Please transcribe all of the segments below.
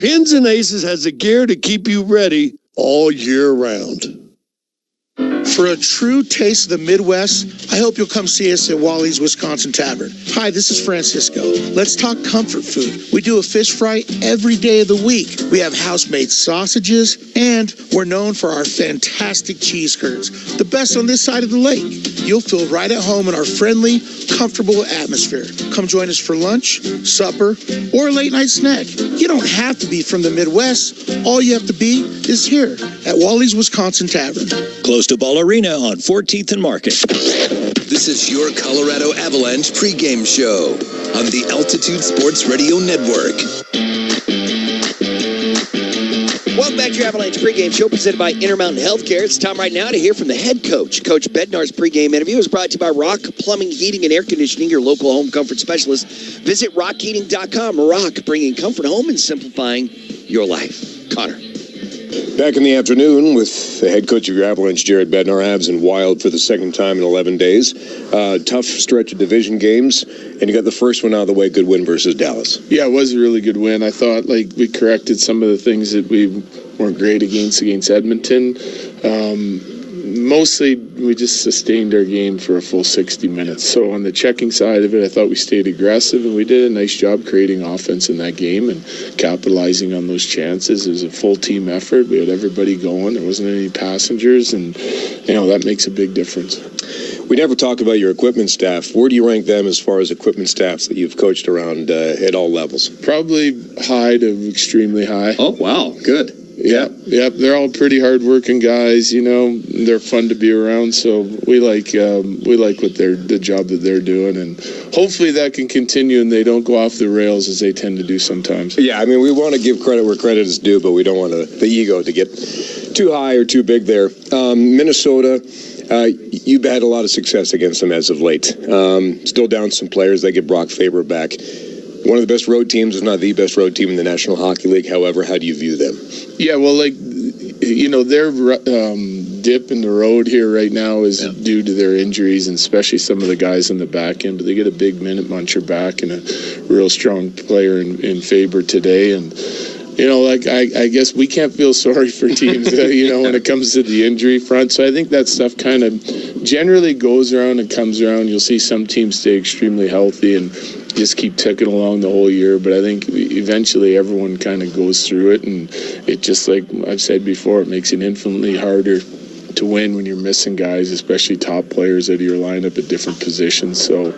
Pins and Aces has the gear to keep you ready all year round. For a true taste of the Midwest, I hope you'll come see us at Wally's Wisconsin Tavern. Hi, this is Francisco. Let's talk comfort food. We do a fish fry every day of the week. We have house-made sausages, and we're known for our fantastic cheese curds, the best on this side of the lake. You'll feel right at home in our friendly, comfortable atmosphere. Come join us for lunch, supper, or a late-night snack. You don't have to be from the Midwest. All you have to be is here at Wally's Wisconsin Tavern. Close to Ball Arena on 14th and Market. This is your Colorado Avalanche pregame show on the Altitude Sports Radio Network. Welcome back to your Avalanche pregame show presented by Intermountain Healthcare. It's time right now to hear from the head coach. Coach Bednar's pregame interview is brought to you by Rock Plumbing, Heating, and Air Conditioning, your local home comfort specialist. Visit rockheating.com. Rock, bringing comfort home and simplifying your life. Connor. Back in the afternoon with the head coach of your Avalanche, Jared Bednar. Avs and Wild for the second time in 11 days. Tough stretch of division games, and you got the first one out of the way. Good win versus Dallas. Yeah, it was a really good win. I thought we corrected some of the things that we weren't great against Edmonton. Mostly, we just sustained our game for a full 60 minutes. So on the checking side of it, I thought we stayed aggressive, and we did a nice job creating offense in that game and capitalizing on those chances. It was a full team effort. We had everybody going. There wasn't any passengers, and that makes a big difference. We never talk about your equipment staff. Where do you rank them as far as equipment staffs that you've coached around at all levels? Probably high to extremely high. Oh, wow. Good. Yeah, they're all pretty hard-working guys. They're fun to be around. So we like the job that they're doing, and hopefully that can continue and they don't go off the rails as they tend to do sometimes. Yeah, we want to give credit where credit is due, but we don't want the ego to get too high or too big there. Minnesota. You've had a lot of success against them as of late. Still down some players. They get Brock Faber back. One of the best road teams, if not the best road team in the National Hockey League. However, how do you view them? Yeah, well, their dip in the road here right now is due to their injuries, and especially some of the guys in the back end. But they get a big minute muncher back and a real strong player in Faber today. And I guess we can't feel sorry for teams, when it comes to the injury front. So I think that stuff kind of generally goes around and comes around. You'll see some teams stay extremely healthy and just keep ticking along the whole year. But I think eventually everyone kind of goes through it. And it just, like I've said before, it makes it infinitely harder to win when you're missing guys, especially top players out of your lineup at different positions. So,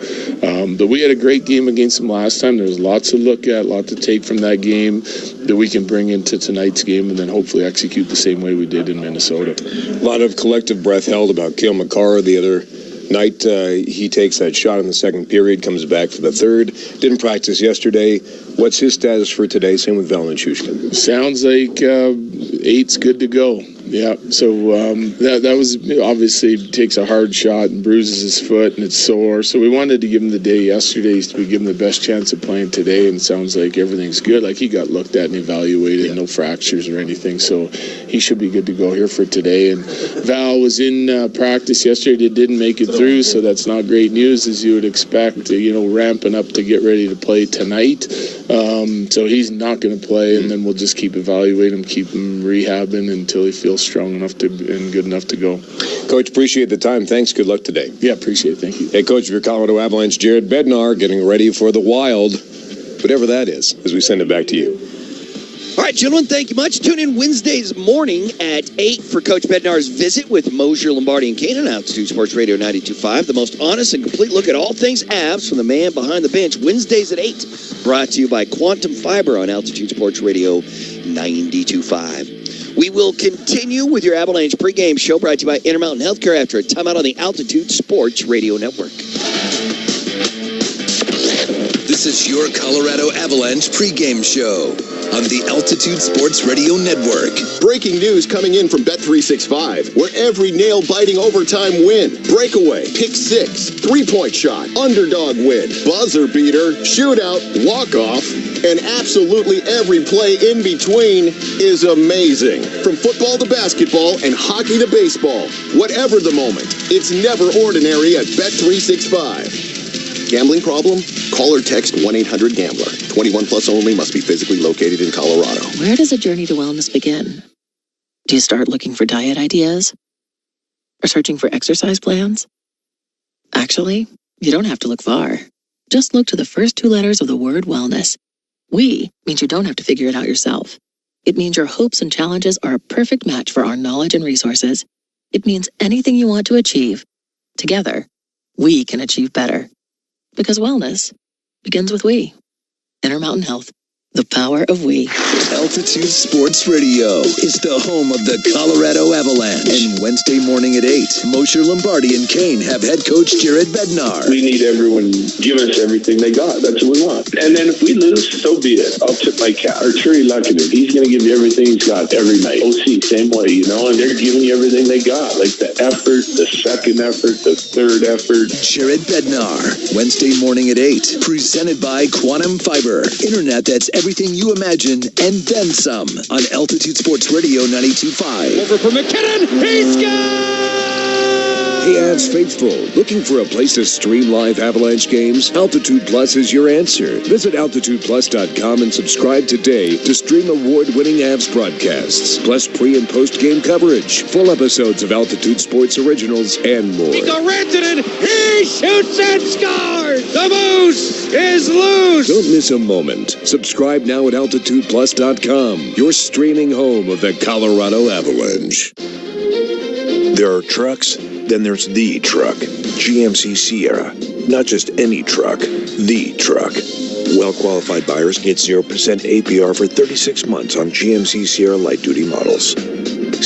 but we had a great game against them last time. There's lots to look at, lot to take from that game that we can bring into tonight's game and then hopefully execute the same way we did in Minnesota. A lot of collective breath held about Cale Makar the other night. He takes that shot in the second period, comes back for the third. Didn't practice yesterday. What's his status for today? Same with Valenchushkin. Sounds like 8's good to go. Yeah, so that was obviously takes a hard shot and bruises his foot and it's sore. So we wanted to give him the day yesterday to give him the best chance of playing today, and it sounds like everything's good. Like he got looked at and evaluated, no fractures or anything, so he should be good to go here for today. And Val was in practice yesterday, didn't make it through, so that's not great news as you would expect. Ramping up to get ready to play tonight. So he's not going to play, and then we'll just keep evaluating him, keep him rehabbing until he feels strong enough and good enough to go. Coach, appreciate the time. Thanks. Good luck today. Yeah, appreciate it. Thank you. Hey, Coach of your Colorado Avalanche, Jared Bednar, getting ready for the Wild, whatever that is, as we send it back to you. All right, gentlemen, thank you much. Tune in Wednesdays morning at 8 for Coach Bednar's Visit with Mosier, Lombardi, and Kane on Altitude Sports Radio 92.5. The most honest and complete look at all things Avs from the man behind the bench. Wednesdays at 8, brought to you by Quantum Fiber on Altitude Sports Radio 92.5. We will continue with your Avalanche pregame show brought to you by Intermountain Healthcare after a timeout on the Altitude Sports Radio Network. This is your Colorado Avalanche pregame show on the Altitude Sports Radio Network. Breaking news coming in from Bet365, where every nail-biting overtime win, breakaway, pick six, three-point shot, underdog win, buzzer beater, shootout, walk-off, and absolutely every play in between is amazing. From football to basketball and hockey to baseball, whatever the moment, it's never ordinary at Bet365. Gambling problem? Call or text 1-800-GAMBLER. 21 plus only, must be physically located in Colorado. Where does a journey to wellness begin? Do you start looking for diet ideas? Or searching for exercise plans? Actually, you don't have to look far. Just look to the first 2 letters of the word wellness. We means you don't have to figure it out yourself. It means your hopes and challenges are a perfect match for our knowledge and resources. It means anything you want to achieve, together, we can achieve better. Because wellness begins with we. Intermountain Health. The power of we. Altitude Sports Radio is the home of the Colorado Avalanche. And Wednesday morning at 8, Moshe Lombardi and Kane have head coach Jared Bednar. We need everyone giving us everything they got. That's what we want. And then if we lose, so be it. I'll tip my cap. Arturi Luckinen, he's going to give you everything he's got every night. OC, same way, you know, and they're giving you everything they got. Like the effort, the second effort, the third effort. Jared Bednar, Wednesday morning at 8, presented by Quantum Fiber. Internet that's everything you imagine and then some on Altitude Sports Radio 92.5. Over for McKinnon. He scores! Hey, Avs faithful, looking for a place to stream live Avalanche games? Altitude Plus is your answer. Visit altitudeplus.com and subscribe today to stream award-winning Avs broadcasts, plus pre- and post-game coverage, full episodes of Altitude Sports Originals, and more. Nico Rantanen, he shoots and scores! The Moose is loose! Don't miss a moment. Subscribe now at altitudeplus.com, your streaming home of the Colorado Avalanche. There are trucks, then there's the truck. GMC Sierra. Not just any truck, the truck. Well-qualified buyers get 0% APR for 36 months on GMC Sierra light-duty models.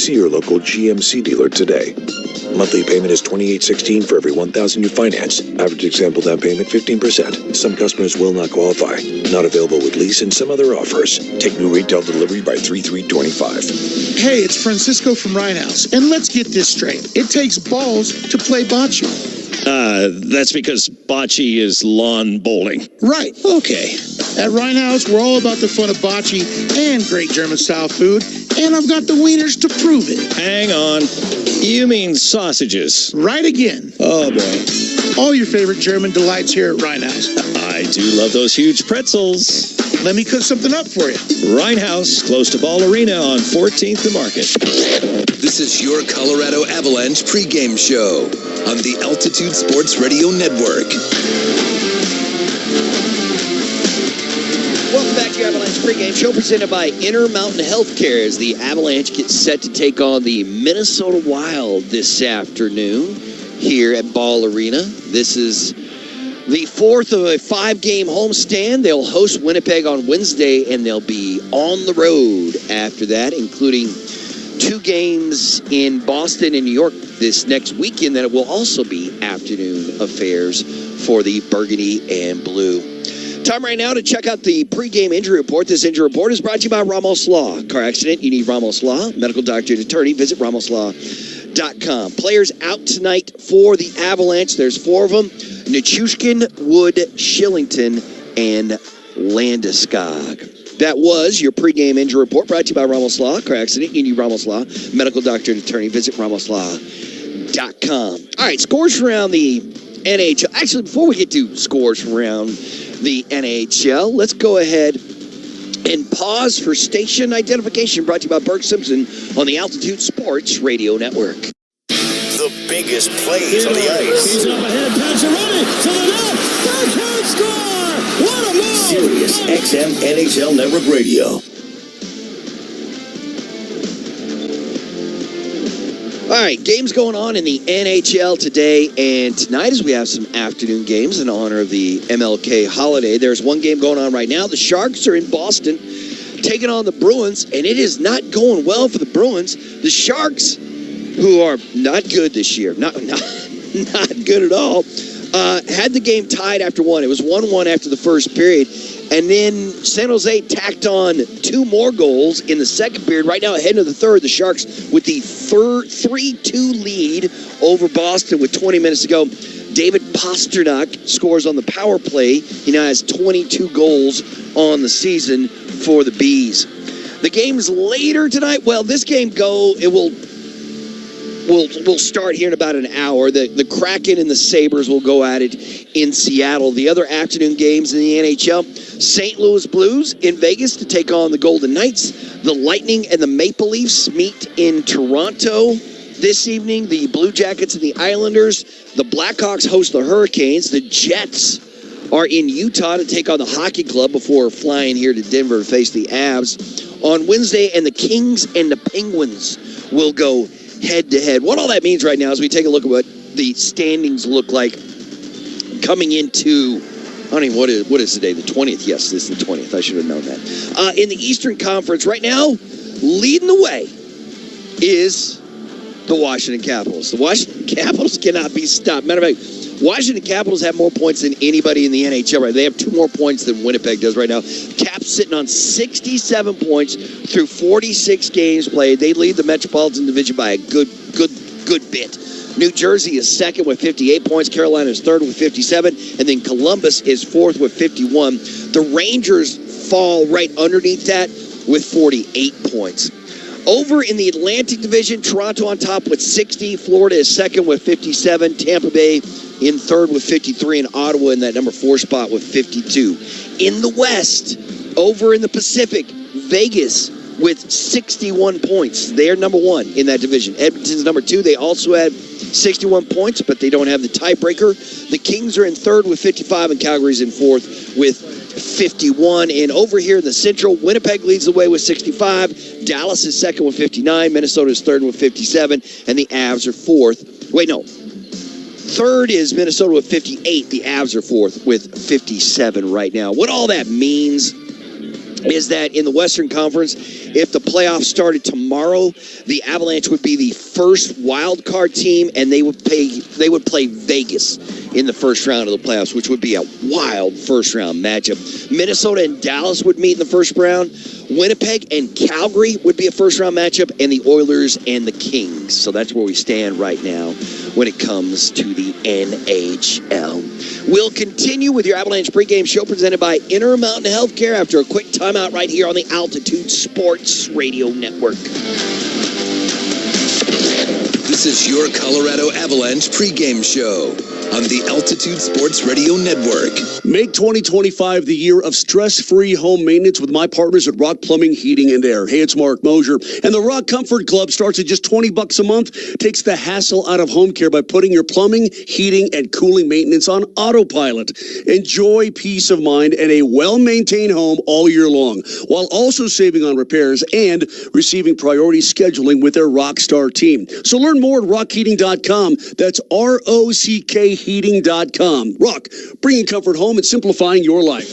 See your local GMC dealer today. Monthly payment is $28.16 for every $1,000 you finance. Average example down payment 15%. Some customers will not qualify. Not available with lease and some other offers. Take new retail delivery by 3/3/25. Hey, it's Francisco from Rhinehouse, and let's get this straight. It takes balls to play bocce. That's because bocce is lawn bowling. Right. Okay. At Rhinehouse, we're all about the fun of bocce and great German-style food, and I've got the wieners to prove it. Hang on. You mean sausages? Right again. Oh, boy. All your favorite German delights here at Rhinehouse. I do love those huge pretzels. Let me cook something up for you. Rhinehouse, close to Ball Arena on 14th and Market. This is your Colorado Avalanche pregame show on the Altitude Sports Radio Network. Welcome back to your Avalanche pregame show presented by Intermountain Healthcare as the Avalanche gets set to take on the Minnesota Wild this afternoon here at Ball Arena. This is the fourth of a 5-game homestand. They'll host Winnipeg on Wednesday, and they'll be on the road after that, including 2 games in Boston and New York this next weekend. That it will also be afternoon affairs for the Burgundy and Blue. Time right now to check out the pregame injury report. This injury report is brought to you by Ramos Law. Car accident, you need Ramos Law. Medical doctor and attorney, visit ramoslaw.com. Players out tonight for the Avalanche. There's 4 of them. Nichushkin, Wood, Shillington, and Landeskog. That was your pregame injury report brought to you by Ramos Law. Car accident, you need Ramos Law. Medical doctor and attorney, visit ramoslaw.com. All right, scores around the NHL. Actually, before we get to scores from around the NHL, let's go ahead and pause for station identification brought to you by Berg Simpson on the Altitude Sports Radio Network. The biggest plays on the ice. He's up ahead, Pacioretty to the net. Backhand score! What a move! Sirius XM NHL Network Radio. All right, games going on in the NHL today and tonight as we have some afternoon games in honor of the MLK holiday. There's one game going on right now. The Sharks are in Boston taking on the Bruins, and it is not going well for the Bruins. The Sharks, who are not good this year, not good at all, had the game tied after 1. It was 1-1 after the first period. And then San Jose tacked on 2 more goals in the second period. Right now, ahead of the third, the Sharks with the 3-2 lead over Boston with 20 minutes to go. David Pastrnak scores on the power play. He now has 22 goals on the season for the Bees. The games later tonight, well, this game will start here in about an hour. The Kraken and the Sabres will go at it in Seattle. The other afternoon games in the NHL, St. Louis Blues in Vegas to take on the Golden Knights. The Lightning and the Maple Leafs meet in Toronto this evening. The Blue Jackets and the Islanders. The Blackhawks host the Hurricanes. The Jets are in Utah to take on the Hockey Club before flying here to Denver to face the Avs on Wednesday. And the Kings and the Penguins will go head-to-head. What all that means right now is we take a look at what the standings look like coming into, I don't even, what is today, the 20th? Yes, this is the 20th. I should have known that. In the Eastern Conference right now, leading the way is the Washington Capitals. The Washington Capitals cannot be stopped. Matter of fact, Washington Capitals have more points than anybody in the NHL right. They have 2 more points than Winnipeg does right now. Caps sitting on 67 points through 46 games played. They lead the Metropolitan Division by a good bit. New Jersey is second with 58 points. Carolina is third with 57. And then Columbus is fourth with 51. The Rangers fall right underneath that with 48 points. Over in the Atlantic Division, Toronto on top with 60. Florida is second with 57. Tampa Bay in third with 53. And Ottawa in that number 4 spot with 52. In the West, over in the Pacific, Vegas with 61 points. They're number 1 in that division. Edmonton's number 2. They also have 61 points, but they don't have the tiebreaker. The Kings are in third with 55, and Calgary's in fourth with 51. And over here in the Central, Winnipeg leads the way with 65. Dallas is second with 59. Minnesota is third with 57. And the Avs are fourth. Wait, no. Third is Minnesota with 58. The Avs are fourth with 57 right now. What all that means is that in the Western Conference, if the playoffs started tomorrow, the Avalanche would be the first wild card team, and they would play Vegas in the first round of the playoffs, which would be a wild first round matchup. Minnesota and Dallas would meet in the first round. Winnipeg and Calgary would be a first round matchup, and the Oilers and the Kings. So that's where we stand right now when it comes to the NHL. We'll continue with your Avalanche pregame show presented by Intermountain Healthcare after a quick timeout right here on the Altitude Sports Radio Network. This is your Colorado Avalanche pregame show on the Altitude Sports Radio Network. Make 2025 the year of stress-free home maintenance with my partners at Rock Plumbing, Heating, and Air. Hey, it's Mark Mosier. And the Rock Comfort Club starts at just $20 a month. Takes the hassle out of home care by putting your plumbing, heating, and cooling maintenance on autopilot. Enjoy peace of mind and a well-maintained home all year long, while also saving on repairs and receiving priority scheduling with their Rockstar team. So learn more at rockheating.com. That's ROCK heating.com. Rock, bringing comfort home and simplifying your life.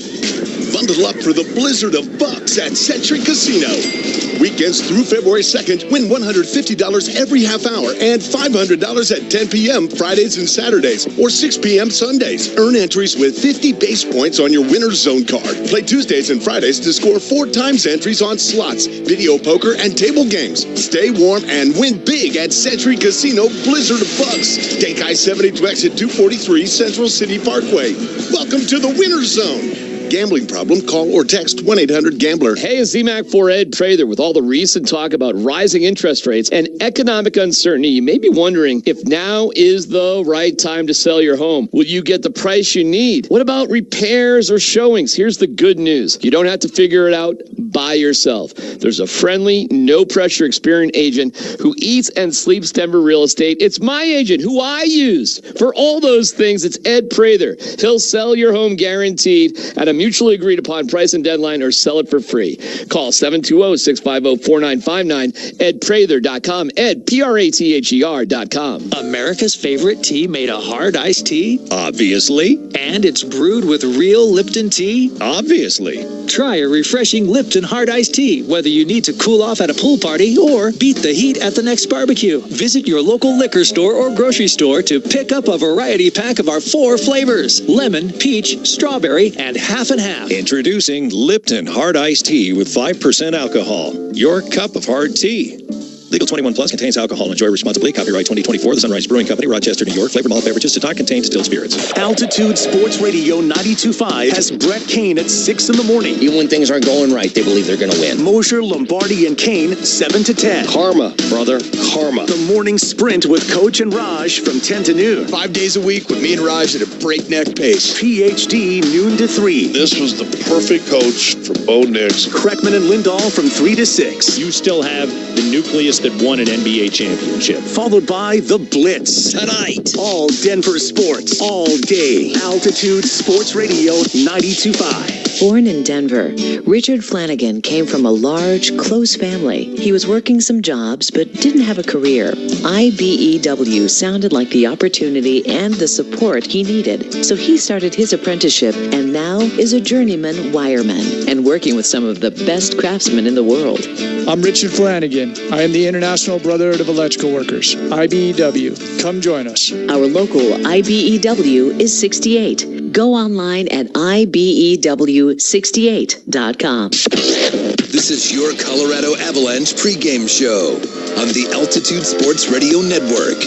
Bundle up for the blizzard of bucks at Century Casino. Weekends through February 2nd, win $150 every half hour and $500 at 10 p.m. Fridays and Saturdays or 6 p.m. Sundays. Earn entries with 50 base points on your Winner's Zone card. Play Tuesdays and Fridays to score 4 times entries on slots, video poker, and table games. Stay warm and win big at Century Casino Blizzard of Bucks. Take I-70 to exit 243 Central City Parkway. Welcome to the Winner's Zone. Gambling problem? Call or text 1-800-GAMBLER. Hey, it's ZMAC for Ed Prather. With all the recent talk about rising interest rates and economic uncertainty, you may be wondering if now is the right time to sell your home. Will you get the price you need? What about repairs or showings? Here's the good news. You don't have to figure it out by yourself. There's a friendly, no-pressure, experienced agent who eats and sleeps Denver real estate. It's my agent who I used for all those things. It's Ed Prather. He'll sell your home guaranteed at a mutually agreed upon price and deadline, or sell it for free. Call 720-650-4959, edprather.com, edprather.com. America's favorite tea made a hard iced tea? Obviously. And it's brewed with real Lipton tea? Obviously. Try a refreshing Lipton hard iced tea, whether you need to cool off at a pool party or beat the heat at the next barbecue. Visit your local liquor store or grocery store to pick up a variety pack of our 4 flavors: lemon, peach, strawberry, and half and half. Introducing Lipton Hard Iced Tea with 5% alcohol. Your cup of hard tea. Legal 21 plus, contains alcohol. Enjoy responsibly. Copyright 2024, The Sunrise Brewing Company, Rochester, New York. Flavored malt beverages do not contain distilled spirits. Altitude Sports Radio 92.5 has Brett Kane at 6 in the morning. Even when things aren't going right, they believe they're going to win. Mosher, Lombardi, and Kane, 7 to 10. Karma, brother. Karma. The morning sprint with Coach and Raj from 10 to noon. 5 days a week with me and Raj at a breakneck pace. PhD, noon to 3. This was the perfect coach for Bo Nix. Kreckman and Lindahl from 3 to 6. You still have the nucleus that won an NBA championship. Followed by The Blitz. Tonight. All Denver sports. All day. Altitude Sports Radio 92.5. Born in Denver, Richard Flanagan came from a large, close family. He was working some jobs, but didn't have a career. IBEW sounded like the opportunity and the support he needed. So he started his apprenticeship and now is a journeyman wireman and working with some of the best craftsmen in the world. I'm Richard Flanagan. I am the International Brotherhood of Electrical Workers, IBEW. Come join us. Our local IBEW is 68. Go online at IBEW68.com. This is your Colorado Avalanche pregame show on the Altitude Sports Radio Network.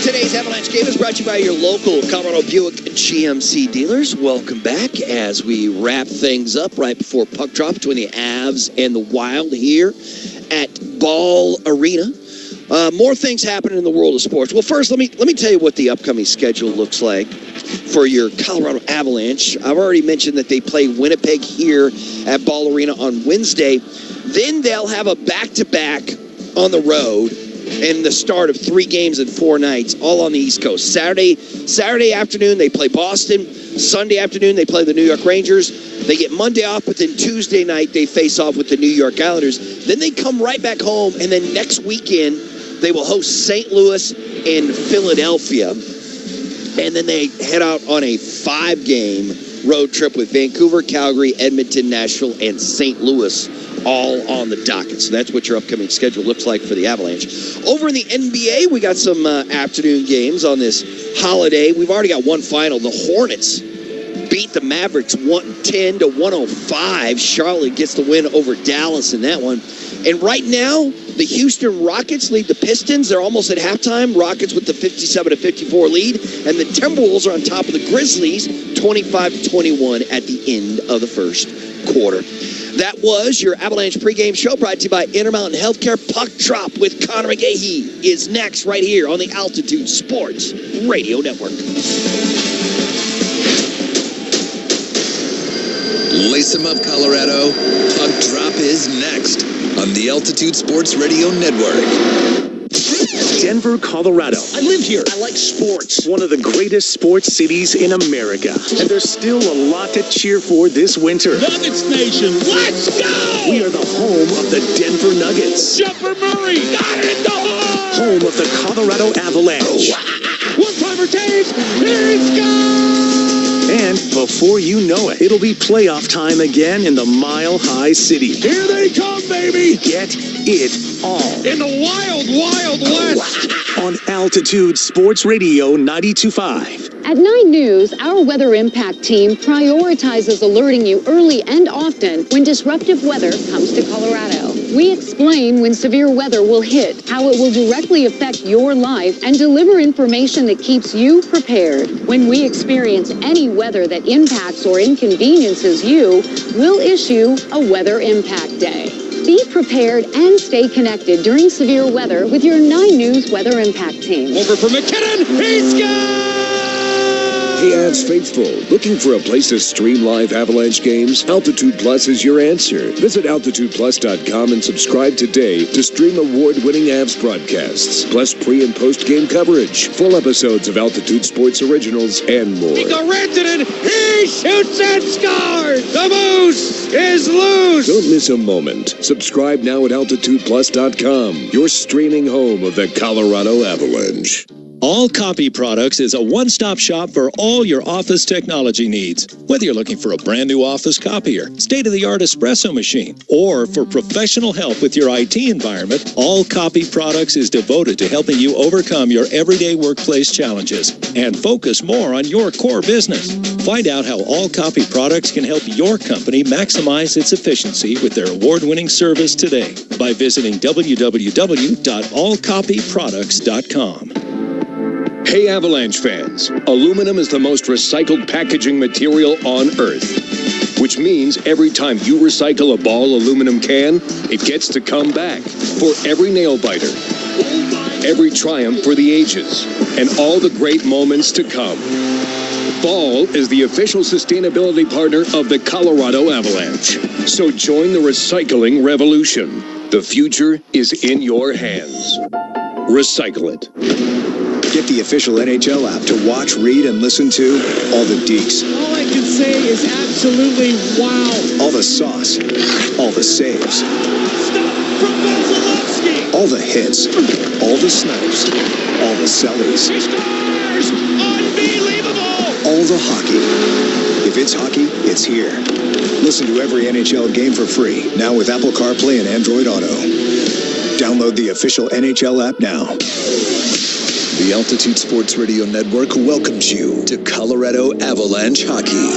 Today's Avalanche game is brought to you by your local Colorado Buick GMC dealers. Welcome back as we wrap things up right before puck drop between the Avs and the Wild here at Ball Arena. More things happening in the world of sports. Well, first, let me tell you what the upcoming schedule looks like for your Colorado Avalanche. I've already mentioned that they play Winnipeg here at Ball Arena on Wednesday. Then they'll have a back-to-back on the road and the start of 3 games in 4 nights, all on the East Coast. Saturday afternoon, they play Boston. Sunday afternoon, they play the New York Rangers. They get Monday off, but then Tuesday night, they face off with the New York Islanders. Then they come right back home, and then next weekend, they will host St. Louis and Philadelphia. And then they head out on a 5-game road trip with Vancouver, Calgary, Edmonton, Nashville, and St. Louis all on the docket. So that's what your upcoming schedule looks like for the Avalanche. Over in the NBA, we got some afternoon games on this holiday. We've already got one final. The Hornets beat the Mavericks 110-105. Charlotte gets the win over Dallas in that one. And right now, the Houston Rockets lead the Pistons. They're almost at halftime. Rockets with the 57-54 lead. And the Timberwolves are on top of the Grizzlies, 25-21 at the end of the first quarter. That was your Avalanche pregame show brought to you by Intermountain Healthcare. Puck Drop with Connor McGahee is next right here on the Altitude Sports Radio Network. Lace 'em up, Colorado. Puck Drop is next on the Altitude Sports Radio Network. Denver, Colorado. I live here. I like sports. One of the greatest sports cities in America. And there's still a lot to cheer for this winter. Nuggets Nation, let's go! We are the home of the Denver Nuggets. Jumper Murray, got it in the hole! Home of the Colorado Avalanche. One-timer Taves, here it's gone! And before you know it, it'll be playoff time again in the Mile High City. Here they come, baby! Get it all. In the wild, wild west! On Altitude Sports Radio 92.5. At 9 News, our Weather Impact team prioritizes alerting you early and often when disruptive weather comes to Colorado. We explain when severe weather will hit, how it will directly affect your life, and deliver information that keeps you prepared. When we experience any weather that impacts or inconveniences you, we'll issue a Weather Impact Day. Be prepared and stay connected during severe weather with your 9 News Weather Impact team. Over for McKinnon, he's gone! Hey, Avs faithful, looking for a place to stream live Avalanche games? Altitude Plus is your answer. Visit altitudeplus.com and subscribe today to stream award-winning Avs broadcasts, plus pre- and post-game coverage, full episodes of Altitude Sports Originals, and more. Nico Rantanen, he shoots and scores! The Moose is loose! Don't miss a moment. Subscribe now at altitudeplus.com, your streaming home of the Colorado Avalanche. All Copy Products is a one-stop shop for all your office technology needs. Whether you're looking for a brand new office copier, state-of-the-art espresso machine, or for professional help with your IT environment, All Copy Products is devoted to helping you overcome your everyday workplace challenges and focus more on your core business. Find out how All Copy Products can help your company maximize its efficiency with their award-winning service today by visiting www.allcopyproducts.com. Hey Avalanche fans, aluminum is the most recycled packaging material on Earth, which means every time you recycle a Ball aluminum can, it gets to come back for every nail biter, every triumph for the ages, and all the great moments to come. Ball is the official sustainability partner of the Colorado Avalanche. So join the recycling revolution. The future is in your hands. Recycle it. Get the official NHL app to watch, read, and listen to all the deeks. All I can say is absolutely wow. All the sauce. All the saves. All the hits. All the snipes. All the sellies. He scores! Unbelievable! All the hockey. If it's hockey, it's here. Listen to every NHL game for free, now with Apple CarPlay and Android Auto. Download the official NHL app now. The Altitude Sports Radio Network welcomes you to Colorado Avalanche hockey.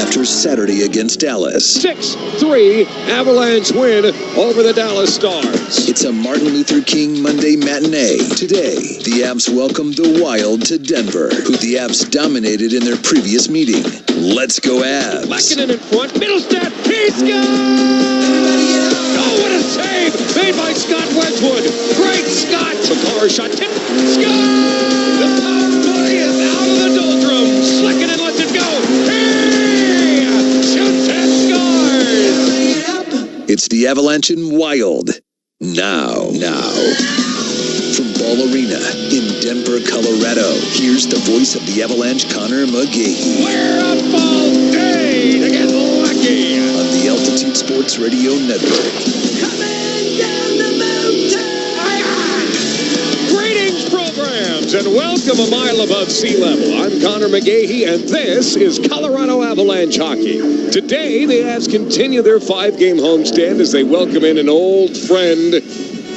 After Saturday against Dallas. 6-3 Avalanche win over the Dallas Stars. It's a Martin Luther King Monday matinee. Today, the Avs welcome the Wild to Denver, who the Avs dominated in their previous meeting. Let's go Avs. Lackanen in front, Middlestat, he scores! Oh, what a save made by Scott Wedgwood. Great Scott. Sakara shot, tip, score! The power play is out of the doldrums. Lackanen lets it go. Shoots and scores! It's the Avalanche and Wild. Now. From Ball Arena in Denver, Colorado, here's the voice of the Avalanche, Connor McGahey. We're up all day to get lucky. On the Altitude Sports Radio Network. Greetings, programs, and welcome a mile above sea level. I'm Connor McGahey, and this is Colorado Avalanche hockey. Today, the Avs continue their 5-game homestand as they welcome in an old friend,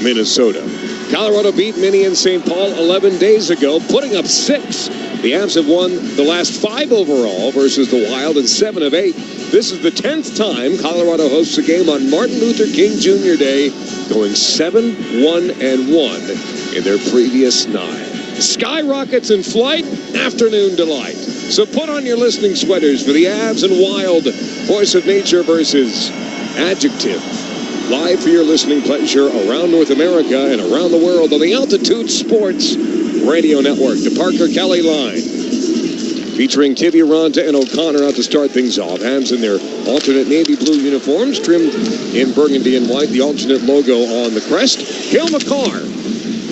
Minnesota. Colorado beat Minnie and St. Paul 11 days ago, putting up 6. The Avs have won the last 5 overall versus the Wild and 7 of 8. This is the 10th time Colorado hosts a game on Martin Luther King Jr. Day, going 7-1-1 in their previous 9. Skyrockets in flight, afternoon delight. So put on your listening sweaters for the Avs and Wild, Force of Nature versus Adjective. Live for your listening pleasure around North America and around the world on the Altitude Sports Radio Network. The Parker Kelly line. Featuring Tivy, Ronta, and O'Connor out to start things off. Avs in their alternate navy blue uniforms, trimmed in burgundy and white, the alternate logo on the crest. Cale Makar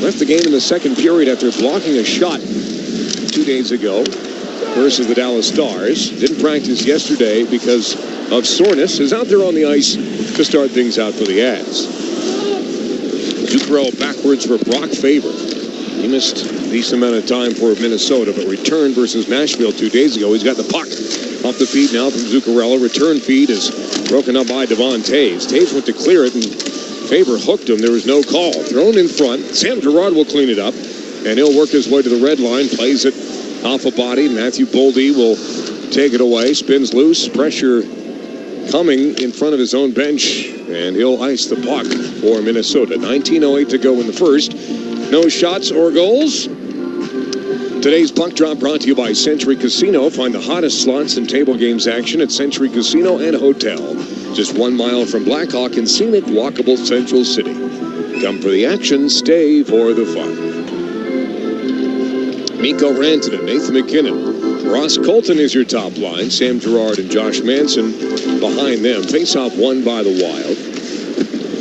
left the game in the second period after blocking a shot 2 days ago versus the Dallas Stars. Didn't practice yesterday because of soreness. Is out there on the ice to start things out for the Avs. Zuccarello backwards for Brock Faber. He missed a decent amount of time for Minnesota, but returned versus Nashville 2 days ago. He's got the puck off the feed now from Zuccarello. Return feed is broken up by Devon Taves. Taves went to clear it, and Faber hooked him. There was no call. Thrown in front. Sam Girard will clean it up, and he'll work his way to the red line. Plays it off a body. Matthew Boldy will take it away. Spins loose. Pressure coming in front of his own bench, and he'll ice the puck for Minnesota. 19:08 to go in the first. No shots or goals. Today's puck drop brought to you by Century Casino. Find the hottest slots and table games action at Century Casino and Hotel. Just 1 mile from Blackhawk in scenic, walkable Central City. Come for the action, stay for the fun. Mikko Rantanen, Nathan McKinnon, Ross Colton is your top line. Sam Girard and Josh Manson behind them. Face-off won by the Wild.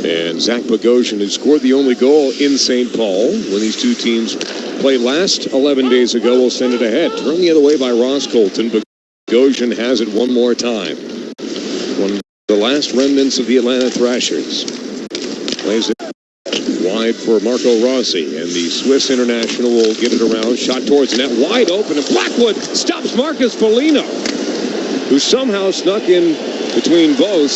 And Zach Bogosian, who scored the only goal in St. Paul when these two teams played last 11 days ago, will send it ahead. Thrown the other way by Ross Colton. Bogosian has it one more time. One of the last remnants of the Atlanta Thrashers. Plays it side for Marco Rossi, and the Swiss international will get it around. Shot towards the net, wide open, and Blackwood stops Marcus Foligno, who somehow snuck in between both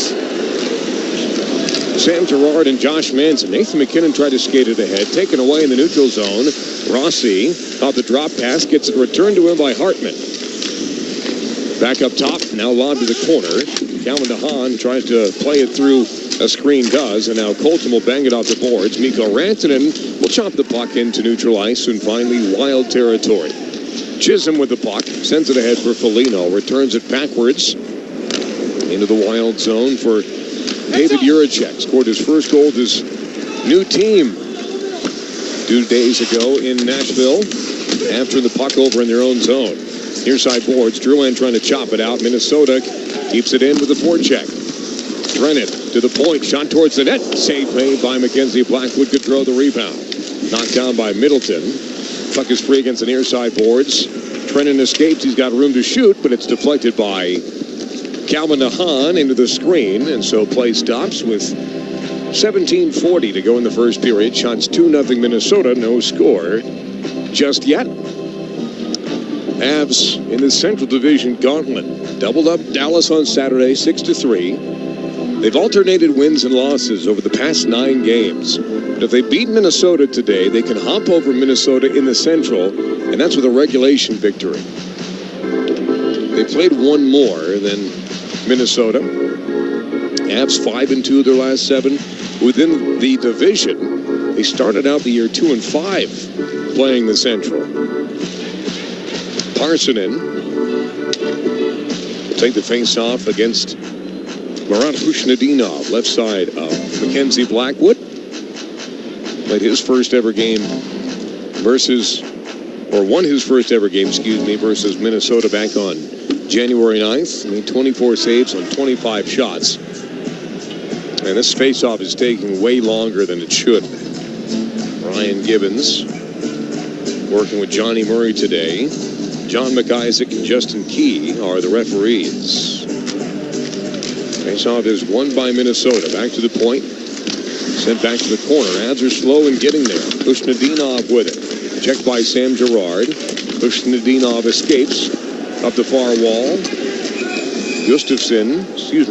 Sam Girard and Josh Manson. Nathan McKinnon tried to skate it ahead, taken away in the neutral zone. Rossi off the drop pass, gets it returned to him by Hartman. Back up top, now lobbed to the corner. Calvin DeHaan tries to play it through. A screen does, and now Colton will bang it off the boards. Mikko Rantanen will chop the puck into neutral ice, and finally Wild territory. Chisholm with the puck, sends it ahead for Foligno, returns it backwards into the Wild zone for David Juracek. Scored his first goal with his new team 2 days ago in Nashville after the puck over in their own zone. Near side boards, Drouin trying to chop it out. Minnesota keeps it in with the forecheck. Drennan to the point, shot towards the net. Save made by Mackenzie Blackwood, could throw the rebound. Knocked down by Middleton. Puck is free against the near side boards. Drennan escapes, he's got room to shoot, but it's deflected by Calvin DeHaan into the screen, and so play stops with 17:40 to go in the first period. Shots 2-0 Minnesota, no score just yet. Avs in the Central Division gauntlet. Doubled up Dallas on Saturday, 6-3. They've alternated wins and losses over the past 9 games. But if they beat Minnesota today, they can hop over Minnesota in the Central, and that's with a regulation victory. They played one more than Minnesota. Avs 5-2 their last 7. Within the division, they started out the year 2-5 playing the Central. Parsonen will take the face-off against Marat Khushnudinov, left side of Mackenzie Blackwood. Played his first ever game won his first ever game, versus Minnesota back on January 9th. Made 24 saves on 25 shots. And this face-off is taking way longer than it should. Ryan Gibbons working with Johnny Murray today. John McIsaac and Justin Key are the referees. Face-off is won by Minnesota. Back to the point. Sent back to the corner. Avs are slow in getting there. Khushnudinov with it. Checked by Sam Girard. Khushnudinov escapes up the far wall.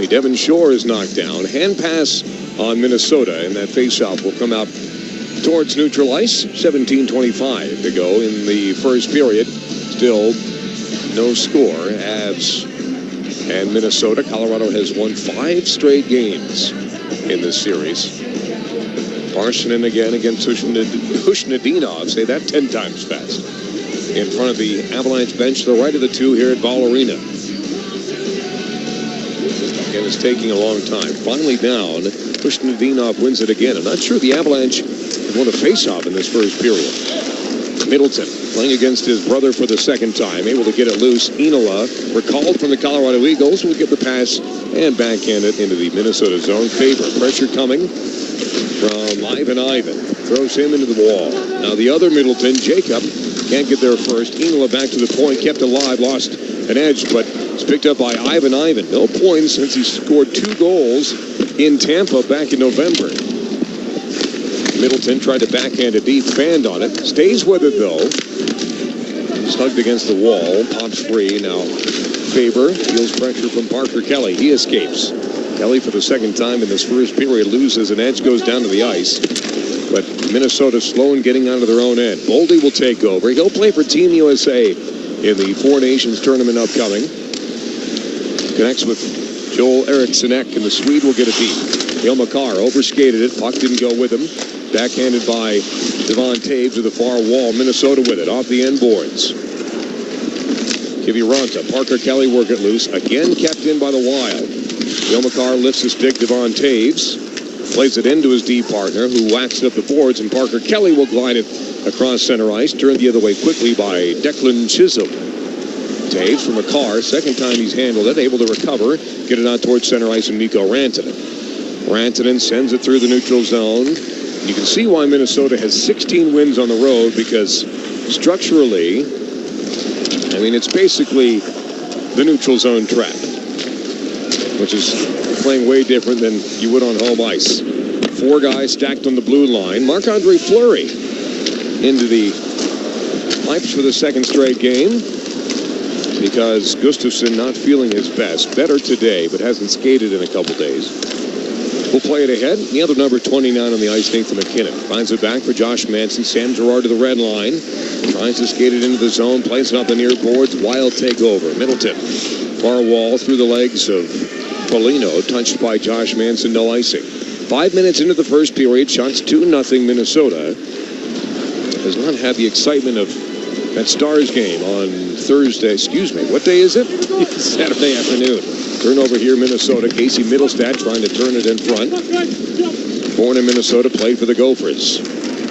Devin Shore is knocked down. Hand pass on Minnesota, and that face-off will come out towards neutral ice. 17:25 to go in the first period. Still no score. Avs and Minnesota. Colorado has won 5 straight games in this series. Parsonen again against Khushnudinov. Say that 10 times fast. In front of the Avalanche bench, to the right of the 2 here at Ball Arena. Again, it's taking a long time. Finally down. Khushnudinov wins it again. I'm not sure the Avalanche have won a face-off in this first period. Middleton playing against his brother for the second time, able to get it loose. Inola, recalled from the Colorado Eagles, will get the pass and backhand it into the Minnesota zone. Faber, pressure coming from Ivan. Throws him into the wall. Now the other Middleton, Jacob, can't get there first. Inola back to the point, kept alive, lost an edge, but it's picked up by Ivan. No points since he scored 2 goals in Tampa back in November. Middleton tried to backhand it deep, fanned on it. Stays with it, though. Slugged against the wall. Pops free. Now Faber feels pressure from Parker Kelly. He escapes. Kelly, for the second time in this first period, loses an edge, goes down to the ice. But Minnesota slow in getting out of their own end. Boldy will take over. He'll play for Team USA in the Four Nations tournament upcoming. Connects with Joel Erikssonek, and the Swede will get it deep. Hale McCarr overskated it. Puck didn't go with him. Backhanded by Devon Taves to the far wall. Minnesota with it off the end boards. Kiviranta. Parker Kelly work it loose. Again kept in by the Wild. Hale McCarr lifts the stick. Devon Taves plays it into his D partner, who whacks it up the boards, and Parker Kelly will glide it across center ice. Turned the other way quickly by Declan Chisholm. Taves from McCarr. Second time he's handled it. Able to recover. Get it out towards center ice, and Mikko Rantanen. Rantanen sends it through the neutral zone. You can see why Minnesota has 16 wins on the road, because structurally, it's basically the neutral zone trap, which is playing way different than you would on home ice. 4 guys stacked on the blue line. Marc-Andre Fleury into the pipes for the second straight game because Gustafsson not feeling his best. Better today, but hasn't skated in a couple days. We'll play it ahead. The other number 29 on the ice, Nathan McKinnon. Finds it back for Josh Manson. Sam Girard to the red line. Tries to skate it into the zone. Plays it off the near boards. Wild takeover. Middleton. Far wall through the legs of Foligno. Touched by Josh Manson. No icing. 5 minutes into the first period. Shots 2-0 Minnesota. Has not had the excitement of that Stars game on Thursday. Excuse me. What day is it? Saturday afternoon. Turnover here, Minnesota. Casey Middlestat trying to turn it in front. Born in Minnesota, played for the Gophers.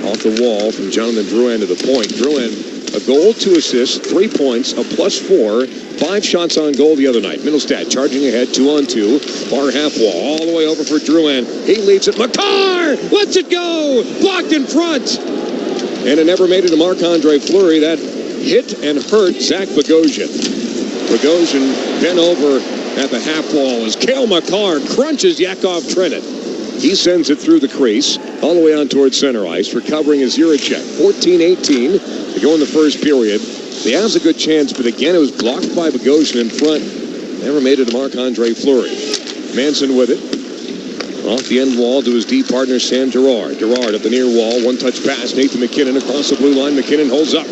Off the wall from Jonathan Drouin to the point. Drouin, a goal, 2 assists, 3 points, a +4, 5 shots on goal the other night. Middlestat charging ahead, 2-on-2, far half wall, all the way over for Drouin. He leads it. Makar lets it go, blocked in front. And it never made it to Marc-Andre Fleury. That hit and hurt Zach Bogosian. Bogosian bent over at the half wall as Cale Makar crunches Yakov Trenin. He sends it through the crease, all the way on towards center ice. Recovering is Jiricek. 14-18 to go in the first period. The Avs a good chance, but again, it was blocked by Bogosian in front. Never made it to Marc-Andre Fleury. Manson with it. Off the end wall to his D partner, Sam Girard. Girard up the near wall. One-touch pass. Nathan McKinnon across the blue line. McKinnon holds up.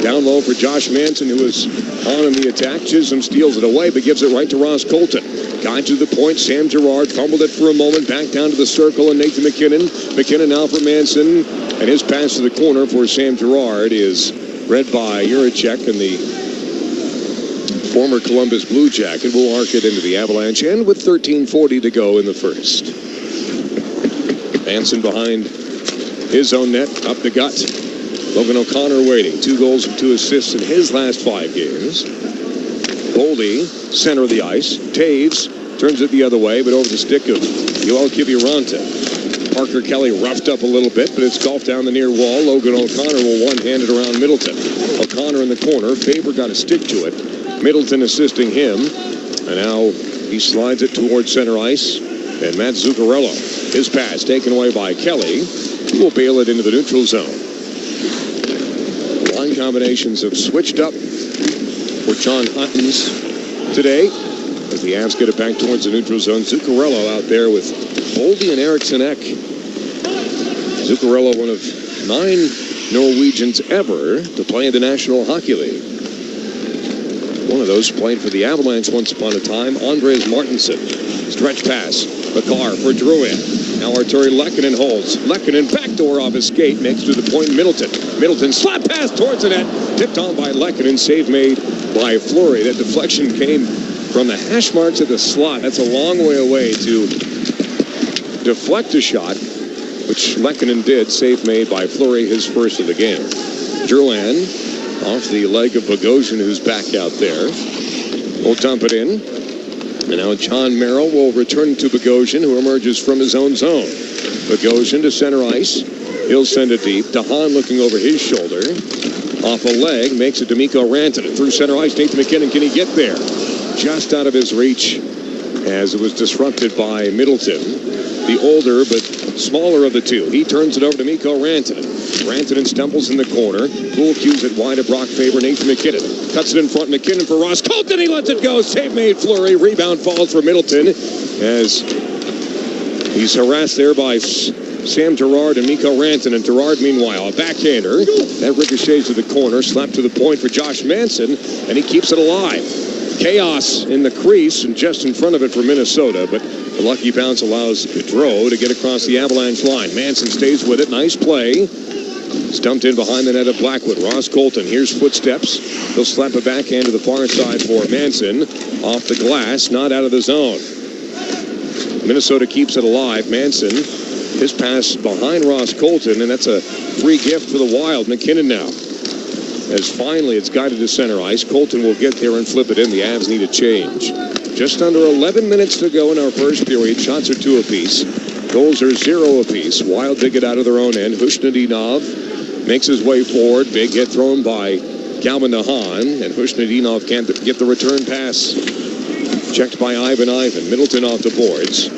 Down low for Josh Manson, who is on in the attack. Chisholm steals it away, but gives it right to Ross Colton. Guide to the point. Sam Girard fumbled it for a moment. Back down to the circle, and Nathan McKinnon. McKinnon now for Manson. And his pass to the corner for Sam Girard is read by Jiricek, and the former Columbus Blue Jacket will arc it into the Avalanche end with 13:40 to go in the first. Manson behind his own net, up the gut. Logan O'Connor waiting. 2 goals and 2 assists in his last 5 games. Goldie, center of the ice. Taves turns it the other way, but over the stick of Yoel Kiviranta. Parker Kelly roughed up a little bit, but it's golfed down the near wall. Logan O'Connor will one-hand it around Middleton. O'Connor in the corner. Faber got a stick to it. Middleton assisting him. And now he slides it towards center ice. And Matt Zuccarello, his pass taken away by Kelly, who will bail it into the neutral zone. Line combinations have switched up for John Huntons today as the Avs get it back towards the neutral zone. Zuccarello out there with Boldy and Eriksson Ek. Zuccarello, one of 9 Norwegians ever to play in the National Hockey League. One of those played for the Avalanche once upon a time, Andres Martinson. Stretch pass. Makar for Drouin. Now Arturi Lehkonen holds. Lehkonen backdoor off his skate. Next to the point, Middleton. Middleton slap pass towards the net. Tipped on by Lehkonen. Save made by Fleury. That deflection came from the hash marks at the slot. That's a long way away to deflect a shot, which Lehkonen did. Save made by Fleury, his first of the game. Drouin off the leg of Bogosian, who's back out there. Will dump it in. And now John Merrill will return to Bogosian, who emerges from his own zone. Bogosian to center ice. He'll send it deep. DeHaan looking over his shoulder. Off a leg, makes it to Mikko Rantanen. Through center ice, Nathan McKinnon, can he get there? Just out of his reach as it was disrupted by Middleton. The older but smaller of the two. He turns it over to Mikko Rantanen. Rantanen stumbles in the corner. Poole cues it wide of Brock Faber. Nathan McKinnon cuts it in front. McKinnon for Ross Colton. He lets it go. Save made Fleury. Rebound falls for Middleton as he's harassed there by Sam Girard and Mikko Rantanen. Girard, meanwhile, a backhander. That ricochets to the corner. Slap to the point for Josh Manson, and he keeps it alive. Chaos in the crease and just in front of it for Minnesota, but the lucky bounce allows Gaudreau to get across the Avalanche line. Manson stays with it. Nice play. Stumped in behind the net of Blackwood. Ross Colton. Here's footsteps. He'll slap a backhand to the far side for Manson. Off the glass, not out of the zone. Minnesota keeps it alive. Manson, his pass behind Ross Colton, and that's a free gift for the Wild. McKinnon now. As finally it's guided to center ice. Colton will get there and flip it in. The Avs need a change. Just under 11 minutes to go in our first period. Shots are 2 apiece. Goals are 0 apiece. Wild dig it out of their own end. Hushnadinov makes his way forward. Big hit thrown by Calvin DeHaan. And Hushnadinov can't get the return pass. Checked by Ivan. Middleton off the boards.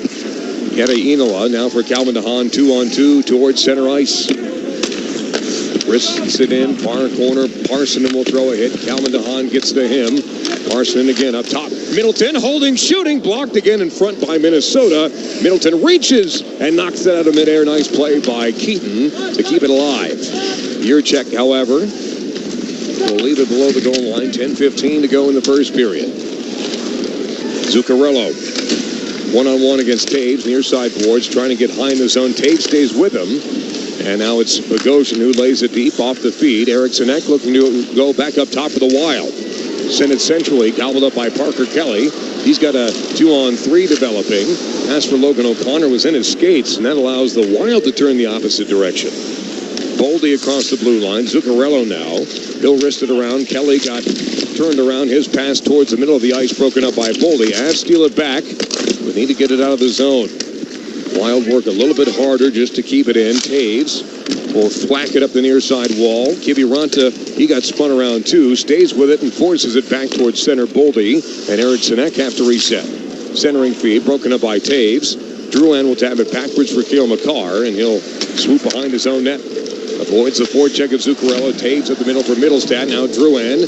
Yetta Inola now for Calvin DeHaan, 2-on-2 towards center ice. Wrists it in, far corner. Parsonen will throw a hit. Calvin DeHaan gets to him. Parsonen again up top. Middleton holding, shooting, blocked again in front by Minnesota. Middleton reaches and knocks it out of midair. Nice play by Keaton to keep it alive. Yurchek, however, will leave it below the goal line. 10:15 to go in the first period. Zuccarello, one-on-one against Taves, near side boards, trying to get high in the zone. Taves stays with him. And now it's Bogosian who lays it deep off the feed. Eriksson Ek looking to go back up top for the Wild. Sent it centrally, gobbled up by Parker Kelly. He's got a 2-on-3 developing. As for Logan O'Connor, was in his skates, and that allows the Wild to turn the opposite direction. Boldy across the blue line. Zuccarello now. He'll wrist it around. Kelly got turned around. His pass towards the middle of the ice, broken up by Boldy. Avs steal it back. We need to get it out of the zone. Wild work a little bit harder just to keep it in. Taves will thwack it up the near side wall. Kiviranta, he got spun around too, stays with it and forces it back towards center. Boldy and Eriksson Ek have to reset. Centering feed broken up by Taves. Drouin will tap it backwards for Cale Makar, and he'll swoop behind his own net. Avoids the forecheck of Zuccarello. Taves at the middle for Middlestat. Now Drouin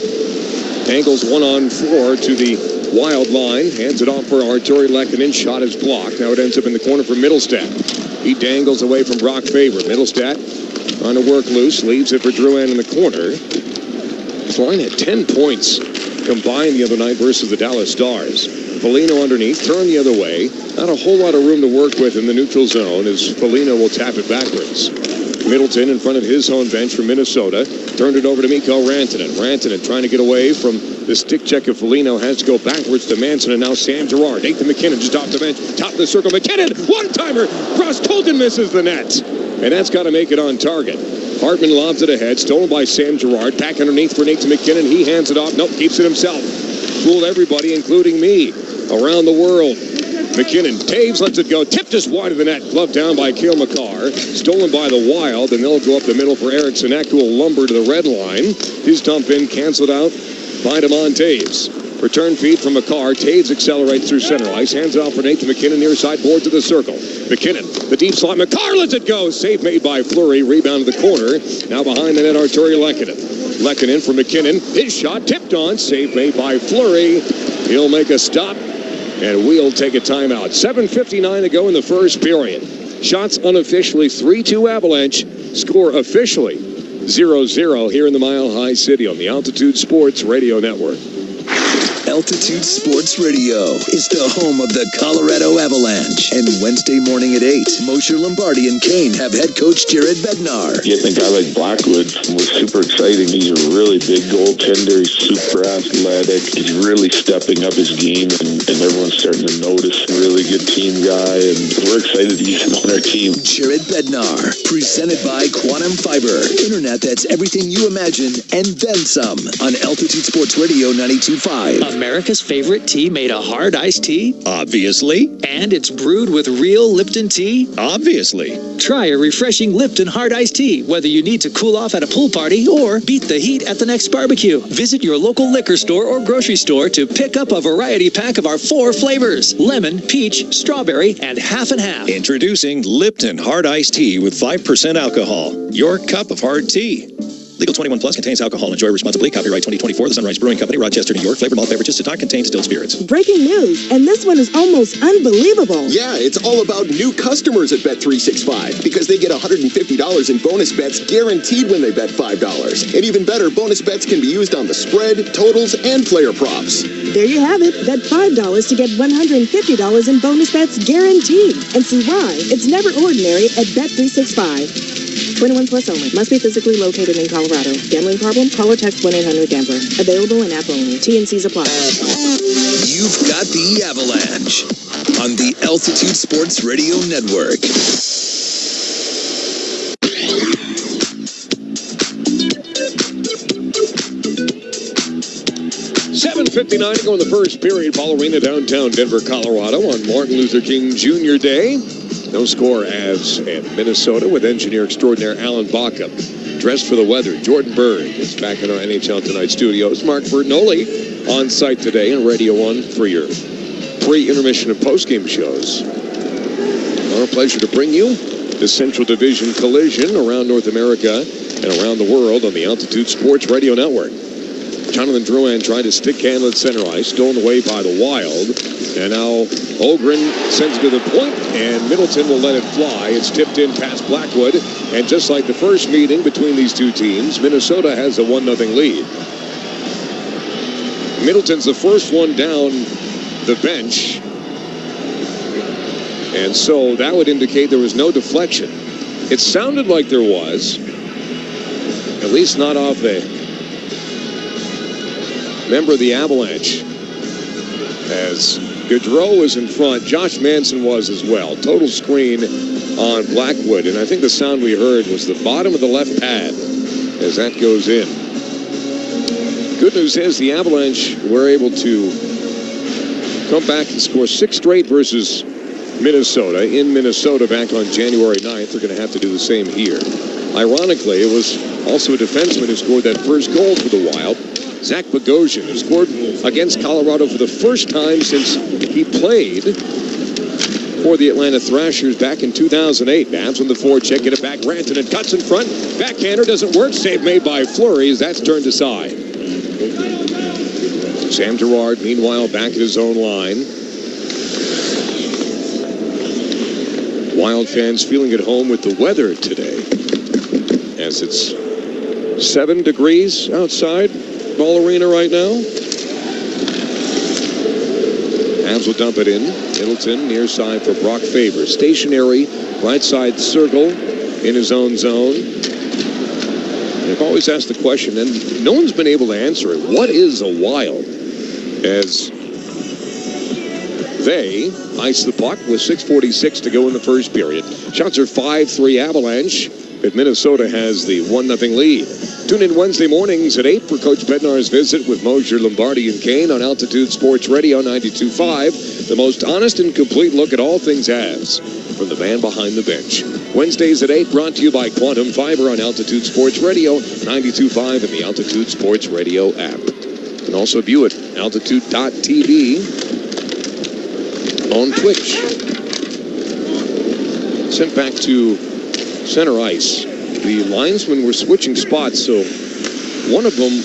angles 1-on-4 to the Wild line, hands it off for Arturi Lehkonen. Shot is blocked. Now it ends up in the corner for Middlestat. He dangles away from Brock Faber. Middlestat on to work loose, leaves it for Drouin in the corner. His line had 10 points combined the other night versus the Dallas Stars. Foligno underneath, turn the other way. Not a whole lot of room to work with in the neutral zone as Foligno will tap it backwards. Middleton in front of his own bench for Minnesota. Turned it over to Mikko Rantanen. Rantanen trying to get away from the stick check of Foligno. Has to go backwards to Manson, and now Sam Girard. Nathan McKinnon just off the bench. Top of the circle. McKinnon, one-timer. Cross Colton misses the net. And that's got to make it on target. Hartman lobs it ahead. Stolen by Sam Girard. Back underneath for Nathan McKinnon. He hands it off. Nope, keeps it himself. Fooled everybody, including me, around the world. McKinnon, Taves lets it go. Tipped just wide of the net. Gloved down by Cale Makar. Stolen by the Wild, and they'll go up the middle for Eriksson Ek, who will lumber to the red line. His dump in, canceled out by Damon Taves. Return feed from Makar. Taves accelerates through center ice. Hands it off for Nathan McKinnon, near side board to the circle. McKinnon, the deep slot. Makar lets it go. Save made by Fleury. Rebound to the corner. Now behind the net, Arturi Lehkonen. Lehkonen for McKinnon. His shot tipped on. Save made by Fleury. He'll make a stop. And we'll take a timeout. 7:59 to go in the first period. Shots unofficially 3-2 Avalanche. Score officially 0-0 here in the Mile High City on the Altitude Sports Radio Network. Altitude Sports Radio is the home of the Colorado Avalanche. And Wednesday morning at 8, Moshe Lombardi and Kane have head coach Jared Bednar. Getting a guy like Blackwood was super exciting. He's a really big goaltender. He's super athletic. He's really stepping up his game, and everyone's starting to notice. Really good team guy, and we're excited to get him on our team. Jared Bednar, presented by Quantum Fiber. Internet that's everything you imagine and then some on Altitude Sports Radio 92.5. America's favorite tea made a hard iced tea? Obviously. And it's brewed with real Lipton tea? Obviously. Try a refreshing Lipton hard iced tea, whether you need to cool off at a pool party or beat the heat at the next barbecue. Visit your local liquor store or grocery store to pick up a variety pack of our 4 flavors: lemon, peach, strawberry, and half and half. Introducing Lipton Hard Iced Tea with 5% alcohol. Your cup of hard tea. Legal 21 plus, contains alcohol. Enjoy responsibly. Copyright 2024. The Sunrise Brewing Company, Rochester, New York. Flavored malt beverages does not contain distilled spirits. Breaking news, and this one is almost unbelievable. Yeah, it's all about new customers at Bet365 because they get $150 in bonus bets guaranteed when they bet $5. And even better, bonus bets can be used on the spread, totals, and player props. There you have it. Bet $5 to get $150 in bonus bets guaranteed. And see why it's never ordinary at Bet365. 21 plus only. Must be physically located in Colorado. Gambling problem? Call or text 1-800-GAMBLER. Available in app only. T&Cs apply. You've got the Avalanche on the Altitude Sports Radio Network. 7:59 to go in the first period. Ball Arena, downtown Denver, Colorado on Martin Luther King Jr. Day. No score, Avs and Minnesota with engineer extraordinaire Alan Backham. Dressed for the weather, Jordan Berg is back in our NHL Tonight studios. Mark Bertinoli on site today in Radio 1 for your pre-intermission and post-game shows. Our pleasure to bring you the Central Division collision around North America and around the world on the Altitude Sports Radio Network. Jonathan Drouin tried to stick handle at center ice, stolen away by the Wild. And now Holmgren sends it to the point, and Middleton will let it fly. It's tipped in past Blackwood. And just like the first meeting between these two teams, Minnesota has a 1-0 lead. Middleton's the first one down the bench. And so that would indicate there was no deflection. It sounded like there was. At least not off the member of the Avalanche. As Gaudreau was in front, Josh Manson was as well. Total screen on Blackwood. And I think the sound we heard was the bottom of the left pad as that goes in. Good news is the Avalanche were able to come back and score 6 straight versus Minnesota in Minnesota back on January 9th. They're going to have to do the same here. Ironically, it was also a defenseman who scored that first goal for the Wild, Zach Bogosian, who scored against Colorado for the first time since he played for the Atlanta Thrashers back in 2008. Mavs on the forecheck, get it back. Rantanen cuts in front. Backhander doesn't work. Save made by Fleury as that's turned aside. Sam Girard, meanwhile, back at his own line. Wild fans feeling at home with the weather today, as it's 7 degrees outside Ball Arena right now. Avs will dump it in. Middleton near side for Brock Faber. Stationary, right side circle in his own zone. They've always asked the question, and no one's been able to answer it. What is a Wild? As they ice the puck with 6:46 to go in the first period. Shots are 5-3 Avalanche, but Minnesota has the 1-0 lead. Tune in Wednesday mornings at 8 for Coach Bednar's visit with Mosier, Lombardi, and Kane on Altitude Sports Radio 92.5. The most honest and complete look at all things Avs from the man behind the bench. Wednesdays at 8, brought to you by Quantum Fiber on Altitude Sports Radio 92.5 and the Altitude Sports Radio app. You can also view it altitude.tv on Twitch. Sent back to center ice. The linesmen were switching spots, so one of them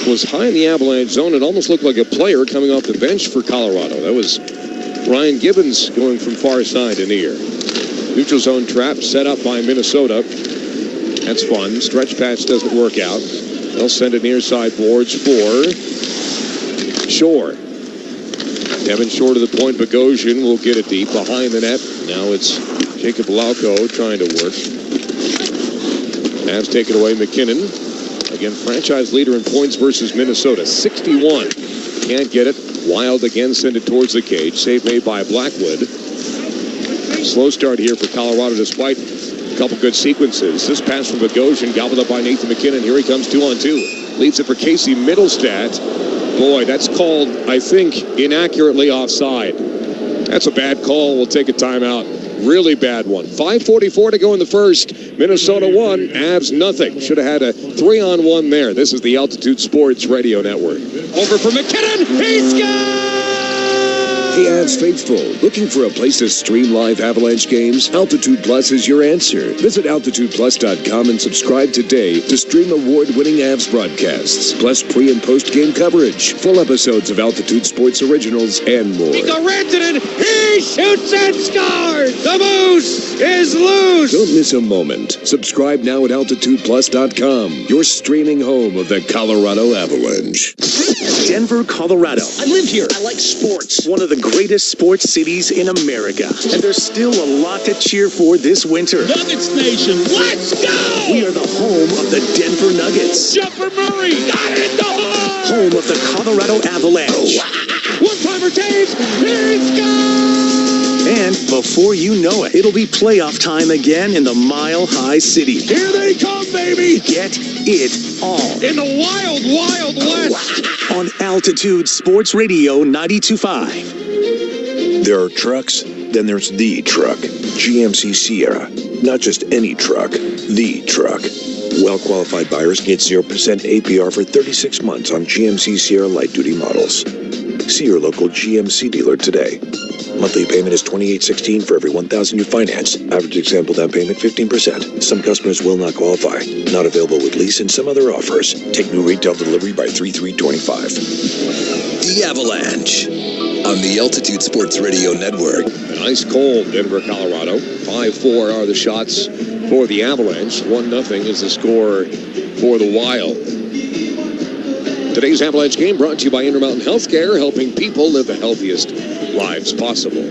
was high in the Avalanche zone. It almost looked like a player coming off the bench for Colorado. That was Ryan Gibbons going from far side to near. Neutral zone trap set up by Minnesota. That's fun. Stretch patch doesn't work out. They'll send it near side boards for Shore. Devin Shore to the point. Bogosian will get it deep behind the net. Now it's Jacob Lauko trying to work. Avs take it away. McKinnon. Again, franchise leader in points versus Minnesota. 61. Can't get it. Wild again send it towards the cage. Save made by Blackwood. Slow start here for Colorado despite a couple good sequences. This pass from Bogosian gobbled up by Nathan McKinnon. Here he comes 2-on-2. Leads it for Casey Middlestat. Boy, that's called, I think, inaccurately offside. That's a bad call. We'll take a timeout. Really bad one. 5:44 to go in the first. Minnesota 1, Avs nothing. Should have had a 3-on-1 there. This is the Altitude Sports Radio Network. Over for McKinnon. He scores! Hey, Avs faithful, looking for a place to stream live Avalanche games? Altitude Plus is your answer. Visit altitudeplus.com and subscribe today to stream award-winning Avs broadcasts, plus pre- and post-game coverage, full episodes of Altitude Sports Originals, and more. Nico Rantanen, he shoots and scores! The Moose is loose! Don't miss a moment. Subscribe now at altitudeplus.com, your streaming home of the Colorado Avalanche. Denver, Colorado. I live here. I like sports. One of the greatest sports cities in America. And there's still a lot to cheer for this winter. Nuggets Nation, let's go! We are the home of the Denver Nuggets. Jumper Murray, got it in the hole! Home of the Colorado Avalanche. One-timer Taves, he scores! And before you know it, it'll be playoff time again in the Mile High City. Here they come, baby! Get it all. In the wild, wild west! On Altitude Sports Radio 92.5. There are trucks, then there's the truck. GMC Sierra. Not just any truck, the truck. Well-qualified buyers get 0% APR for 36 months on GMC Sierra light-duty models. See your local GMC dealer today. Monthly payment is $28.16 for every $1,000 you finance. Average example down payment 15%. Some customers will not qualify. Not available with lease and some other offers. Take new retail delivery by 3/3/25. The Avalanche on the Altitude Sports Radio Network. An ice cold Denver, Colorado. 5-4 are the shots for the Avalanche. 1-0 is the score for the Wild. Today's Avalanche game brought to you by Intermountain Healthcare, helping people live the healthiest lives possible.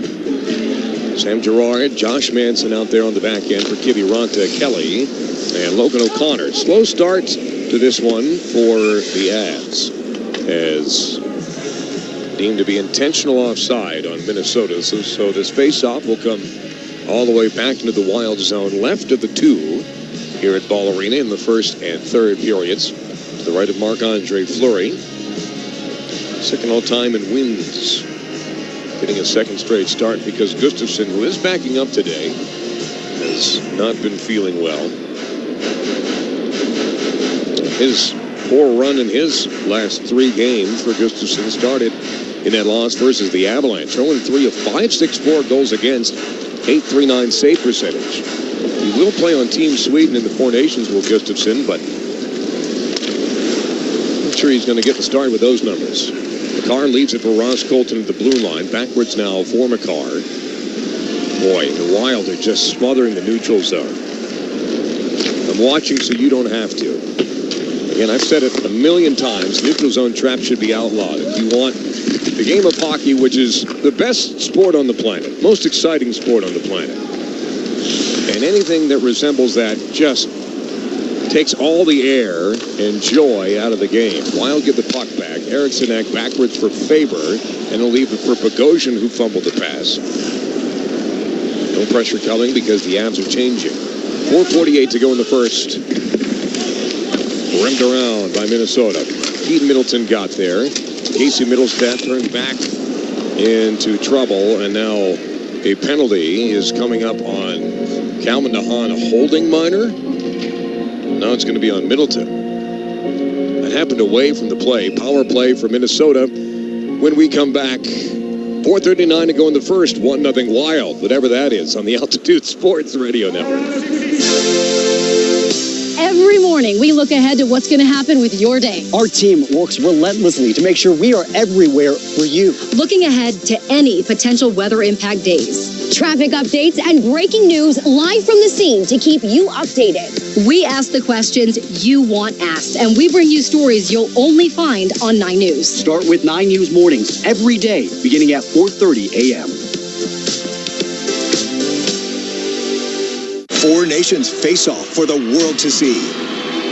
Sam Girard, Josh Manson out there on the back end for Kiviranta Kelly and Logan O'Connor. Slow start to this one for the Avs, as deemed to be intentional offside on Minnesota. So this face-off will come all the way back into the Wild zone, left of the two here at Ball Arena in the first and third periods. To the right of Marc-Andre Fleury. Second all-time in wins. Getting a second straight start because Gustafsson, who is backing up today, has not been feeling well. His poor run in his last 3 games for Gustafsson started in that loss versus the Avalanche. 0-3 of 5.64 goals against, 8.39 save percentage. He will play on Team Sweden in the Four Nations with Gustafsson, but I'm not sure he's going to get the start with those numbers. Makar leaves it for Ross Colton at the blue line. Backwards now for Makar. Boy, the Wild are just smothering the neutral zone. I'm watching so you don't have to. Again, I've said it a million times. Neutral zone traps should be outlawed. If you want the game of hockey, which is the best sport on the planet, most exciting sport on the planet, and anything that resembles that just takes all the air and joy out of the game. Wild get the puck back. Eriksson backwards for Faber, and he'll leave it for Bogosian, who fumbled the pass. No pressure coming because the Avs are changing. 4:48 to go in the first. Rimmed around by Minnesota. Keaton Middleton got there. Casey Middlestat turned back into trouble, and now a penalty is coming up on Calvin DeHaan, a holding minor. Now it's going to be on Middleton. That happened away from the play. Power play for Minnesota. When we come back, 4:39 to go in the first. 1-0 Wild, whatever that is, on the Altitude Sports Radio Network. Every morning, we look ahead to what's going to happen with your day. Our team works relentlessly to make sure we are everywhere for you. Looking ahead to any potential weather impact days. Traffic updates and breaking news live from the scene to keep you updated. We ask the questions you want asked, and we bring you stories you'll only find on 9 News. Start with 9 News mornings every day, beginning at 4:30 a.m. Four Nations face-off for the world to see.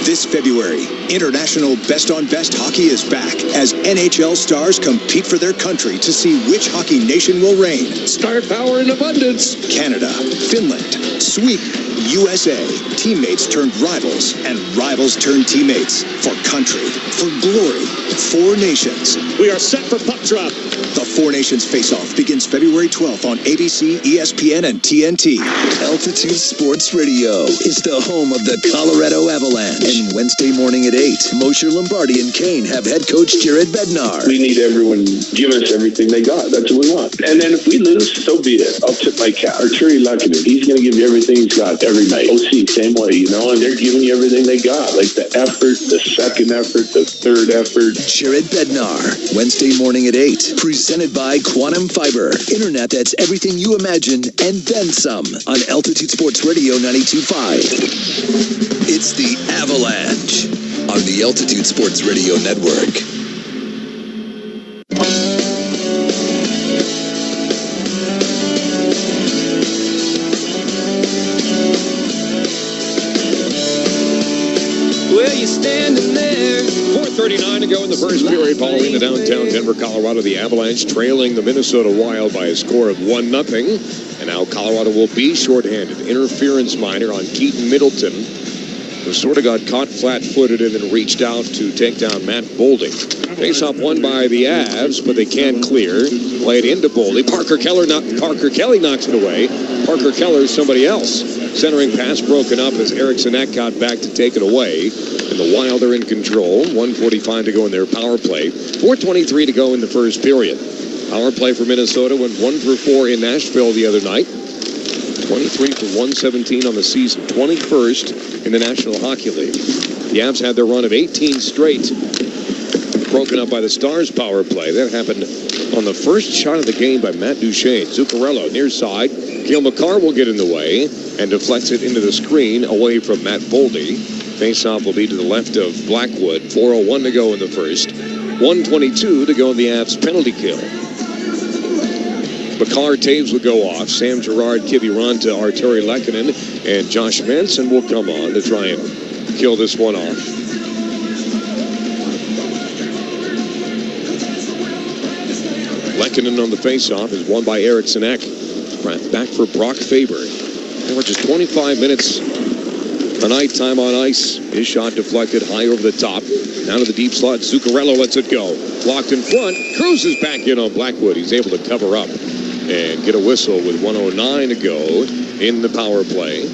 This February, International Best on Best Hockey is back as NHL stars compete for their country to see which hockey nation will reign. Star power in abundance. Canada, Finland, Sweden, USA. Teammates turned rivals, and rivals turned teammates. For country, for glory. Four Nations. We are set for puck drop. The Four Nations face-off begins February 12th on ABC, ESPN, and TNT. Altitude Sports Radio is the home of the Colorado Avalanche. And Wednesday morning at 8, Mosher Lombardi and Kane have head coach Jared Bednar. We need everyone giving us everything they got. That's what we want. And then if we lose, so be it. I'll tip my cap. Arturi Luckinen, he's going to give you everything he's got every night. OC, same way, you know, and they're giving you everything they got. Like the effort, the second effort, the third effort. Jared Bednar, Wednesday morning at 8, presented by Quantum Fiber. Internet that's everything you imagine and then some on Altitude Sports Radio 92.5. It's the Avalanche on the Altitude Sports Radio Network. Well, you standing there. 4:39 to go in the first period following the downtown Denver, Colorado. The Avalanche trailing the Minnesota Wild by a score of 1-0. And now Colorado will be shorthanded. Interference minor on Keaton Middleton, who sort of got caught flat-footed and then reached out to take down Matt Bolding. Face-off won by the Avs, but they can't clear. Play it into Bolding. Parker Kelly knocks it away. Parker Keller, somebody else. Centering pass broken up as Eriksson got back to take it away. And the Wild are in control. 1:45 to go in their power play. 4:23 to go in the first period. Power play for Minnesota went 1 for 4 in Nashville the other night. 23 for 117 on the season. 21st in the National Hockey League. The Avs had their run of 18 straight. Broken up by the Stars power play. That happened on the first shot of the game by Matt Duchene. Zuccarello near side. Cale Makar will get in the way and deflects it into the screen away from Matt Boldy. Faceoff will be to the left of Blackwood. 4:01 to go in the first. 1:22 to go in the Avs penalty kill. Makar, Taves will go off. Sam Girard, Kiviranta, Arturi Lehkonen, and Josh Manson will come on to try and kill this one off. Lehkonen on the faceoff is won by Eriksson Ek. Back for Brock Faber. They were just 25 minutes a night time on ice. His shot deflected high over the top. Down to the deep slot. Zuccarello lets it go. Blocked in front. Cruises back in on Blackwood. He's able to cover up and get a whistle with 1:09 to go in the power play.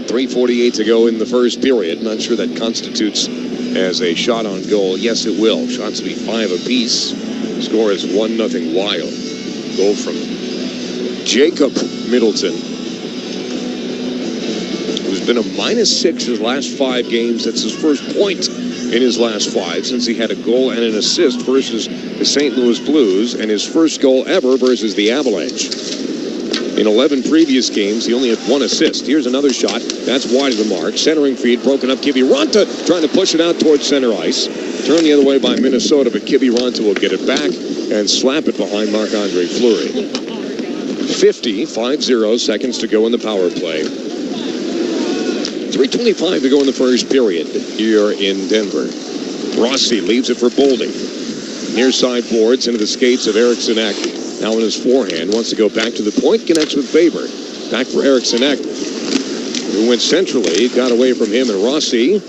3:48 to go in the first period. Not sure that constitutes as a shot on goal. Yes, it will. Shots will be 5 apiece. Score is 1-0 Wild. Goal from Jacob Middleton, who's been a -6 his last 5 games. That's his first point in his last 5 since he had a goal and an assist versus the St. Louis Blues, and his first goal ever versus the Avalanche. In 11 previous games, he only had 1 assist. Here's another shot. That's wide of the mark. Centering feed broken up. Kiviranta trying to push it out towards center ice. Turned the other way by Minnesota, but Kiviranta will get it back and slap it behind Marc-Andre Fleury. 50 seconds to go in the power play. 3:25 to go in the first period here in Denver. Rossi leaves it for Boldy. Near side boards into the skates of Eriksson Ek. Now in his forehand, wants to go back to the point, connects with Faber. Back for Eriksson Ek, who went centrally, got away from him, and Rossi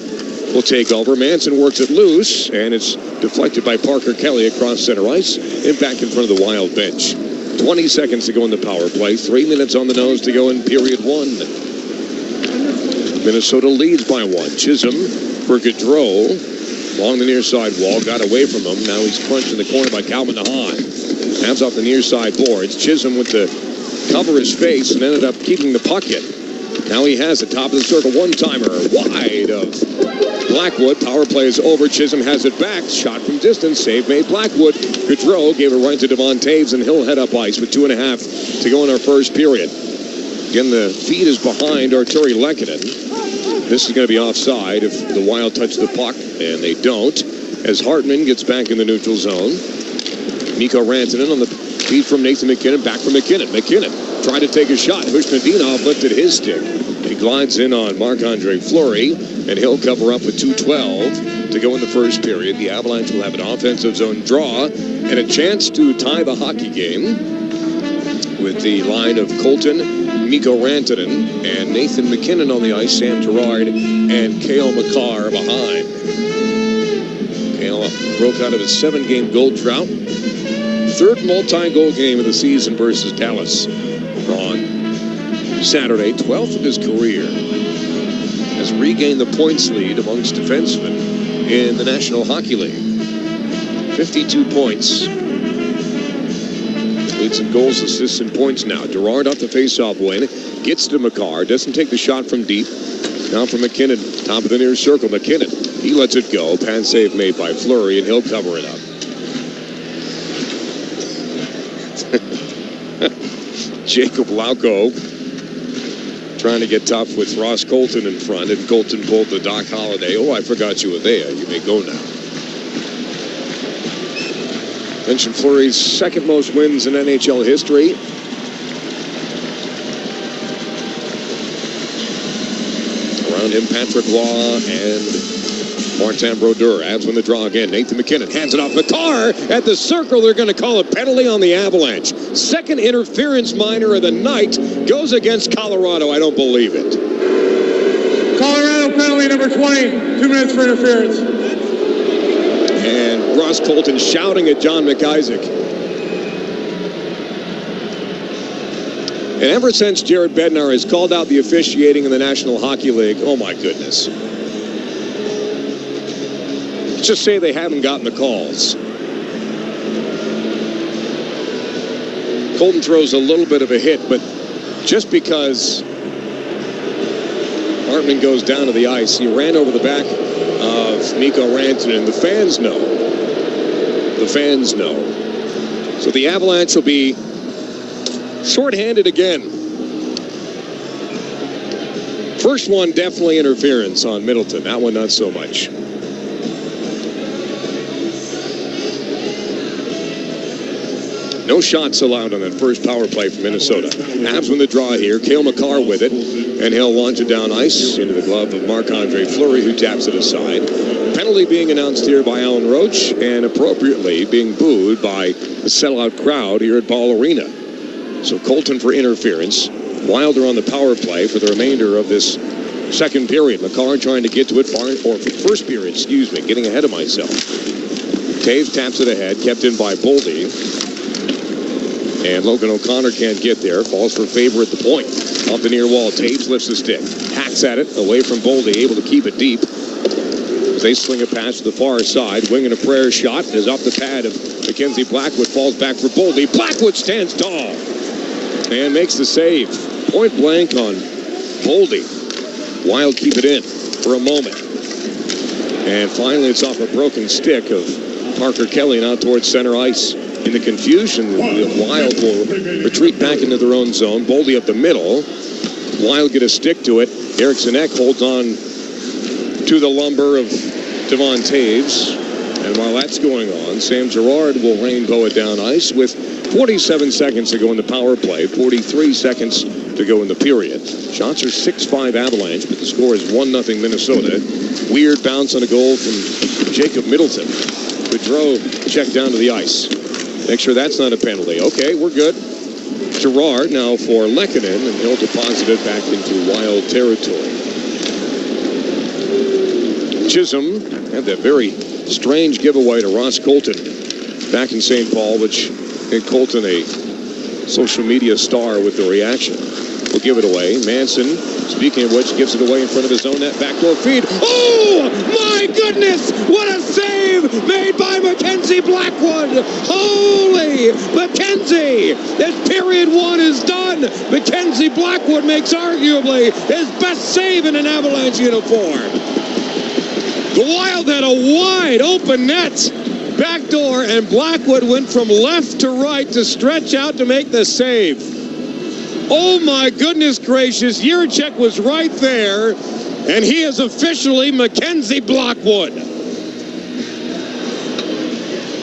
will take over. Manson works it loose, and it's deflected by Parker Kelly across center ice and back in front of the Wild bench. 20 seconds to go in the power play. 3 minutes on the nose to go in period 1. Minnesota leads by 1. Chisholm for Gaudreau. Along the near side wall, got away from him. Now he's crunched in the corner by Calvin DeHaan. Hands off the near side boards. Chisholm with the cover his face and ended up keeping the puck in. Now he has the top of the circle. One-timer wide of Blackwood. Power play is over. Chisholm has it back. Shot from distance. Save made Blackwood. Gaudreau gave it right to Devon Taves, and he'll head up ice with 2.5 to go in our first period. Again, the feed is behind Arturi Lehkonen. This is going to be offside if the Wild touch the puck, and they don't, as Hartman gets back in the neutral zone. Mikko Rantanen on the feed from Nathan MacKinnon, back from McKinnon. McKinnon tried to take a shot. Husnudinov lifted his stick. He glides in on Marc-Andre Fleury, and he'll cover up with 2:12 to go in the first period. The Avalanche will have an offensive zone draw and a chance to tie the hockey game with the line of Colton, Mikko Rantanen, and Nathan MacKinnon on the ice, Sam Girard, and Cale Makar behind. Cale broke out of his 7-game goal drought. 3rd multi-goal game of the season versus Dallas on Saturday. 12th of his career. Has regained the points lead amongst defensemen in the National Hockey League. 52 points. Leads in goals, assists, and points now. Girard off the faceoff win. Gets to Makar. Doesn't take the shot from deep. Now for McKinnon. Top of the near circle. McKinnon. He lets it go. Pad save made by Fleury, and he'll cover it up. Jacob Lauko trying to get tough with Ross Colton in front, and Colton pulled the Doc Holliday. Oh, I forgot you were there. You may go now. Mentioned Fleury's 2nd most wins in NHL history. Around him, Patrick Law and Martin Brodeur. Avs win the draw again. Nathan MacKinnon hands it off. Makar at the circle. They're going to call a penalty on the Avalanche. 2nd interference minor of the night goes against Colorado. I don't believe it. Colorado penalty number 20. 2 minutes for interference. And Ross Colton shouting at John McIsaac. And ever since Jared Bednar has called out the officiating in the National Hockey League, oh my goodness. Let's just say they haven't gotten the calls. Colton throws a little bit of a hit, but just because Hartman goes down to the ice, he ran over the back of Mikko Rantanen. The fans know. The fans know. So the Avalanche will be shorthanded again. First one, definitely interference on Middleton. That one, not so much. No shots allowed on that first power play for Minnesota. Avs win the draw here. Cale Makar with it, and he'll launch it down ice into the glove of Marc-Andre Fleury, who taps it aside. Penalty being announced here by Alan Roach, and appropriately being booed by the sellout crowd here at Ball Arena. So Colton for interference. Wilder on the power play for the remainder of this second period. Makar trying to get to it, first period, getting ahead of myself. Taves taps it ahead, kept in by Boldy. And Logan O'Connor can't get there. Falls for Faber at the point. Off the near wall. Taves lifts the stick. Hacks at it. Away from Boldy. Able to keep it deep. As they swing a pass to the far side. Wing and a prayer shot is off the pad of Mackenzie Blackwood. Falls back for Boldy. Blackwood stands tall. And makes the save. Point blank on Boldy. Wild keep it in for a moment. And finally it's off a broken stick of Parker Kelly now towards center ice. In the confusion, the Wild will retreat back into their own zone. Boldy up the middle. Wild get a stick to it. Eriksson Ek holds on to the lumber of Devon Taves. And while that's going on, Sam Girard will rainbow it down ice with 47 seconds to go in the power play, 43 seconds to go in the period. Shots are 6-5 Avalanche, but the score is 1-0 Minnesota. Weird bounce on a goal from Jacob Middleton. Gaudreau checked down to the ice. Make sure that's not a penalty. Okay, we're good. Girard now for Lehkonen, and he'll deposit it back into Wild territory. Chisholm had that very strange giveaway to Ross Colton back in St. Paul, which made Colton a social media star with the reaction. We'll give it away. Manson, speaking of which, gives it away in front of his own net. Backdoor feed. Oh, my goodness! What a save made by Mackenzie Blackwood. Holy Mackenzie! This period one is done. Mackenzie Blackwood makes arguably his best save in an Avalanche uniform. The Wild had a wide open net. Backdoor, and Blackwood went from left to right to stretch out to make the save. Oh my goodness gracious, Jiricek was right there, and he is officially Mackenzie Blackwood.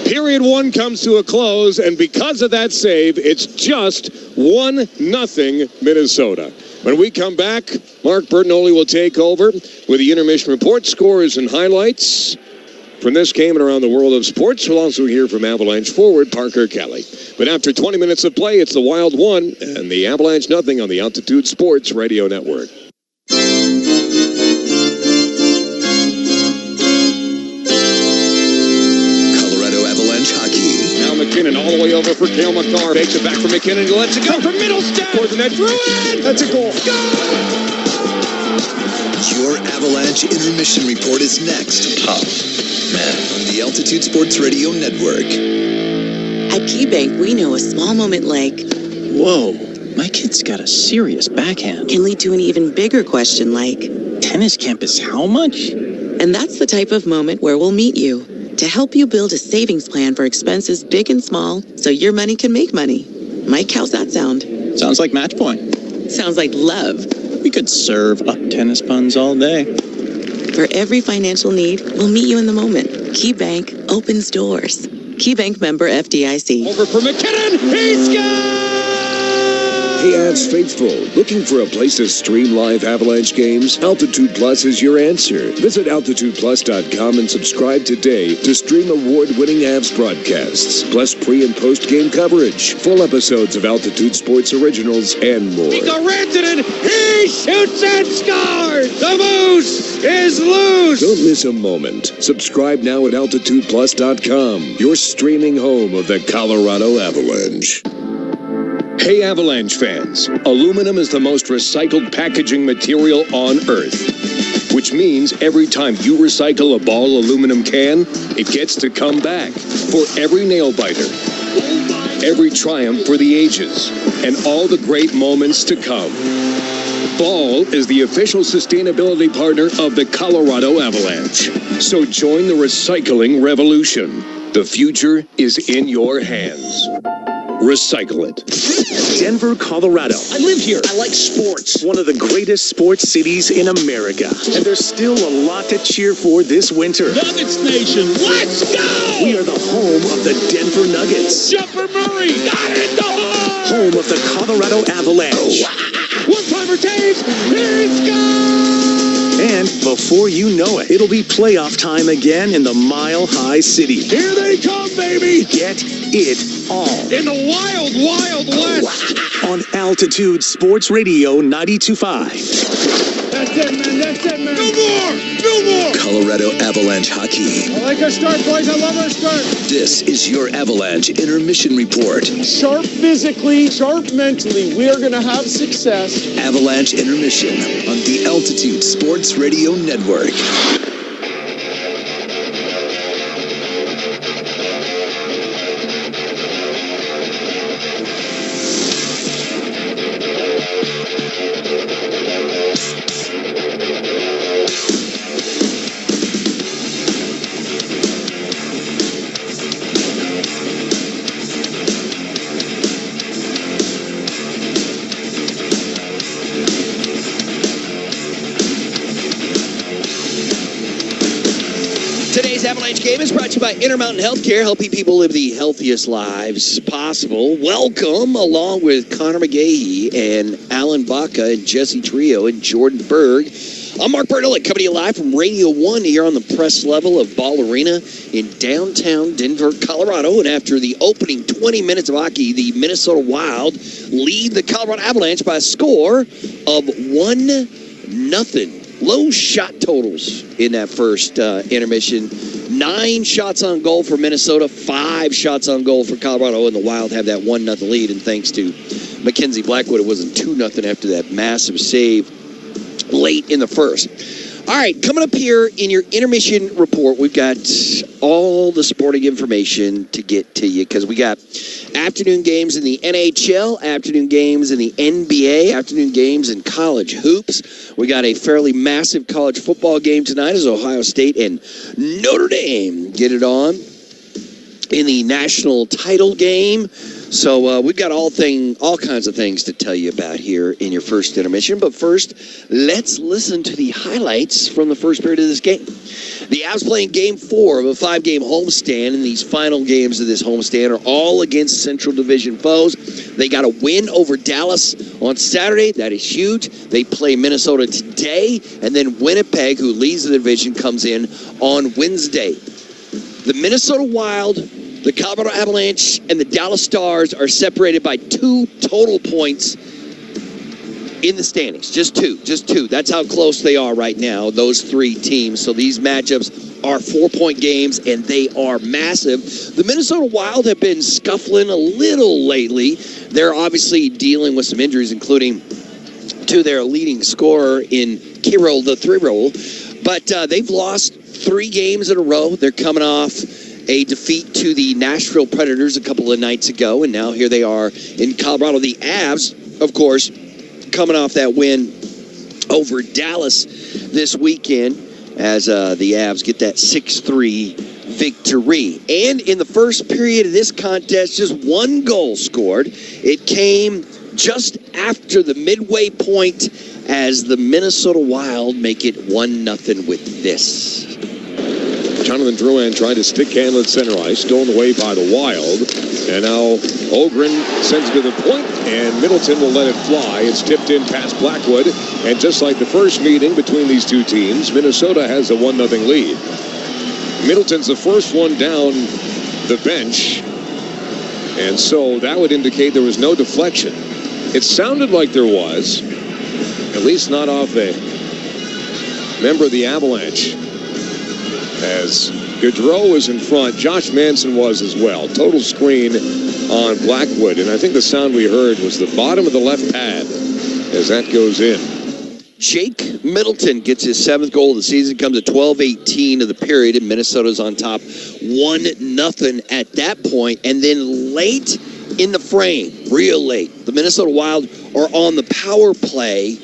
Period one comes to a close, and because of that save, it's just 1-0 Minnesota. When we come back, Mark Bertinoli will take over with the intermission report, scores and highlights from this game and around the world of sports. We'll also hear from Avalanche forward Parker Kelly. But after 20 minutes of play, it's the Wild 1 and the Avalanche 0 on the Altitude Sports Radio Network. Colorado Avalanche hockey. Now McKinnon all the way over for Cale Makar. Takes it back for McKinnon. He lets it go for Middlestat. Towards the net. Druid! That's a goal. Your Avalanche intermission report is next. Tough, man. On the Altitude Sports Radio Network. At KeyBank, we know a small moment like, whoa, my kid's got a serious backhand. Can lead to an even bigger question like, tennis campus, how much? And that's the type of moment where we'll meet you to help you build a savings plan for expenses big and small so your money can make money. Mike, how's that sound? Sounds like match point. Sounds like love. We could serve up tennis puns all day. For every financial need, we'll meet you in the moment. KeyBank opens doors. KeyBank member FDIC. Over for McKinnon. He scores! Hey, Avs faithful, looking for a place to stream live Avalanche games? Altitude Plus is your answer. Visit altitudeplus.com and subscribe today to stream award-winning Avs broadcasts, plus pre- and post-game coverage, full episodes of Altitude Sports Originals, and more. Mikko Rantanen, he shoots and scores! The Moose is loose! Don't miss a moment. Subscribe now at altitudeplus.com, your streaming home of the Colorado Avalanche. Hey Avalanche fans, aluminum is the most recycled packaging material on Earth, which means every time you recycle a Ball aluminum can, it gets to come back for every nail biter. Oh my every triumph for the ages, and all the great moments to come. Ball is the official sustainability partner of the Colorado Avalanche. So join the recycling revolution. The future is in your hands. Recycle it. Denver, Colorado. I live here. I like sports. One of the greatest sports cities in America. And there's still a lot to cheer for this winter. Nuggets Nation, let's go! We are the home of the Denver Nuggets. Jumper Murray got it in the hole! Home of the Colorado Avalanche. One-timer Taves, here it's gone! And before you know it, it'll be playoff time again in the Mile High City. Here they come, baby! Get it all. In the wild, wild west! On Altitude Sports Radio 92.5. That's it, man, that's it, man! No more! No more! Colorado Avalanche hockey. I like our start, boys, I love our start! This is your Avalanche Intermission Report. Sharp physically, sharp mentally, we are going to have success. Avalanche Intermission on the Altitude Sports Radio Network. Today's Avalanche game is brought to you by Intermountain Healthcare, helping people live the healthiest lives possible. Welcome, along with Connor McGahee and Alan Baca and Jesse Trio and Jordan Berg. I'm Mark Bernalek, coming to you live from Radio 1 here on the press level of Ball Arena in downtown Denver, Colorado. And after the opening 20 minutes of hockey, the Minnesota Wild lead the Colorado Avalanche by a score of 1-0. Low shot totals in that first intermission. 9 shots on goal for Minnesota, 5 shots on goal for Colorado, and the Wild have that 1-0 lead. And thanks to Mackenzie Blackwood, it wasn't 2-0 after that massive save late in the first. All right, coming up here in your intermission report, we've got all the sporting information to get to you because we got afternoon games in the NHL, afternoon games in the NBA, afternoon games in college hoops. We got a fairly massive college football game tonight as Ohio State and Notre Dame get it on in the national title game. So we've got all kinds of things to tell you about here in your first intermission. But first, let's listen to the highlights from the first period of this game. The Avs playing Game 4 of a 5-game homestand, and these final games of this homestand are all against Central Division foes. They got a win over Dallas on Saturday. That is huge. They play Minnesota today, and then Winnipeg, who leads the division, comes in on Wednesday. The Minnesota Wild, the Colorado Avalanche, and the Dallas Stars are separated by 2 total points in the standings. Just two. That's how close they are right now, those 3 teams. So these matchups are 4-point games, and they are massive. The Minnesota Wild have been scuffling a little lately. They're obviously dealing with some injuries, including to their leading scorer in Kirill the 3-year-old. But they've lost 3 games in a row. They're coming off a defeat to the Nashville Predators a couple of nights ago, and now here they are in Colorado. The Avs, of course, coming off that win over Dallas this weekend as the Avs get that 6-3 victory. And in the first period of this contest, just 1 goal scored. It came just after the midway point as the Minnesota Wild make it 1-0 with this. Jonathan Drouin tried to stick handle at center ice, stolen away by the Wild. And now Ogren sends it to the point, and Middleton will let it fly. It's tipped in past Blackwood. And just like the first meeting between these two teams, Minnesota has a 1-0 lead. Middleton's the first one down the bench. And so that would indicate there was no deflection. It sounded like there was, at least not off a member of the Avalanche. As Gaudreau was in front, Josh Manson was as well. Total screen on Blackwood. And I think the sound we heard was the bottom of the left pad as that goes in. Jake Middleton gets his 7th goal of the season, comes at 12:18 of the period, and Minnesota's on top 1-0 at that point. And then late in the frame real late. The Minnesota Wild are on the power play,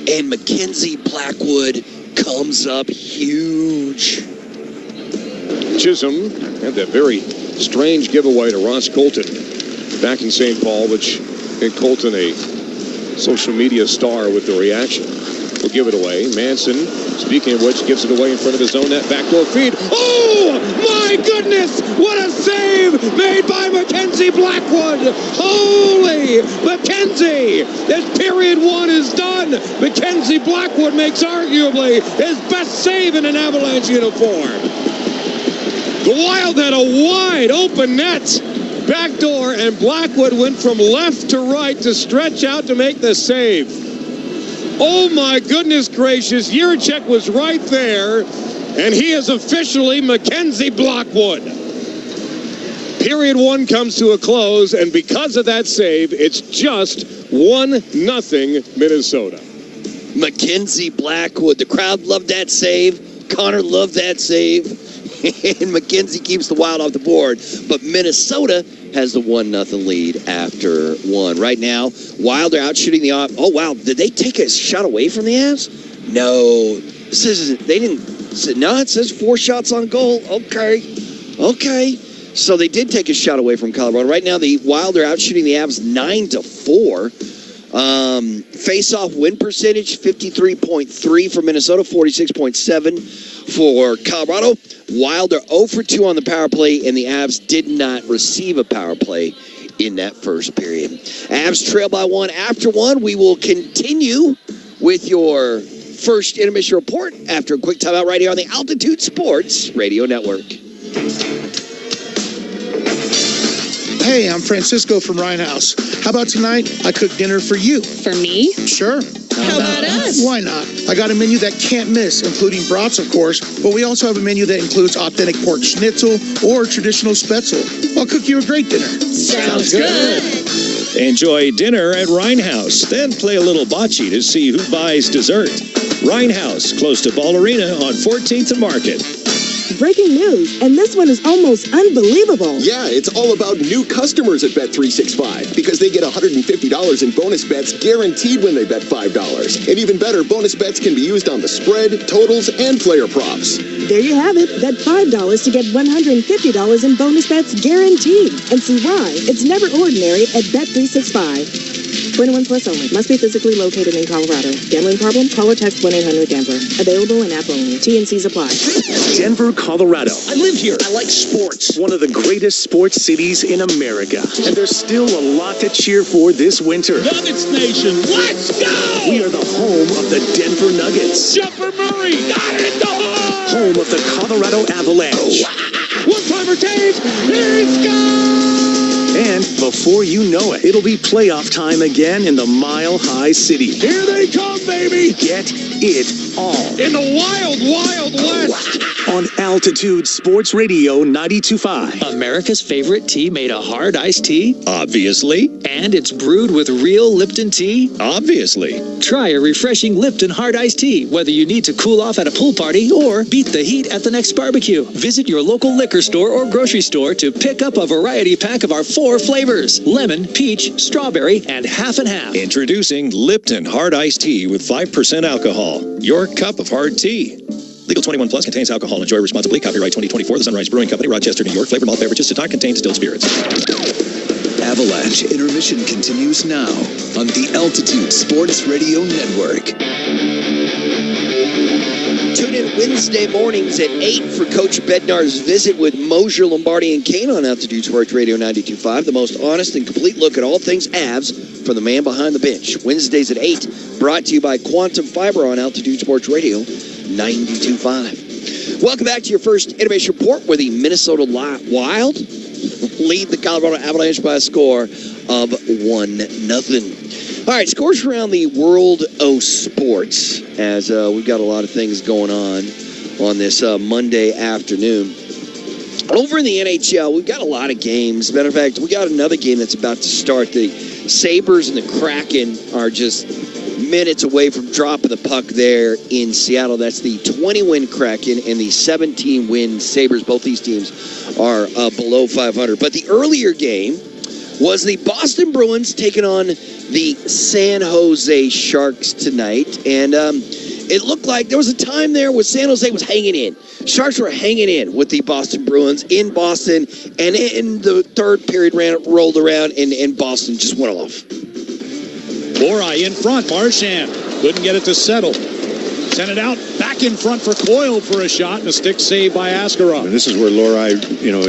and Mackenzie Blackwood comes up huge. Chisholm had that very strange giveaway to Ross Colton back in St. Paul, which made Colton a social media star with the reaction. Will give it away. Manson, speaking of which, gives it away in front of his own net. Backdoor feed. Oh, my goodness! What a save made by Mackenzie Blackwood! Holy Mackenzie! As period one is done, Mackenzie Blackwood makes arguably his best save in an Avalanche uniform. The Wild had a wide open net. Backdoor, and Blackwood went from left to right to stretch out to make the save. Oh my goodness gracious, Jiricek was right there, and he is officially Mackenzie Blackwood. Period one comes to a close, and because of that save, it's just 1-0 Minnesota. Mackenzie Blackwood, the crowd loved that save. Connor loved that save. And Mackenzie keeps the Wild off the board. But Minnesota has the 1-0 lead after one. Right now, Wild are out shooting the off. Oh, wow. Did they take a shot away from the Avs? No. This isn't. They didn't. No, it says 4 shots on goal. Okay. So they did take a shot away from Colorado. Right now, the Wild are out shooting the Avs 9-4. Face-off win percentage, 53.3 for Minnesota, 46.7 for Colorado. Wild are 0 for 2 on the power play, and the Avs did not receive a power play in that first period. Avs trail by 1 after 1. We will continue with your first intermission report after a quick timeout right here on the Altitude Sports Radio Network. Hey, I'm Francisco from Ryan House. How about tonight? I cooked dinner for you. For me? Sure. How about us? Why not? I got a menu that can't miss, including brats, of course, but we also have a menu that includes authentic pork schnitzel or traditional spätzle. I'll cook you a great dinner. Sounds good. Enjoy dinner at Rhinehouse, then play a little bocce to see who buys dessert. Rhinehouse, close to Ball Arena on 14th and Market. Breaking news, and this one is almost unbelievable. Yeah, it's all about new customers at Bet365 because they get $150 in bonus bets guaranteed when they bet $5. And even better, bonus bets can be used on the spread, totals, and player props. There you have it. Bet $5 to get $150 in bonus bets guaranteed. And see why. It's never ordinary at Bet365. 21 plus only. Must be physically located in Colorado. Gambling problem? Call or text 1-800-GAMBLER. Available in app only. T&Cs apply. Denver, Colorado. I live here. I like sports. One of the greatest sports cities in America. And there's still a lot to cheer for this winter. Nuggets Nation, let's go! We are the home of the Denver Nuggets. Jumper Murray, got it! Home of the Colorado Avalanche. One-timer Taves, he's gone! And before you know it, it'll be playoff time again in the Mile High City. Here they come, baby! Get it all. In the wild, wild west! On Altitude Sports Radio 92.5. America's favorite tea made a hard iced tea? Obviously. And it's brewed with real Lipton tea? Obviously. Try a refreshing Lipton hard iced tea, whether you need to cool off at a pool party or beat the heat at the next barbecue. Visit your local liquor store or grocery store to pick up a variety pack of our 4 flavors: lemon, peach, strawberry, and half and half. Introducing Lipton Hard Iced Tea with 5% alcohol. Your cup of hard tea. Legal 21 plus, contains alcohol. Enjoy responsibly. Copyright 2024, The Sunrise Brewing Company, Rochester, New York. Flavored malt beverages does not contain distilled spirits. Avalanche Intermission continues now on the Altitude Sports Radio Network. Tune in Wednesday mornings at 8 for Coach Bednar's visit with Mosier, Lombardi, and Kane on Altitude Sports Radio 92.5. The most honest and complete look at all things Avs from the man behind the bench. Wednesdays at 8, brought to you by Quantum Fiber on Altitude Sports Radio 92.5. Welcome back to your first Intermission report, where the Minnesota Wild lead the Colorado Avalanche by a score of 1-0. All right, scores around the world of sports, as we've got a lot of things going on this Monday afternoon. Over in the NHL, we've got a lot of games. Matter of fact, we got another game that's about to start. The Sabres and the Kraken are just minutes away from dropping the puck there in Seattle. That's the 20-win Kraken and the 17-win Sabres. Both these teams are below 500. But the earlier game was the Boston Bruins taking on the San Jose Sharks tonight. And it looked like there was a time there where San Jose was hanging in. Sharks were hanging in with the Boston Bruins in Boston. And in the third period rolled around, and Boston just went off. Lori in front. Marchand couldn't get it to settle. Sent it out, back in front for Coyle for a shot, and a stick save by Askarov. And this is where Lori,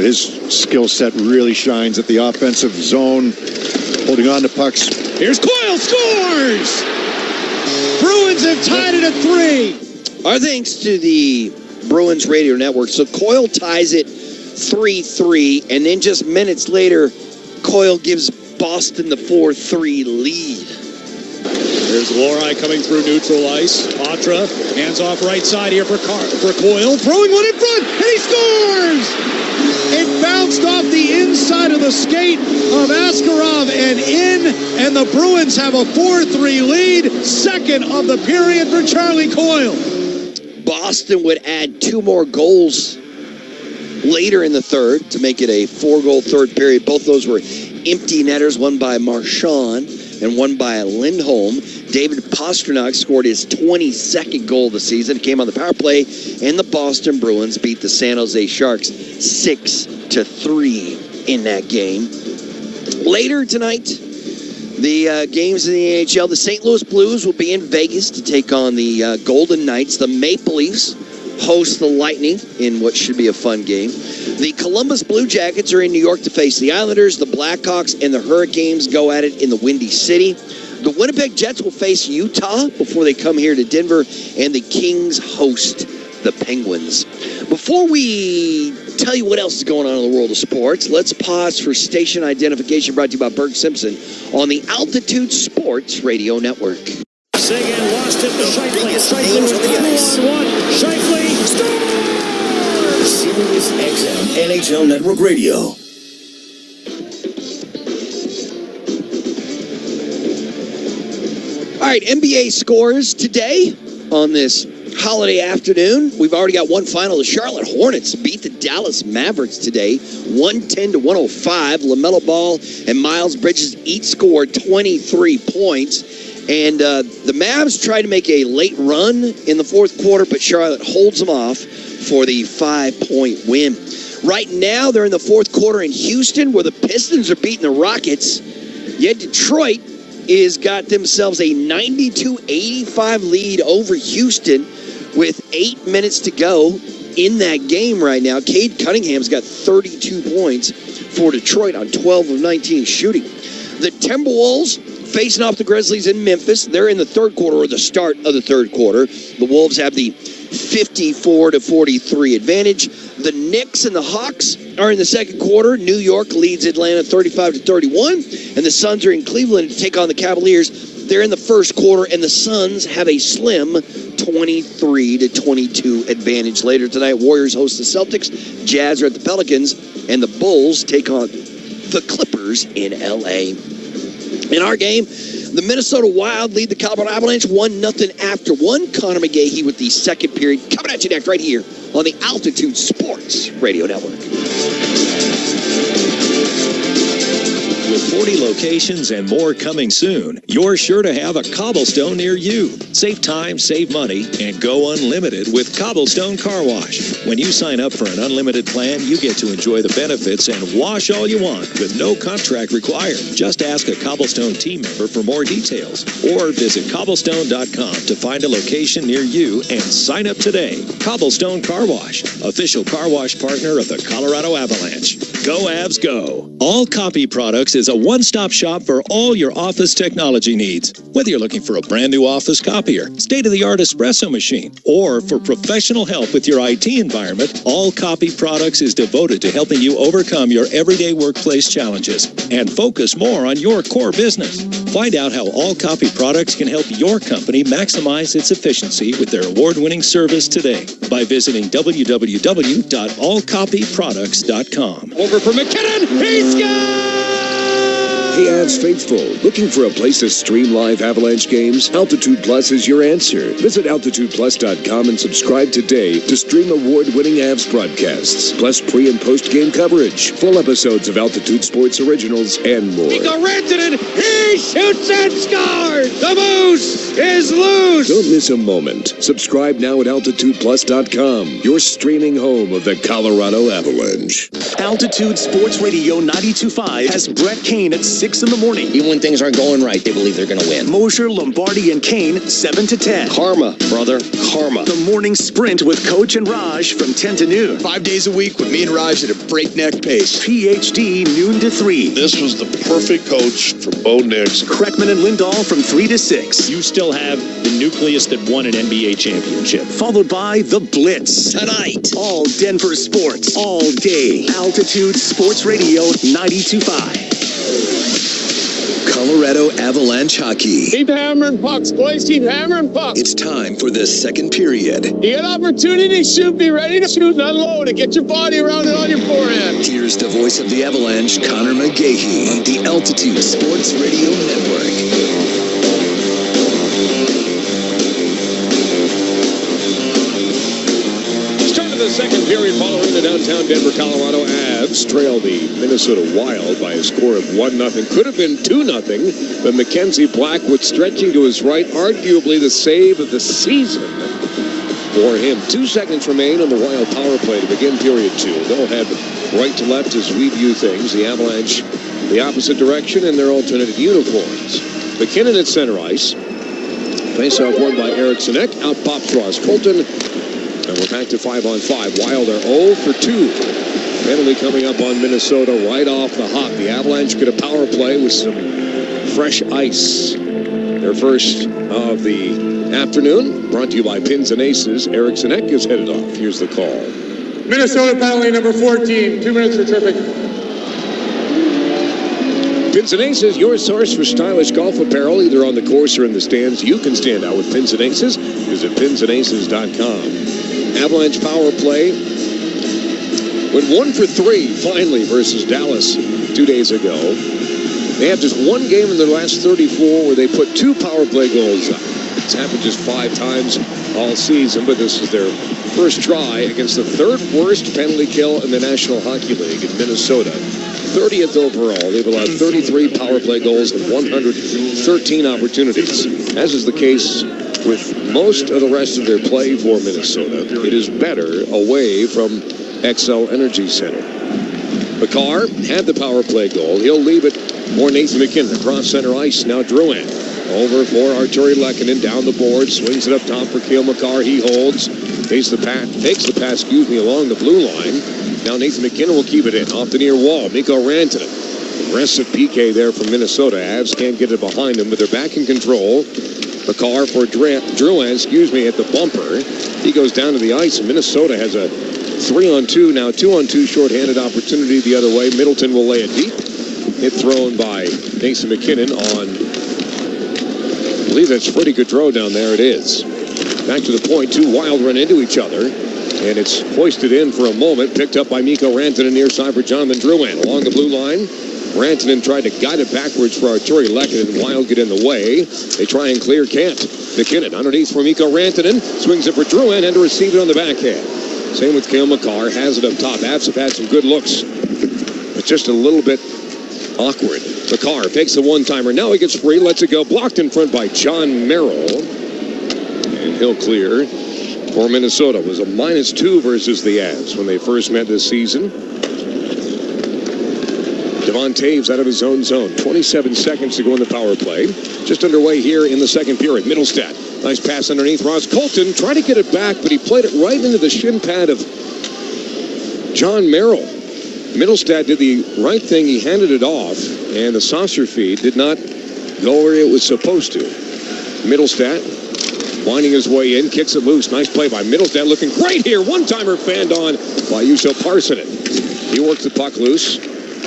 his skill set really shines at the offensive zone, holding on to pucks. Here's Coyle, scores! Bruins have tied it at 3. Our thanks to the Bruins radio network. So Coyle ties it 3-3, and then just minutes later, Coyle gives Boston the 4-3 lead. There's Lori coming through neutral ice. Patra hands off right side here for Coyle. Throwing one in front, and he scores! It bounced off the inside of the skate of Askarov and in, and the Bruins have a 4-3 lead. Second of the period for Charlie Coyle. Boston would add 2 more goals later in the third to make it a 4-goal third period. Both those were empty netters, one by Marchand and one by Lindholm. David Pastrnak scored his 22nd goal of the season. It came on the power play, and the Boston Bruins beat the San Jose Sharks 6-3 in that game. Later tonight, the games in the NHL, the St. Louis Blues will be in Vegas to take on the Golden Knights. The Maple Leafs host the Lightning in what should be a fun game. The Columbus Blue Jackets are in New York to face the Islanders. The Blackhawks and the Hurricanes go at it in the Windy City. The Winnipeg Jets will face Utah before they come here to Denver, and the Kings host the Penguins. Before we tell you what else is going on in the world of sports, let's pause for station identification, brought to you by Berg Simpson on the Altitude Sports Radio Network. Seguin lost it to Scheifele. Scheifele with 2-on-1. Scheifele scores! Sirius XM NHL Network Radio. All right, NBA scores today on this holiday afternoon. We've already got one final. The Charlotte Hornets beat the Dallas Mavericks today, 110-105. LaMelo Ball and Miles Bridges each scored 23 points. And the Mavs tried to make a late run in the fourth quarter, but Charlotte holds them off for the 5-point win. Right now, they're in the fourth quarter in Houston, where the Pistons are beating the Rockets. Yet Detroit is got themselves a 92-85 lead over Houston with 8 minutes to go in that game right now. Cade Cunningham's got 32 points for Detroit on 12 of 19 shooting. The Timberwolves facing off the Grizzlies in Memphis. They're in the third quarter, or the start of the third quarter. The Wolves have the 54-43 advantage. The Knicks and the Hawks are in the second quarter. New York leads Atlanta 35-31, and the Suns are in Cleveland to take on the Cavaliers. They're in the first quarter, and the Suns have a slim 23-22 advantage. Later tonight, Warriors host the Celtics, Jazz are at the Pelicans, and the Bulls take on the Clippers in L.A. In our game, the Minnesota Wild lead the Colorado Avalanche 1-0 after one. Connor McGahey with the second period. Coming at you next right here on the Altitude Sports Radio Network. With 40 locations and more coming soon, you're sure to have a Cobblestone near you. Save time, save money, and go unlimited with Cobblestone Car Wash. When you sign up for an unlimited plan, you get to enjoy the benefits and wash all you want with no contract required. Just ask a Cobblestone team member for more details or visit cobblestone.com to find a location near you and sign up today. Cobblestone Car Wash, official car wash partner of the Colorado Avalanche. Go Avs, go! All Copy Products is a one-stop shop for all your office technology needs. Whether you're looking for a brand new office copier, state-of-the-art espresso machine, or for professional help with your IT environment, All Copy Products is devoted to helping you overcome your everyday workplace challenges and focus more on your core business. Find out how All Copy Products can help your company maximize its efficiency with their award-winning service today by visiting www.allcopyproducts.com. Over for McKinnon. He scores! Hey, Avs faithful, looking for a place to stream live Avalanche games? Altitude Plus is your answer. Visit altitudeplus.com and subscribe today to stream award-winning Avs broadcasts, plus pre- and post-game coverage, full episodes of Altitude Sports Originals, and more. Mikko Rantanen, he shoots and scores! The Moose is loose! Don't miss a moment. Subscribe now at altitudeplus.com, your streaming home of the Colorado Avalanche. Altitude Sports Radio 92.5 has Brett Kane at 6 in the morning. Even when things aren't going right, they believe they're going to win. Mosher, Lombardi, and Kane, 7 to 10. Karma, brother. Karma. The morning sprint with Coach and Raj from 10 to noon. 5 days a week with me and Raj at a breakneck pace. PhD, noon to 3. This was the perfect coach for Bo Nix. Kreckman and Lindahl from 3 to 6. You still have the nucleus that won an NBA championship. Followed by The Blitz. Tonight. All Denver sports, all day. Altitude Sports Radio 92.5. Colorado Avalanche hockey. Keep hammering pucks, boys. Keep hammering pucks. It's time for the second period. You get opportunity, shoot. Be ready to shoot and unload it. Get your body around it on your forehand. Here's the voice of the Avalanche, Connor McGahey, on the Altitude Sports Radio Network. The second period following the downtown Denver, Colorado Avs trail the Minnesota Wild by a score of 1-0. Could have been 2-0, but Mackenzie Blackwood stretching to his right, arguably the save of the season for him. 2 seconds remain on the Wild power play to begin period 2. They'll head right to left as we view things. The Avalanche the opposite direction in their alternate uniforms. McKinnon at center ice. Face-off won by Eric Sinek. Out pops Ross Colton. And we're back to 5-on-5. Wild are 0 for 2. Penalty coming up on Minnesota right off the hop. The Avalanche get a power play with some fresh ice. Their first of the afternoon. Brought to you by Pins and Aces. Eric Sinek is headed off. Here's the call. Minnesota penalty number 14. 2 minutes for tripping. Pins and Aces, your source for stylish golf apparel, either on the course or in the stands. You can stand out with Pins and Aces. Visit pinsandaces.com. Avalanche power play went 1 for 3 finally versus Dallas 2 days ago. They have just one game in their last 34 where they put 2 power play goals up. It's happened just 5 times all season, but this is their first try against the 3rd worst penalty kill in the National Hockey League in Minnesota. 30th overall. They've allowed 33 power play goals and 113 opportunities. As is the case with most of the rest of their play for Minnesota, it is better away from XL Energy Center. Makar had the power play goal. He'll leave it for Nathan McKinnon across center ice. Now Drouin over for Arturi Lehkonen down the board, swings it up top for Cale Makar. He holds, takes the pass, along the blue line. Now Nathan McKinnon will keep it in off the near wall. Mikko Rantanen, aggressive PK there from Minnesota. Avs can't get it behind him, but they're back in control. Makar for Drouin, at the bumper. He goes down to the ice, and Minnesota has a 3-on-2, now 2-on-2 shorthanded opportunity the other way. Middleton will lay it deep. Hit thrown by Nathan McKinnon on, I believe that's Freddie Gaudreau down there. It is. Back to the point, 2 Wild run into each other, and it's hoisted in for a moment, picked up by Mikko Rantanen near side for Jonathan Drouin. Along the blue line, Rantanen tried to guide it backwards for Arturi Lehkonen. Wild get in the way. They try and clear, can't. McKinnon underneath for Mikko Rantanen. Swings it for Drouin and to receive it on the backhand. Same with Cale Makar. Has it up top. Avs have had some good looks. It's just a little bit awkward. Makar takes the one-timer. Now he gets free. Lets it go. Blocked in front by John Merrill. And he'll clear for Minnesota. It was a -2 versus the Avs when they first met this season. Devon Taves out of his own zone. 27 seconds to go in the power play. Just underway here in the second period. Middlestat. Nice pass underneath. Ross Colton tried to get it back, but he played it right into the shin pad of John Merrill. Middlestat did the right thing. He handed it off, and the saucer feed did not go where it was supposed to. Middlestat winding his way in, kicks it loose. Nice play by Middlestat, looking great here. One-timer fanned on by Juuso Parssinen. He works the puck loose.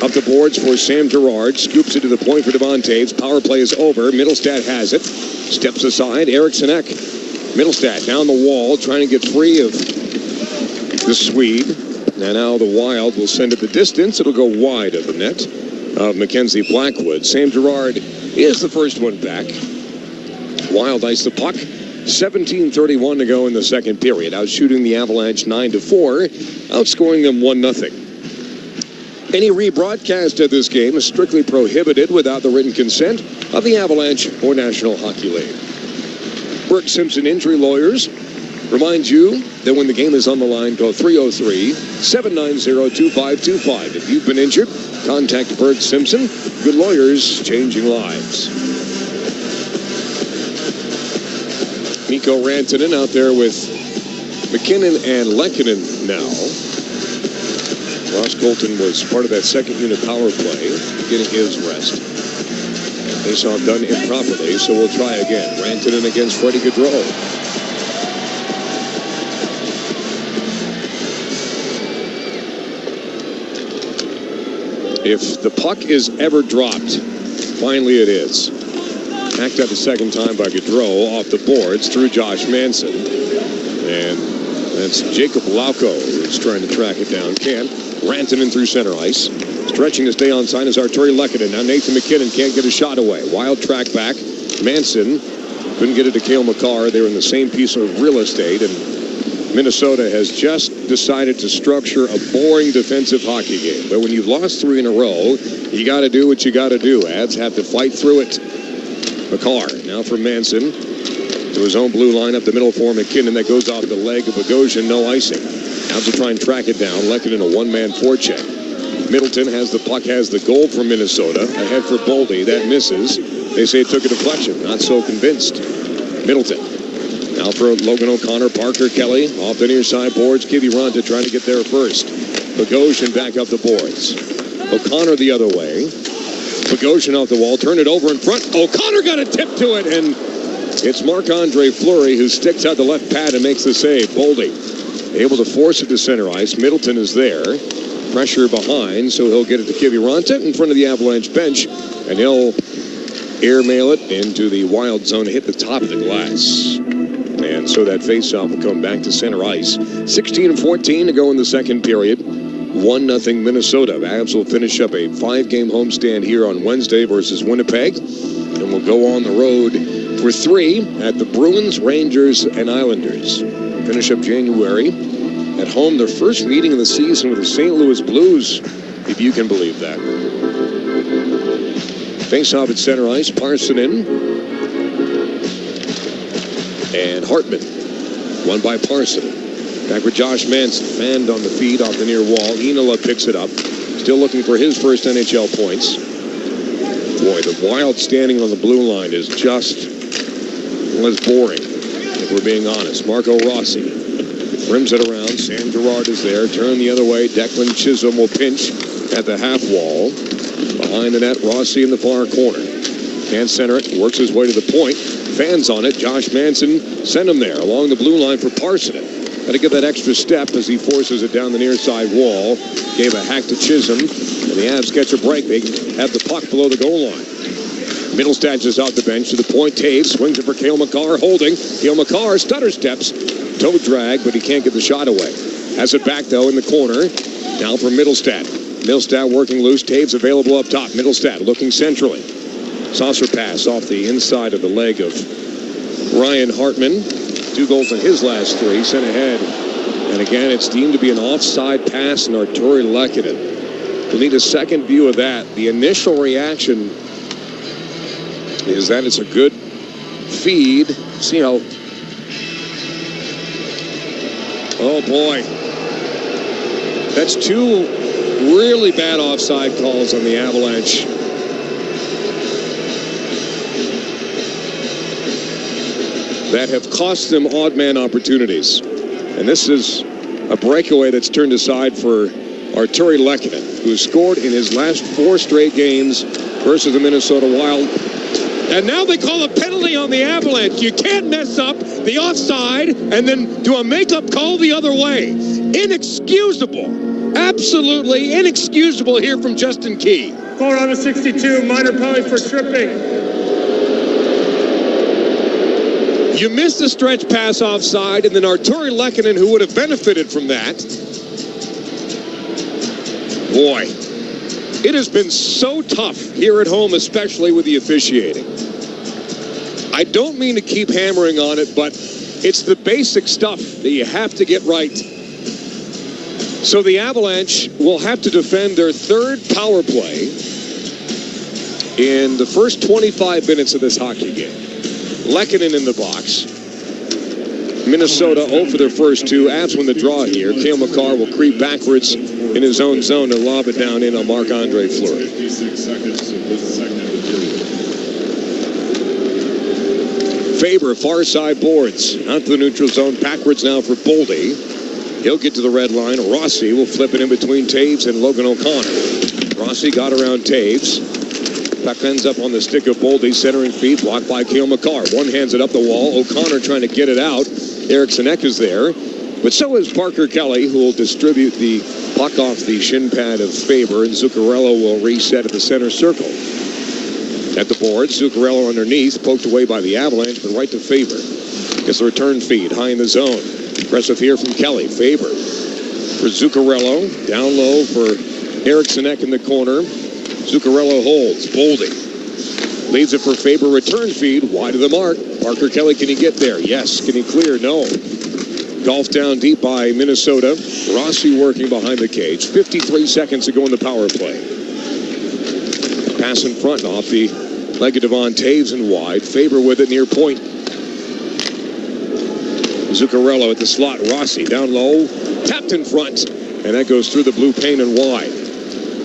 Up the boards for Sam Girard. Scoops it to the point for Devon Taves. Power play is over. Middlestat has it. Steps aside. Eric Sinek. Middlestat down the wall, trying to get free of the Swede. And now the Wild will send it the distance. It'll go wide of the net. of Mackenzie Blackwood. Sam Girard is the first one back. Wild ice the puck. 17:31 to go in the second period. Outshooting the Avalanche 9-4, outscoring them 1-0. Any rebroadcast of this game is strictly prohibited without the written consent of the Avalanche or National Hockey League. Burke Simpson Injury Lawyers reminds you that when the game is on the line, call 303-790-2525. If you've been injured, contact Burke Simpson. Good lawyers, changing lives. Mikko Rantanen out there with McKinnon and Lehkonen now. Ross Colton was part of that second unit power play, getting his rest. Faceoff done improperly, so we'll try again. Rantanen against Freddie Gaudreau. If the puck is ever dropped, finally it is. Hacked up a second time by Gaudreau off the boards through Josh Manson. And that's Jacob Lauko who's trying to track it down. Can't. Rantanen through center ice. Stretching to stay on side is Arturi Lehkonen. Now Nathan McKinnon can't get a shot away. Wild track back. Manson couldn't get it to Cale Makar. They were in the same piece of real estate. And Minnesota has just decided to structure a boring defensive hockey game. But when you've lost 3 in a row, you got to do what you got to do. Ads have to fight through it. Makar now for Manson to his own blue line up the middle for McKinnon. That goes off the leg of Bogosian. No icing. Now to try and track it down. Lehkonen a one-man forecheck. Middleton has the puck, has the goal for Minnesota. Ahead for Boldy. That misses. They say it took a deflection. Not so convinced. Middleton. Now for Logan O'Connor, Parker Kelly. Off the near side boards. Kiviranta trying to get there first. Bogosian back up the boards. O'Connor the other way. Bogosian off the wall. Turn it over in front. O'Connor got a tip to it. And it's Marc-Andre Fleury who sticks out the left pad and makes the save. Boldy able to force it to center ice. Middleton is there. Pressure behind, so he'll get it to Kiviranta in front of the Avalanche bench, and he'll airmail it into the Wild zone, hit the top of the glass. And so that faceoff will come back to center ice. 16:14 to go in the second period. 1-0 Minnesota. Avs will finish up a 5-game homestand here on Wednesday versus Winnipeg, and will go on the road for 3 at the Bruins, Rangers, and Islanders. Finish up January at home, their first meeting of the season with the St. Louis Blues, if you can believe that. Face-off at center ice, Parsonen and Hartman. Won by Parsonen. Back with Josh Manson, fanned on the feet off the near wall. Inola picks it up, still looking for his first NHL points. Boy, the Wild standing on the blue line is just was boring, if we're being honest. Marco Rossi rims it around. Sam Girard is there. Turn the other way. Declan Chisholm will pinch at the half wall. Behind the net, Rossi in the far corner. Can't center it. Works his way to the point. Fans on it. Josh Manson sent him there along the blue line for Parsonen. Got to give that extra step as he forces it down the near side wall. Gave a hack to Chisholm. And the Avs catch a break. They have the puck below the goal line. Middlestad is off the bench to the point. Taves swings it for Cale Makar, holding. Cale Makar stutter steps. Toe drag, but he can't get the shot away. Has it back, though, in the corner. Now for Middlestad. Middlestad working loose. Taves available up top. Middlestad looking centrally. Saucer pass off the inside of the leg of Ryan Hartman. 2 goals in his last 3. Sent ahead. And again, it's deemed to be an offside pass in Arturi Lehkonen. We'll need a second view of that. The initial reaction is that it's a good feed. See how... Oh, boy. That's 2 really bad offside calls on the Avalanche. That have cost them odd man opportunities. And this is a breakaway that's turned aside for Arturi Lehkonen, who scored in his last 4 straight games versus the Minnesota Wild. And now they call a penalty on the Avalanche. You can't mess up the offside and then do a makeup call the other way. Inexcusable. Absolutely inexcusable here from Justin Key. Call number 62, minor penalty for tripping. You missed the stretch pass offside, and then Arturi Lehkonen, who would have benefited from that. Boy, It has been so tough here at home, especially with the officiating. I don't mean to keep hammering on it, but it's the basic stuff that you have to get right. So the Avalanche will have to defend their third power play in the first 25 minutes of this hockey game. Lehkonen in the box. Minnesota 0 for their first two. Avs win the draw here. Cale Makar will creep backwards in his own zone and lob it down in on Marc-Andre Fleury. 56 seconds of the second of the period. Faber, far side boards. Out to the neutral zone. Backwards now for Boldy. He'll get to the red line. Rossi will flip it in between Taves and Logan O'Connor. Rossi got around Taves. Puck ends up on the stick of Boldy, centering feed, blocked by Cale Makar. One hands it up the wall. O'Connor trying to get it out. Eriksson Ek is there. But so is Parker Kelly, who will distribute the puck off the shin pad of Faber, and Zuccarello will reset at the center circle. At the board, Zuccarello underneath, poked away by the Avalanche, but right to Faber. Gets the return feed, high in the zone. Impressive here from Kelly. Faber for Zuccarello. Down low for Eriksson Ek in the corner. Zuccarello holds. Boldy leads it for Faber. Return feed, wide of the mark. Parker Kelly, can he get there? Yes. Can he clear? No. Golf down deep by Minnesota. Rossi working behind the cage. 53 seconds to go in the power play. Pass in front off the leg of Devon Taves and wide. Faber with it near point. Zuccarello at the slot. Rossi down low. Tapped in front. And that goes through the blue paint and wide.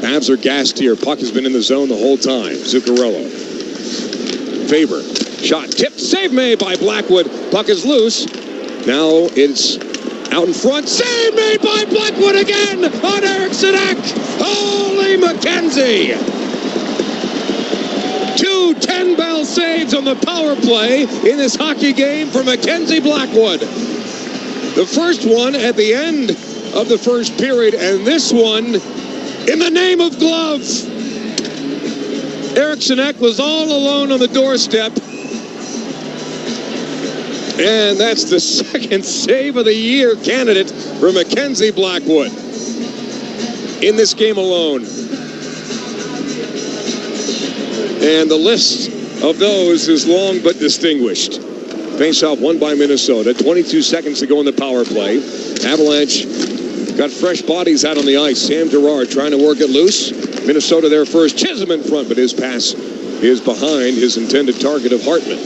Avs are gassed here. Puck has been in the zone the whole time. Zuccarello. Faber. Shot tipped. Save made by Blackwood. Puck is loose. Now it's out in front. Save made by Blackwood again on Eriksson Ek. Holy McKenzie. 2 10-bell saves on the power play in this hockey game for Mackenzie Blackwood. The first one at the end of the first period, and this one in the name of glove. Eriksson Ek was all alone on the doorstep. And that's the second save of the year candidate for Mackenzie Blackwood in this game alone. And the list of those is long but distinguished. Face-off won by Minnesota. 22 seconds to go in the power play. Avalanche got fresh bodies out on the ice. Sam Girard trying to work it loose. Minnesota there first. Chisholm in front, but his pass is behind his intended target of Hartman.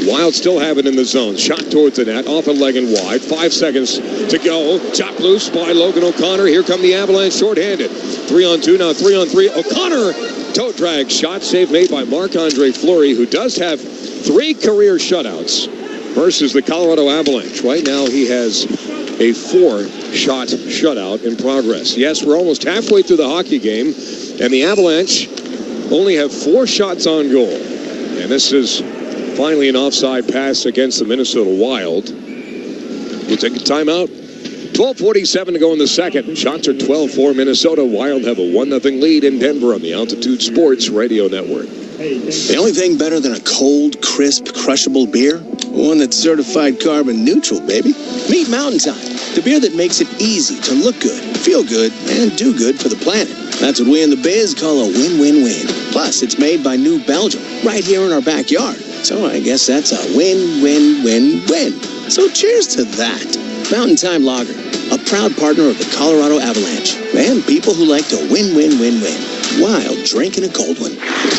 Wild still have it in the zone. Shot towards the net. Off a leg and wide. 5 seconds to go. Chopped loose by Logan O'Connor. Here come the Avalanche shorthanded. 3-on-2. Now 3-on-3. O'Connor toe drag shot. Save made by Marc-Andre Fleury, who does have 3 career shutouts versus the Colorado Avalanche. Right now he has a 4-shot shutout in progress. Yes, we're almost halfway through the hockey game, and the Avalanche only have 4 shots on goal. And this is finally an offside pass against the Minnesota Wild. We'll take a timeout. 12:47 to go in the second. Shots are 12-4 Minnesota. Wild have a 1-0 lead in Denver on the Altitude Sports Radio Network. The only thing better than a cold, crisp, crushable beer? One that's certified carbon neutral, baby. Meet Mountain Time, the beer that makes it easy to look good, feel good, and do good for the planet. That's what we in the biz call a win-win-win. Plus, it's made by New Belgium, right here in our backyard. So I guess that's a win-win-win-win. So cheers to that. Mountain Time Lager, a proud partner of the Colorado Avalanche, and people who like to win-win-win-win while drinking a cold one.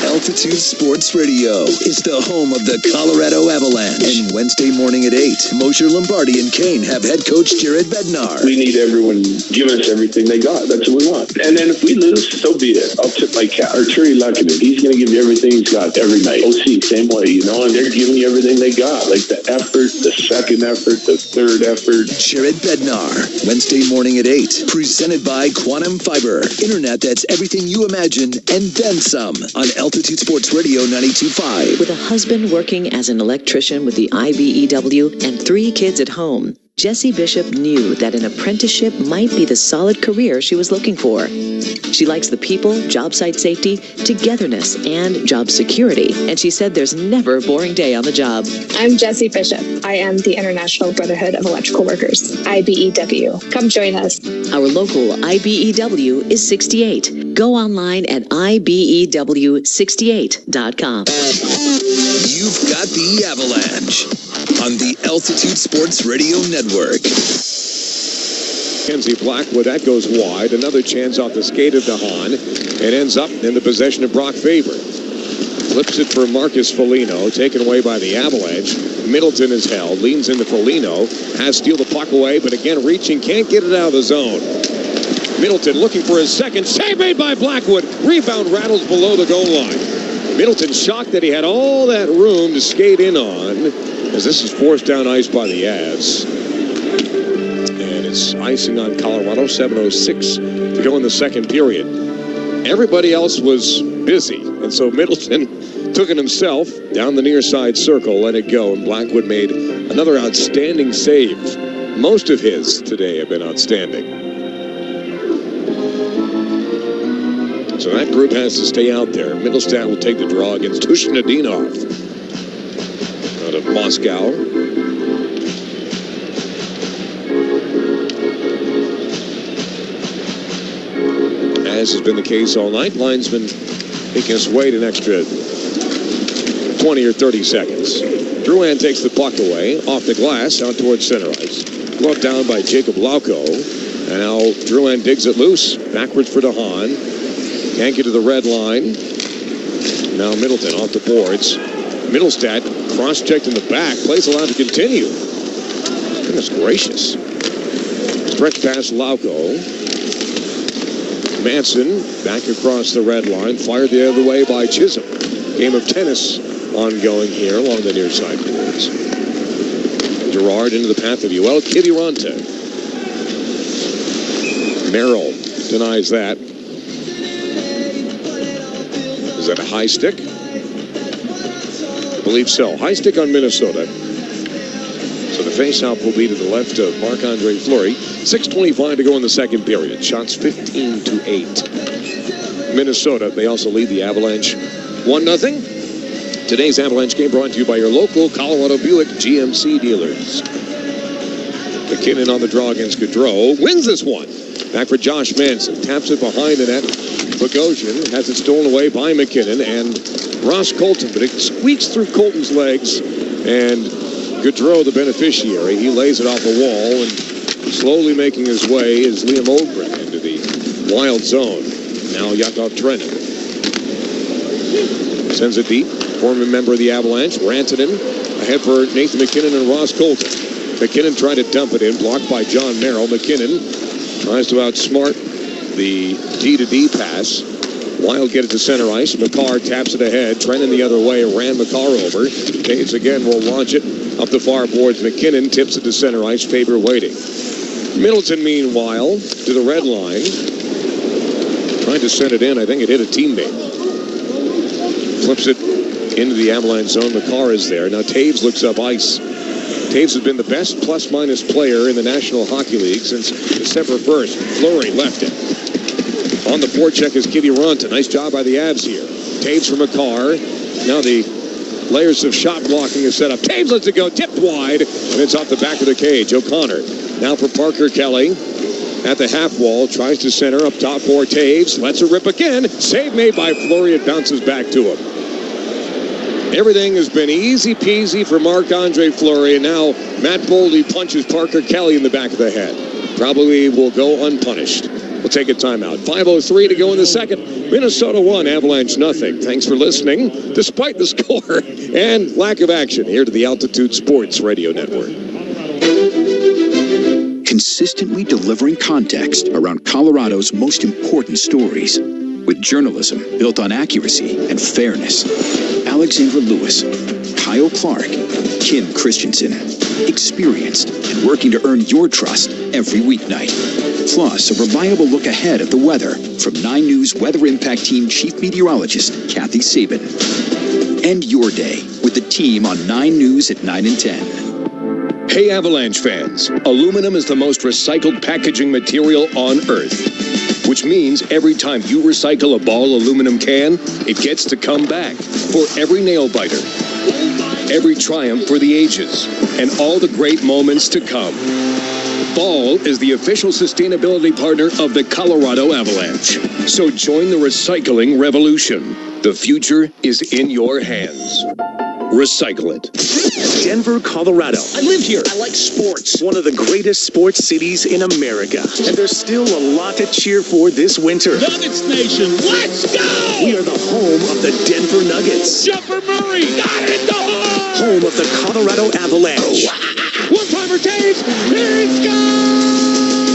Altitude Sports Radio is the home of the Colorado Avalanche. And Wednesday morning at 8, Mosher Lombardi and Kane have head coach Jared Bednar. We need everyone giving us everything they got. That's what we want. And then if we lose, so be it. I'll tip my cap. Or Terry Lehkonen, he's going to give you everything he's got every night. OC, same way, you know, and they're giving you everything they got. Like the effort, the second effort, the third effort. Jared Bednar, Wednesday morning at 8, presented by Quantum Fiber. Internet that's everything you imagine and then some on Altitude Sports Radio 92.5. With a husband working as an electrician with the IBEW and 3 kids at home, Jessie Bishop knew that an apprenticeship might be the solid career she was looking for. She likes the people, job site safety, togetherness, and job security. And she said there's never a boring day on the job. I'm Jessie Bishop. I am the International Brotherhood of Electrical Workers, IBEW. Come join us. Our local IBEW is 68. Go online at IBEW68.com. You've got the Avalanche on the Altitude Sports Radio Network. Mackenzie Blackwood, that goes wide. Another chance off the skate of DeHaan. It ends up in the possession of Brock Faber. Flips it for Marcus Foligno, taken away by the Avalanche. Middleton is held, leans into Foligno, has to steal the puck away, but again reaching, can't get it out of the zone. Middleton looking for his second, save made by Blackwood. Rebound rattles below the goal line. Middleton shocked that he had all that room to skate in on, as this is forced down ice by the Avs. And it's icing on Colorado, 7:06 to go in the second period. Everybody else was busy, and so Middleton took it himself down the near side circle, let it go, and Blackwood made another outstanding save. Most of his today have been outstanding. So that group has to stay out there. Middlestat will take the draw against Tushnadinov out of Moscow. As has been the case all night, linesman making us wait an extra 20 or 30 seconds. Drouin takes the puck away, off the glass, out towards center ice. Brought down by Jacob Lauko. And now Drouin digs it loose, backwards for DeHaan. Can't get to the red line. Now Middleton off the boards. Middlestat cross-checked in the back. Plays allowed to continue. Goodness gracious. Stretch past Lauko. Manson back across the red line. Fired the other way by Chisholm. Game of tennis ongoing here along the near side boards. Gerard into the path of Yoel Kiviranta. Merrill denies that. Is that a high stick? I believe so. High stick on Minnesota. So the faceoff will be to the left of Marc-Andre Fleury. 6:25 to go in the second period. Shots 15-8. Minnesota, they also lead the Avalanche 1-0. Today's Avalanche game brought to you by your local Colorado Buick GMC dealers. McKinnon on the draw against Gaudreau. Wins this one. Back for Josh Manson. Taps it behind the net. Bogosian has it stolen away by McKinnon and Ross Colton, but it squeaks through Colton's legs, and Gaudreau, the beneficiary, he lays it off a wall, and slowly making his way is Liam Ogren into the wild zone. Now Yakov Trenin sends it deep. Former member of the Avalanche, Rantanen, ahead for Nathan McKinnon and Ross Colton. McKinnon tried to dump it in, blocked by John Merrill. McKinnon tries to outsmart the D-to-D pass. Wild get it to center ice. McCarr taps it ahead. Trennan the other way. Ran McCarr over. Taves again will launch it up the far boards. McKinnon tips it to center ice. Faber waiting. Middleton, meanwhile, to the red line. Trying to send it in. I think it hit a teammate. Flips it into the Avalanche zone. McCarr is there. Now Taves looks up ice. Taves has been the best plus-minus player in the National Hockey League since December 1st. Fleury left it. On the forecheck is Kiviranta. Nice job by the Avs here. Taves for McCarr. Now the layers of shot blocking is set up. Taves lets it go. Tipped wide. And it's off the back of the cage. O'Connor. Now for Parker Kelly. At the half wall. Tries to center up top for Taves. Lets it rip again. Save made by Fleury. It bounces back to him. Everything has been easy peasy for Marc-Andre Fleury, and now Matt Boldy punches Parker Kelly in the back of the head. Probably will go unpunished. We'll take a timeout. 5:03 to go in the second. Minnesota 1, Avalanche nothing. Thanks for listening, despite the score and lack of action, here to the Altitude Sports Radio Network. Consistently delivering context around Colorado's most important stories. With journalism built on accuracy and fairness. Alexandra Lewis, Kyle Clark, Kim Christensen. Experienced and working to earn your trust every weeknight. Plus, a reliable look ahead at the weather from 9 News Weather Impact Team Chief Meteorologist Kathy Sabin. End your day with the team on 9 News at 9 and 10. Hey, Avalanche fans, aluminum is the most recycled packaging material on Earth, which means every time you recycle a Ball aluminum can, it gets to come back for every nail biter, every triumph for the ages, and all the great moments to come. Ball is the official sustainability partner of the Colorado Avalanche. So join the recycling revolution. The future is in your hands. Recycle it. Denver, Colorado. I live here. I like sports. One of the greatest sports cities in America. And there's still a lot to cheer for this winter. Nuggets Nation, let's go! We are the home of the Denver Nuggets. Jumper Murray, got it in the hole! Home of the Colorado Avalanche. One-timer Taves, here it's gone!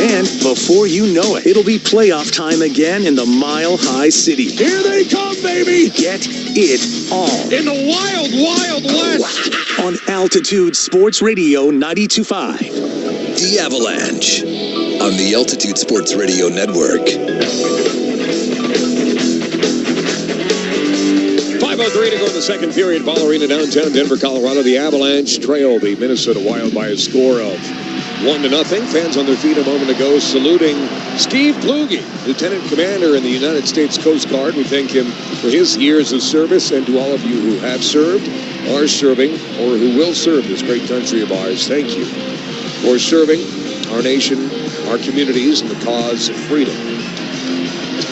And before you know it, it'll be playoff time again in the Mile High City. Here they come, baby! Get it all. In the wild, wild west! On Altitude Sports Radio 92.5. The Avalanche on the Altitude Sports Radio Network. 5:03 to go in the second period. Ball Arena, downtown Denver, Colorado. The Avalanche trail the Minnesota Wild by a score of 1-0. Fans on their feet a moment ago saluting Steve Kluge, Lieutenant Commander in the United States Coast Guard. We thank him for his years of service, and to all of you who have served, are serving, or who will serve this great country of ours, thank you for serving our nation, our communities, and the cause of freedom.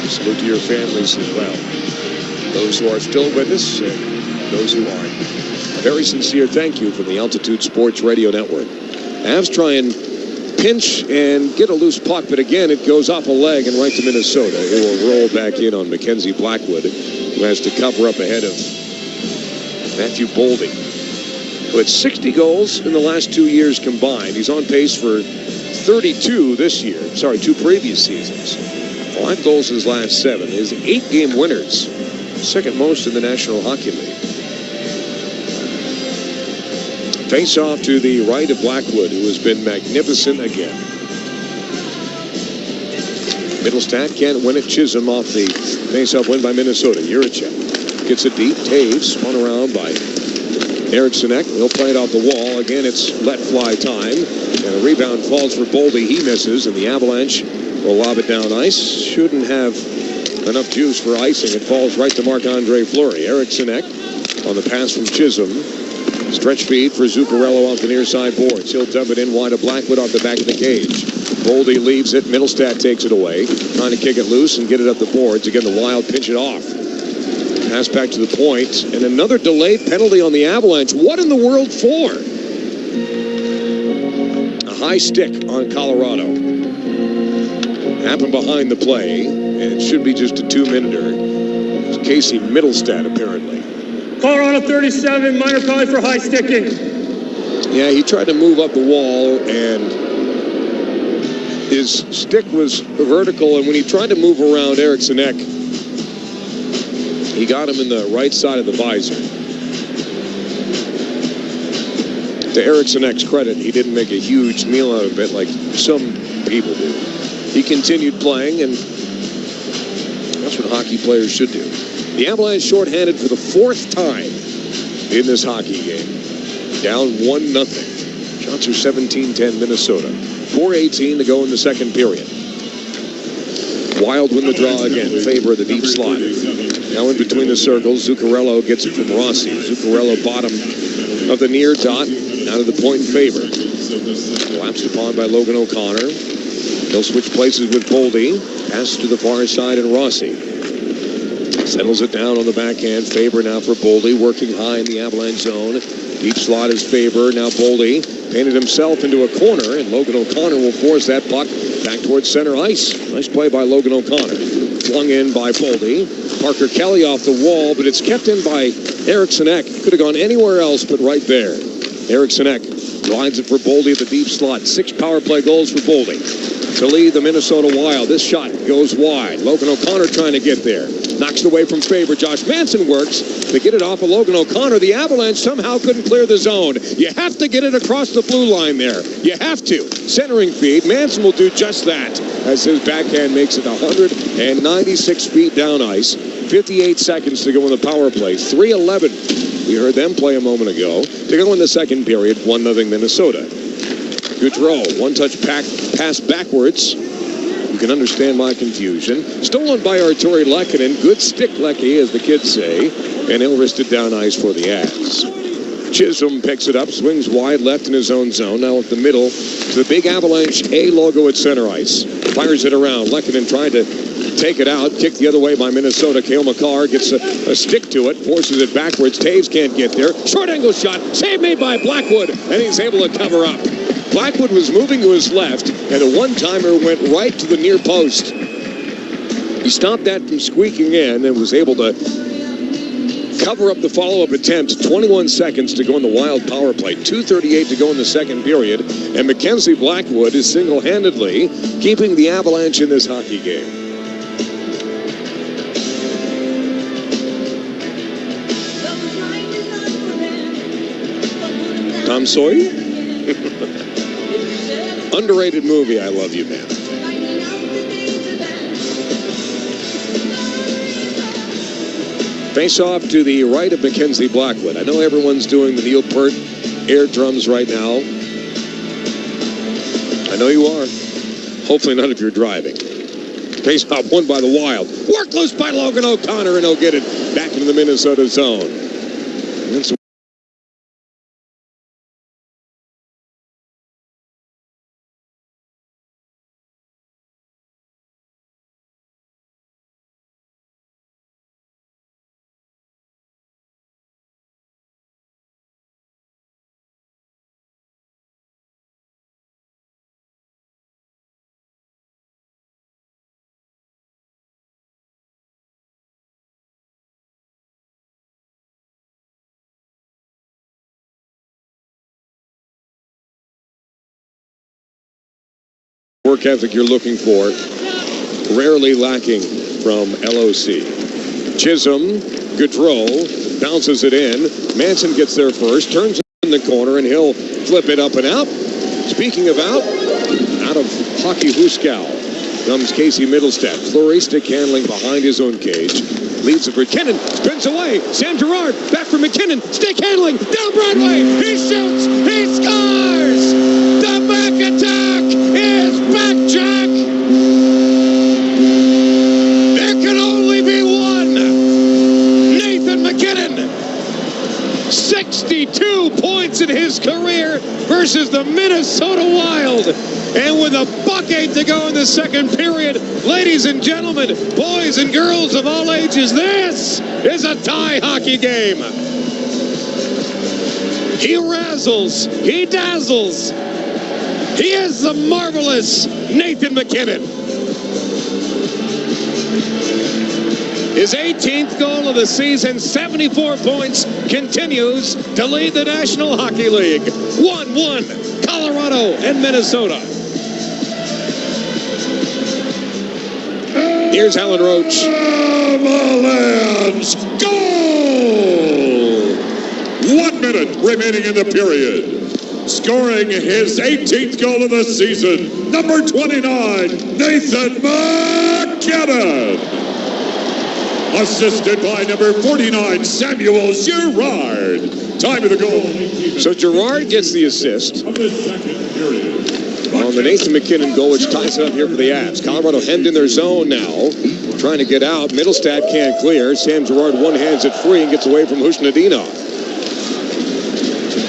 Salute to your families as well. Those who are still with us and those who aren't. A very sincere thank you from the Altitude Sports Radio Network. Avs try and pinch and get a loose puck, but again, it goes off a leg and right to Minnesota. It will roll back in on Mackenzie Blackwood, who has to cover up ahead of Matthew Boldy, who had 60 goals in the last 2 years combined. He's on pace for 32 this year. Sorry, 2 previous seasons. 5 goals in his last 7. His 8-game winners, second most in the National Hockey League. Face off to the right of Blackwood, who has been magnificent again. Middlestat can't win it. Chisholm off the face-off win by Minnesota. Juracek gets it deep. Taves spun around by Eriksson Ek. He'll play it off the wall. Again, it's let fly time. And a rebound falls for Boldy. He misses, and the Avalanche will lob it down ice. Shouldn't have enough juice for icing. It falls right to Marc-Andre Fleury. Eriksson Ek on the pass from Chisholm. Stretch feed for Zuccarello off the near side boards. He'll dump it in wide of Blackwood off the back of the cage. Boldy leaves it. Middlestat takes it away. Trying to kick it loose and get it up the boards. Again, the Wild pinch it off. Pass back to the point. And another delayed penalty on the Avalanche. What in the world for? A high stick on Colorado. Happened behind the play. And it should be just a 2-minuter. It's Casey Middlestat, apparently. Colorado 37, minor penalty for high sticking. Yeah, he tried to move up the wall, and his stick was vertical, and when he tried to move around Eriksson Ek, he got him in the right side of the visor. To Eriksson Ek's credit, he didn't make a huge meal out of it like some people do. He continued playing, and that's what hockey players should do. The Avalanche shorthanded for the 4th time in this hockey game. Down 1-0. Shots are 17-10 Minnesota. 4:18 to go in the second period. Wild win the draw again. Favor of the deep slot. Now in between the circles, Zuccarello gets it from Rossi. Zuccarello bottom of the near dot. Out of the point in favor. Collapsed upon by Logan O'Connor. He'll switch places with Boldy. Pass to the far side and Rossi. Settles it down on the backhand. Faber now for Boldy, working high in the Avalanche zone. Deep slot is Faber. Now Boldy painted himself into a corner, and Logan O'Connor will force that puck back towards center ice. Nice play by Logan O'Connor. Flung in by Boldy. Parker Kelly off the wall, but it's kept in by Eriksson Ek. Could have gone anywhere else but right there. Eriksson Ek lines it for Boldy at the deep slot. 6 power play goals for Boldy to lead the Minnesota Wild. This shot goes wide. Logan O'Connor trying to get there. Knocks it away from Faber. Josh Manson works to get it off of Logan O'Connor. The Avalanche somehow couldn't clear the zone. You have to get it across the blue line there. You have to. Centering feed. Manson will do just that as his backhand makes it 196 feet down ice. 58 seconds to go in the power play. 3:11. We heard them play a moment ago. To go in the second period, 1-0 Minnesota. Goudreau, one-touch pass backwards. You can understand my confusion. Stolen by Arturi Lehkonen. Good stick, Lecky, as the kids say. And he'll wrist it down ice for the Avs. Chisholm picks it up, swings wide left in his own zone. Now at the middle to the big Avalanche A logo at center ice. Fires it around. Lehkonen trying to take it out. Kicked the other way by Minnesota. Cale Makar gets a stick to it. Forces it backwards. Taves can't get there. Short angle shot. Save made by Blackwood. And he's able to cover up. Blackwood was moving to his left. And a one-timer went right to the near post. He stopped that from squeaking in and was able to cover up the follow-up attempt. 21 seconds to go in the Wild power play. 2:38 to go in the second period. And Mackenzie Blackwood is single-handedly keeping the Avalanche in this hockey game. Tom Sawyer? Underrated movie, I Love You, Man. Face off to the right of Mackenzie Blackwood. I know everyone's doing the Neil Peart air drums right now. I know you are. Hopefully none of you are driving. Face off won by the Wild. Work loose by Logan O'Connor, and he'll get it back into the Minnesota zone. That's work ethic you're looking for, rarely lacking from LOC. Chisholm, Goudreau, bounces it in. Manson gets there first, turns in the corner, and he'll flip it up and out. Speaking of out of Hockey Huskow comes Casey Middlestat. Flurry, stick handling behind his own cage. Leads it for McKinnon, spins away. Sam Girard, back for McKinnon, stick handling, down Broadway. He shoots, he scores! The back attack is back, Jack! There can only be one. Nathan McKinnon, 62 points in his career versus the Minnesota Wild. And with a bucket to go in the second period, ladies and gentlemen, boys and girls of all ages, this is a tie hockey game. He razzles, he dazzles. He is the marvelous Nathan McKinnon. His 18th goal of the season, 74 points, continues to lead the National Hockey League. 1-1, Colorado and Minnesota. Here's Alan Roach. Avalanche goal! 1 minute remaining in the period. Scoring his 18th goal of the season, number 29, Nathan McKinnon. Assisted by number 49, Samuel Girard. Time of the goal. So Girard gets the assist on the Nathan McKinnon goal, which ties it up here for the Avs. Colorado hemmed in their zone now, trying to get out. Middlestat can't clear. Sam Girard one-hands it free and gets away from Hushnadinov.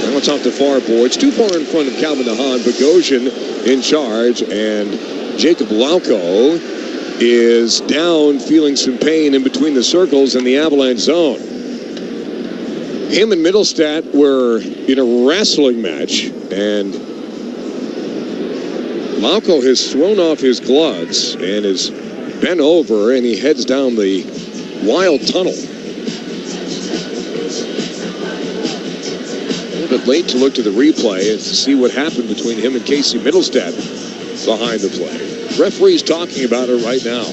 Now it's off the far boards. Too far in front of Calvin DeHaan. Bogosian in charge, and Jacob Lauko is down, feeling some pain in between the circles in the Avalanche zone. Him and Middlestat were in a wrestling match, and Lauko has thrown off his gloves and is bent over, and he heads down the Wild tunnel. A little bit late to look to the replay and to see what happened between him and Casey Middlestat behind the play. Referee's talking about it right now.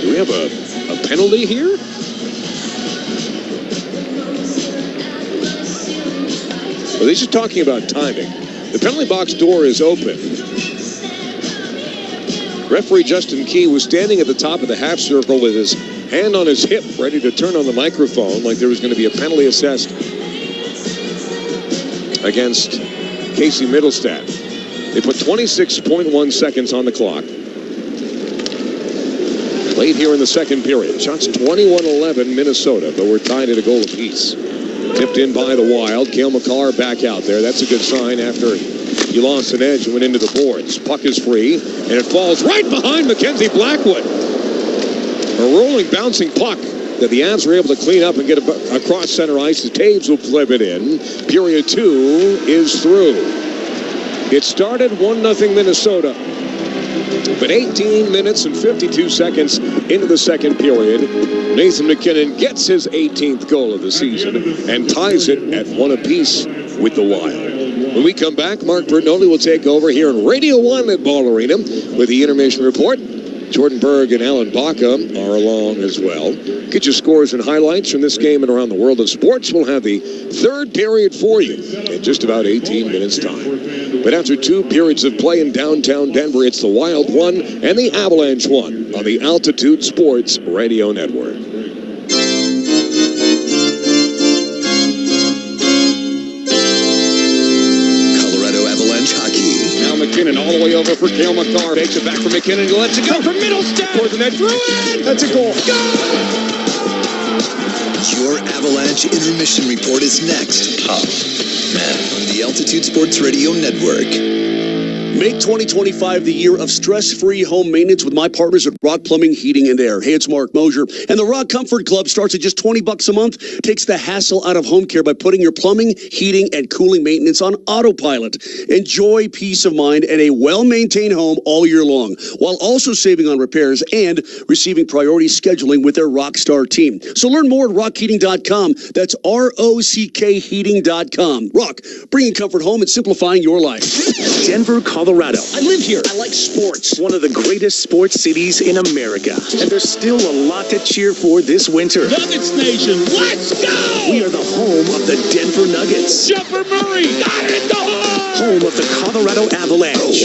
Do we have a penalty here? Well, they're just talking about timing. The penalty box door is open. Referee Justin Key was standing at the top of the half circle with his hand on his hip, ready to turn on the microphone like there was going to be a penalty assessed against Casey Middlestat. They put 26.1 seconds on the clock. Late here in the second period. Shots 21-11 Minnesota, but we're tied at a goal apiece. Tipped in by the Wild. Cale Makar back out there. That's a good sign after he lost an edge and went into the boards. Puck is free, and it falls right behind Mackenzie Blackwood. A rolling, bouncing puck that the Avs were able to clean up and get across center ice. The Taves will flip it in. Period 2 is through. It started 1-0 Minnesota. But 18 minutes and 52 seconds into the second period, Nathan MacKinnon gets his 18th goal of the season and ties it at 1 apiece with the Wild. When we come back, Mark Bernoulli will take over here in Radio 1 at Ball Arena with the intermission report. Jordan Berg and Alan Baca are along as well. Get your scores and highlights from this game and around the world of sports. We'll have the third period for you in just about 18 minutes' time. But after 2 periods of play in downtown Denver, it's the Wild 1 and the Avalanche 1 on the Altitude Sports Radio Network. McKinnon all the way over for Cale Makar. Takes it back for McKinnon. He lets it go for Middlestat. Towards the net. Through it. That's a goal. Your Avalanche Intermission Report is next. Tough, man. On the Altitude Sports Radio Network. Make 2025 the year of stress-free home maintenance with my partners at Rock Plumbing, Heating, and Air. Hey, it's Mark Mosier. And the Rock Comfort Club starts at just $20 a month. Takes the hassle out of home care by putting your plumbing, heating, and cooling maintenance on autopilot. Enjoy peace of mind and a well-maintained home all year long, while also saving on repairs and receiving priority scheduling with their Rockstar team. So learn more at rockheating.com. That's ROCK heating.com. Rock, bringing comfort home and simplifying your life. Denver, Colorado. I live here. I like sports. One of the greatest sports cities in America. And there's still a lot to cheer for this winter. Nuggets Nation, let's go! We are the home of the Denver Nuggets. Jumper Murray, got it in the hole! Home of the Colorado Avalanche.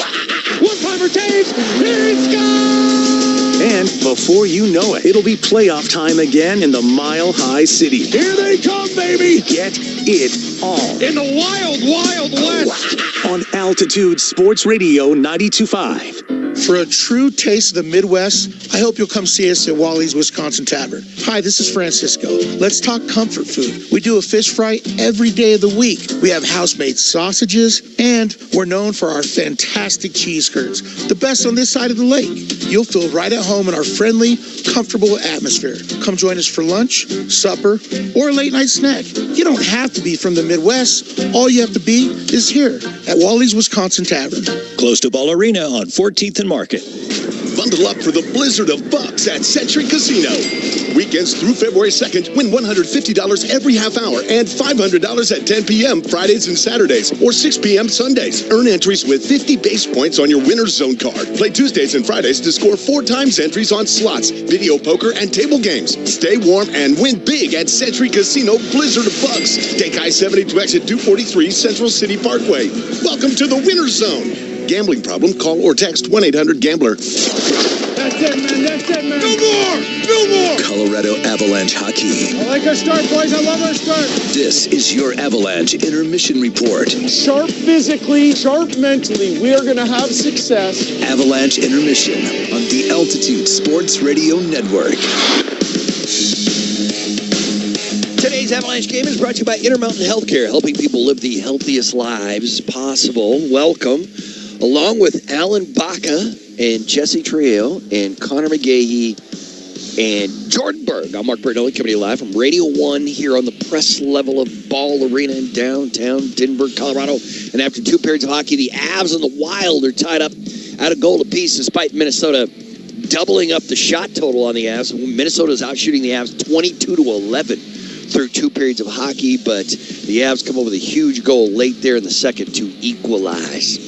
One-timer Taves, here it goes! And before you know it, it'll be playoff time again in the Mile High City. Here they come, baby! Get it all. In the wild, wild west! On Altitude Sports Radio 92.5. For a true taste of the Midwest, I hope you'll come see us at Wally's Wisconsin Tavern. Hi, this is Francisco. Let's talk comfort food. We do a fish fry every day of the week. We have house-made sausages, and we're known for our fantastic cheese curds, the best on this side of the lake. You'll feel right at home in our friendly, comfortable atmosphere. Come join us for lunch, supper, or a late-night snack. You don't have to be from the Midwest. All you have to be is here at Wally's Wisconsin Tavern. Close to Ball Arena on 14th and Market. Bundle up for the blizzard of bucks at Century Casino. Weekends through February 2nd, win $150 every half hour and $500 at 10 p.m. Fridays and Saturdays or 6 p.m. Sundays. Earn entries with 50 base points on your Winner's Zone card. Play Tuesdays and Fridays to score 4 times entries on slots, video poker, and table games. Stay warm and win big at Century Casino Blizzard of Bucks. Take I-70 to exit 243 Central City Parkway. Welcome to the Winner's Zone. Gambling problem? Call or text 1-800-GAMBLER. That's it, man. That's it, man. No more! No more! Colorado Avalanche hockey. I like our start, boys. I love our start. This is your Avalanche Intermission Report. Sharp physically, sharp mentally. We are going to have success. Avalanche Intermission on the Altitude Sports Radio Network. Today's Avalanche game is brought to you by Intermountain Healthcare, helping people live the healthiest lives possible. Welcome. Along with Alan Baca and Jesse Trio and Connor McGahey and Jordan Berg. I'm Mark Bernoulli, coming to you live from Radio 1 here on the press level of Ball Arena in downtown Denver, Colorado. And after 2 periods of hockey, the Avs and the Wild are tied up at a goal apiece despite Minnesota doubling up the shot total on the Avs. Minnesota's out shooting the Avs 22-11 through 2 periods of hockey, but the Avs come up with a huge goal late there in the second to equalize.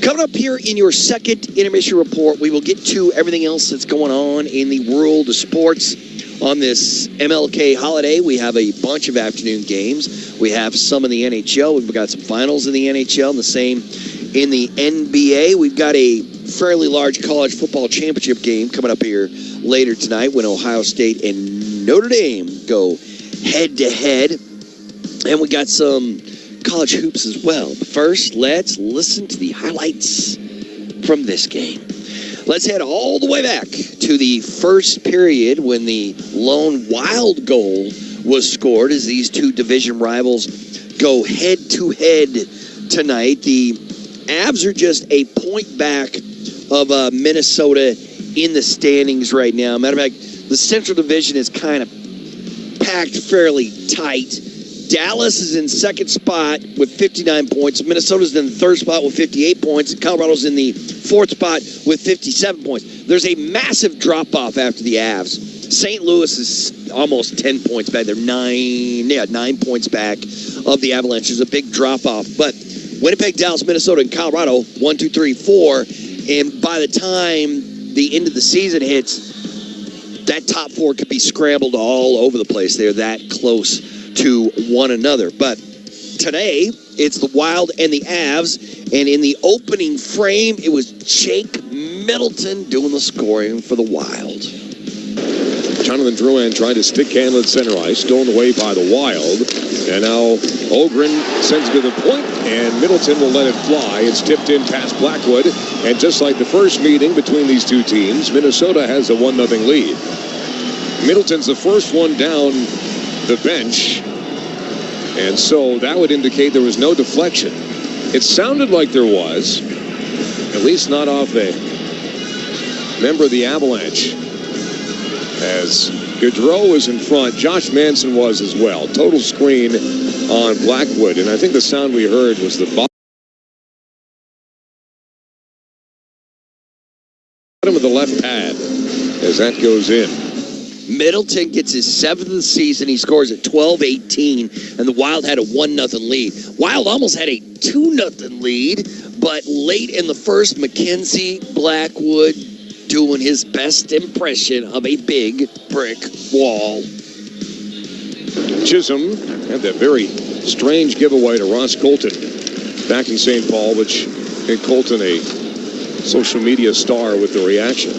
Coming up here in your second intermission report, we will get to everything else that's going on in the world of sports on this MLK holiday. We have a bunch of afternoon games. We have some in the NHL. We've got some finals in the NHL and the same in the NBA. We've got a fairly large college football championship game coming up here later tonight when Ohio State and Notre Dame go head-to-head. And we got some college hoops as well. But first, let's listen to the highlights from this game. Let's head all the way back to the first period when the lone Wild goal was scored as these two division rivals go head-to-head tonight. The Avs are just a point back of Minnesota in the standings right now. Matter of fact, the Central Division is kind of packed fairly tight. Dallas is in second spot with 59 points. Minnesota's in the third spot with 58 points. And Colorado's in the fourth spot with 57 points. There's a massive drop-off after the Avs. St. Louis is almost 10 points back. They're 9 points back of the Avalanche. There's a big drop-off. But Winnipeg, Dallas, Minnesota, and Colorado, 1, 2, 3, 4. And by the time the end of the season hits, that top four could be scrambled all over the place. They're that close to one another. But today, it's the Wild and the Avs. And in the opening frame, it was Jake Middleton doing the scoring for the Wild. Jonathan Drouin tried to stick handle at center ice, stolen away by the Wild. And now Ogren sends it to the point, and Middleton will let it fly. It's tipped in past Blackwood. And just like the first meeting between these two teams, Minnesota has a 1-0 lead. Middleton's the first one down the bench, and so that would indicate there was no deflection. It sounded like there was, at least not off a member of the Avalanche, as Gaudreau was in front. Josh Manson was as well. Total screen on Blackwood, and I think the sound we heard was the bottom of the left pad as that goes in. Middleton gets his 7th of the season. He scores at 12-18, and the Wild had a 1-0 lead. Wild almost had a 2-0 lead, but late in the first, Mackenzie Blackwood doing his best impression of a big brick wall. Chisholm had that very strange giveaway to Ross Colton back in St. Paul, which made Colton a social media star with the reaction.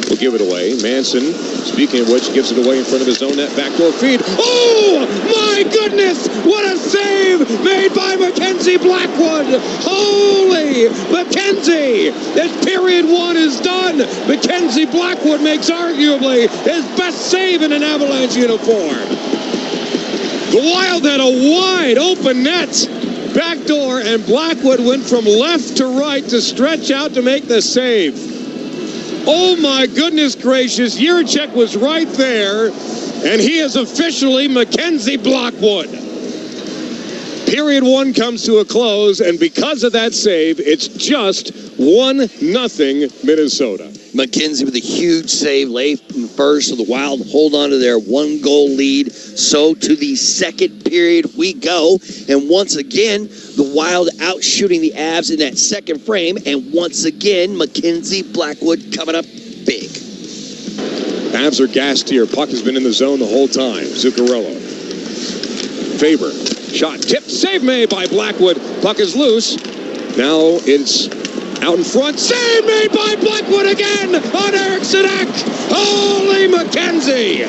Will give it away. Manson, speaking of which, gives it away in front of his own net. Backdoor feed. Oh, my goodness! What a save made by Mackenzie Blackwood! Holy Mackenzie! As period one is done, Mackenzie Blackwood makes arguably his best save in an Avalanche uniform. The Wild had a wide open net. Backdoor, and Blackwood went from left to right to stretch out to make the save. Oh, my goodness gracious. Jiricek was right there, and he is officially Mackenzie Blackwood. Period one comes to a close, and because of that save, it's just 1-0 Minnesota. Mackenzie with a huge save late in the first, so the Wild hold on to their 1-goal lead. So to the second period we go, and once again, the Wild out shooting the Avs in that second frame, and once again, Mackenzie Blackwood coming up big. Avs are gassed here. Puck has been in the zone the whole time. Zuccarello. Faber. Shot tipped. Save made by Blackwood. Puck is loose. Now it's out in front. Save made by Blackwood again on Eriksson Ek. Holy Mackenzie.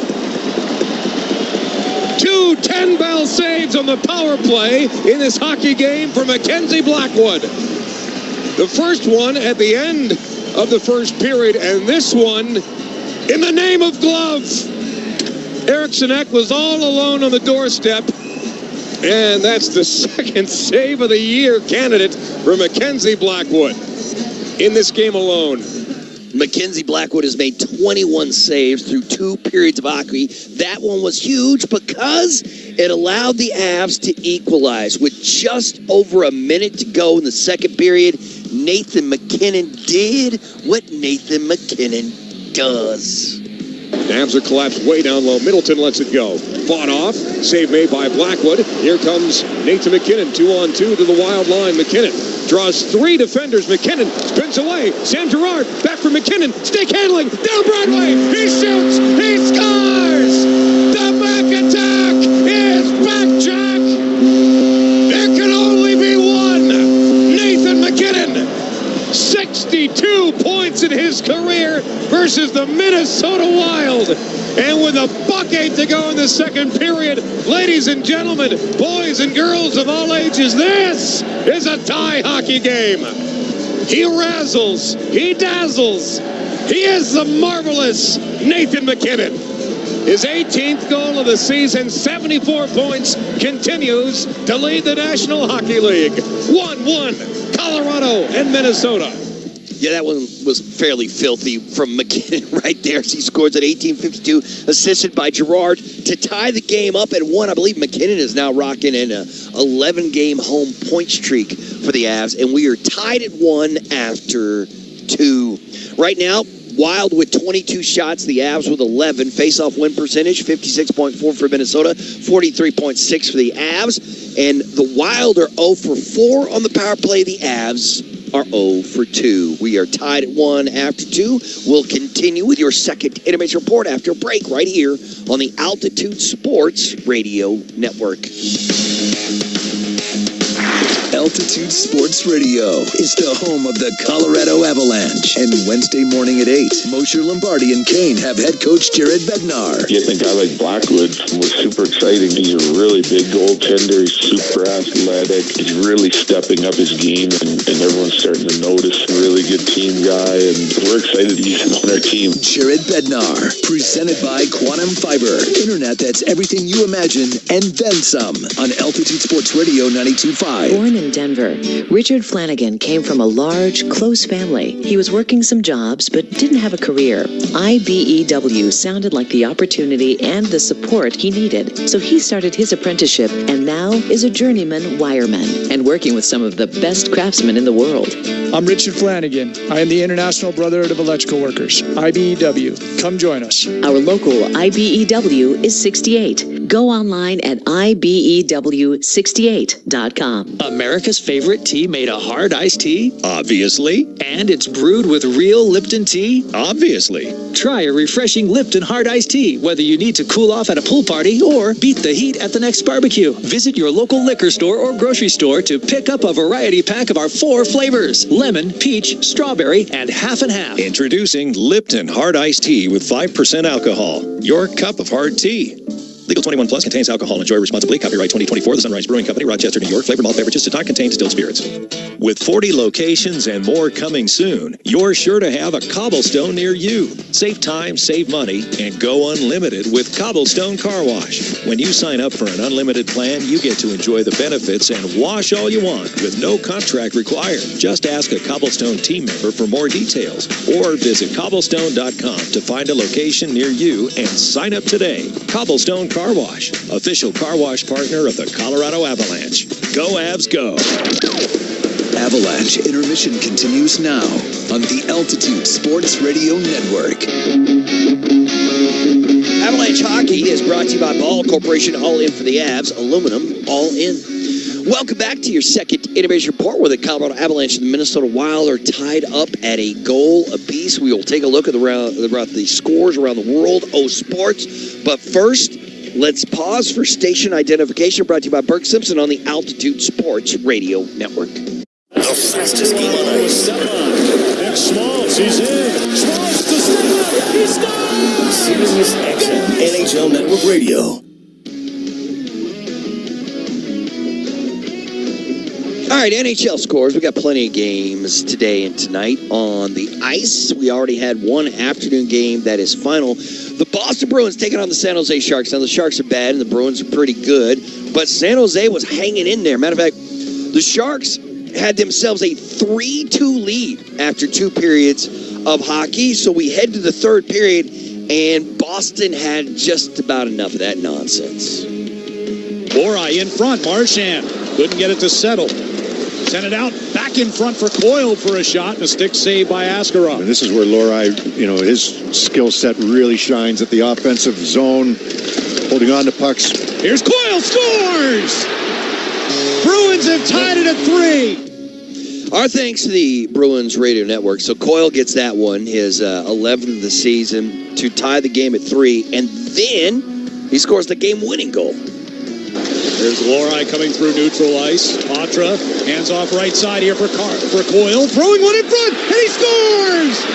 2 10-bell saves on the power play in this hockey game for Mackenzie Blackwood. The first one at the end of the first period, and this one in the name of glove. Eriksson Ek was all alone on the doorstep, and that's the second save of the year candidate for Mackenzie Blackwood in this game alone. Mackenzie Blackwood has made 21 saves through 2 periods of hockey. That one was huge because it allowed the Avs to equalize. With just over a minute to go in the second period, Nathan MacKinnon did what Nathan MacKinnon does. Avs are collapsed way down low. Middleton lets it go. Fought off. Save made by Blackwood. Here comes Nathan MacKinnon. 2-on-2 to the Wild line. MacKinnon draws 3 defenders. MacKinnon spins away. Sam Girard back for MacKinnon. Stick handling. Down Broadway. He shoots. He scores. The back attack is back, Jack. There can only be one. Nathan MacKinnon. 62 points. Minnesota Wild. And with a buck-8 to go in the second period, ladies and gentlemen, boys and girls of all ages, this is a tie hockey game. He razzles, he dazzles, he is the marvelous Nathan MacKinnon. His 18th goal of the season, 74 points, continues to lead the National Hockey League. 1-1, Colorado and Minnesota. Yeah, that one was fairly filthy from MacKinnon right there. He scores at 18:52, assisted by Girard to tie the game up at 1. I believe MacKinnon is now rocking an 11-game home point streak for the Avs, and we are tied at 1 after 2. Right now, Wild with 22 shots, the Avs with 11. Face-off win percentage, 56.4 for Minnesota, 43.6 for the Avs. And the Wild are 0 for 4 on the power play. The Avs are 0 for 2. We are tied at 1 after 2. We'll continue with your second intermission report after a break right here on the Altitude Sports Radio Network. Altitude Sports Radio is the home of the Colorado Avalanche. And Wednesday morning at 8, Mosher Lombardi and Kane have head coach Jared Bednar. Getting a guy like Blackwood was super exciting. He's a really big goaltender. He's super athletic. He's really stepping up his game, and everyone's starting to notice. A really good team guy, and we're excited to get him on our team. Jared Bednar, presented by Quantum Fiber. Internet that's everything you imagine and then some on Altitude Sports Radio 92.5. Born in Denver, Richard Flanagan came from a large, close family. He was working some jobs, but didn't have a career. IBEW sounded like the opportunity and the support he needed. So he started his apprenticeship and now is a journeyman wireman and working with some of the best craftsmen in the world. I'm Richard Flanagan. I am the International Brotherhood of Electrical Workers, IBEW. Come join us. Our local IBEW is 68. Go online at IBEW68.com. America's favorite tea made a hard iced tea? Obviously. And it's brewed with real Lipton tea? Obviously. Try a refreshing Lipton hard iced tea, whether you need to cool off at a pool party or beat the heat at the next barbecue. Visit your local liquor store or grocery store to pick up a variety pack of our 4 flavors: lemon, peach, strawberry, and half and half. Introducing Lipton Hard Iced Tea with 5% alcohol. Your cup of hard tea. Legal 21 plus, contains alcohol. Enjoy responsibly. Copyright 2024, The Sunrise Brewing Company, Rochester, New York. Flavored malt beverages do not contain distilled spirits. With 40 locations and more coming soon, you're sure to have a Cobblestone near you. Save time, save money, and go unlimited with Cobblestone Car Wash. When you sign up for an unlimited plan, you get to enjoy the benefits and wash all you want with no contract required. Just ask a Cobblestone team member for more details or visit cobblestone.com to find a location near you and sign up today. Cobblestone Car Wash, official car wash partner of the Colorado Avalanche. Go Avs, go! Avalanche Intermission continues now on the Altitude Sports Radio Network. Avalanche Hockey is brought to you by Ball Corporation. All in for the Avs. Aluminum, all in. Welcome back to your second Intermission report, where the Colorado Avalanche and the Minnesota Wild are tied up at a goal apiece. We will take a look at the scores around the world of sports. But first, let's pause for station identification, brought to you by Burke Simpson on the Altitude Sports Radio Network. The fastest game on ice. Next Schmaltz, he's in. Schmaltz to step up. He scores! Sirius XM NHL Network Radio. All right, NHL scores. We got plenty of games today and tonight on the ice. We already had one afternoon game that is final. The Boston Bruins taking on the San Jose Sharks. Now, the Sharks are bad and the Bruins are pretty good, but San Jose was hanging in there. Matter of fact, the Sharks had themselves a 3-2 lead after 2 periods of hockey. So we head to the third period, and Boston had just about enough of that nonsense. Borai in front. Marchand couldn't get it to settle. Sent it out, back in front for Coyle for a shot, and a stick save by Askarov. And this is where Lohrei, his skill set really shines at the offensive zone, holding on to pucks. Here's Coyle, scores! Bruins have tied it at 3. Our thanks to the Bruins Radio Network. So Coyle gets that one, his 11th of the season, to tie the game at 3, and then he scores the game-winning goal. There's Lohrei coming through neutral ice. Patra hands off right side here for Coyle. Throwing one in front, and he scores!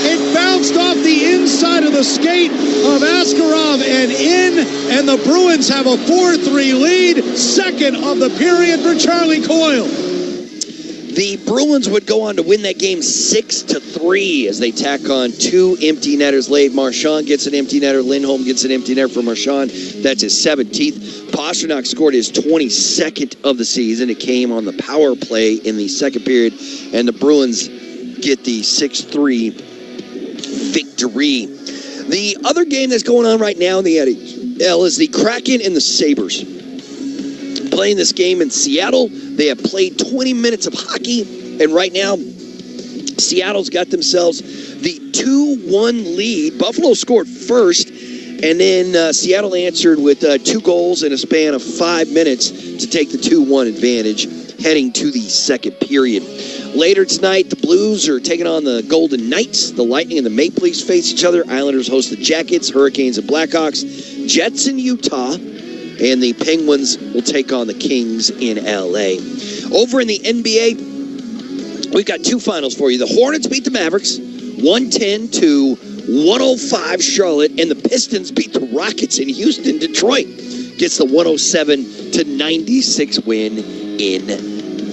It bounced off the inside of the skate of Askarov and in, and the Bruins have a 4-3 lead. Second of the period for Charlie Coyle. The Bruins would go on to win that game 6-3 as they tack on 2 empty netters late. Marchand gets an empty netter. Lindholm gets an empty netter for Marchand. That's his 17th. Pastrnak scored his 22nd of the season. It came on the power play in the second period, and the Bruins get the 6-3 victory. The other game that's going on right now in the NHL is the Kraken and the Sabres. Playing this game in Seattle. They have played 20 minutes of hockey, and right now, Seattle's got themselves the 2-1 lead. Buffalo scored first, and then Seattle answered with 2 goals in a span of 5 minutes to take the 2-1 advantage, heading to the second period. Later tonight, the Blues are taking on the Golden Knights. The Lightning and the Maple Leafs face each other. Islanders host the Jackets, Hurricanes, and Blackhawks. Jets in Utah. And the Penguins will take on the Kings in L.A. Over in the NBA, we've got 2 finals for you. The Hornets beat the Mavericks, 110-105 Charlotte, and the Pistons beat the Rockets in Houston. Detroit gets the 107-96 win in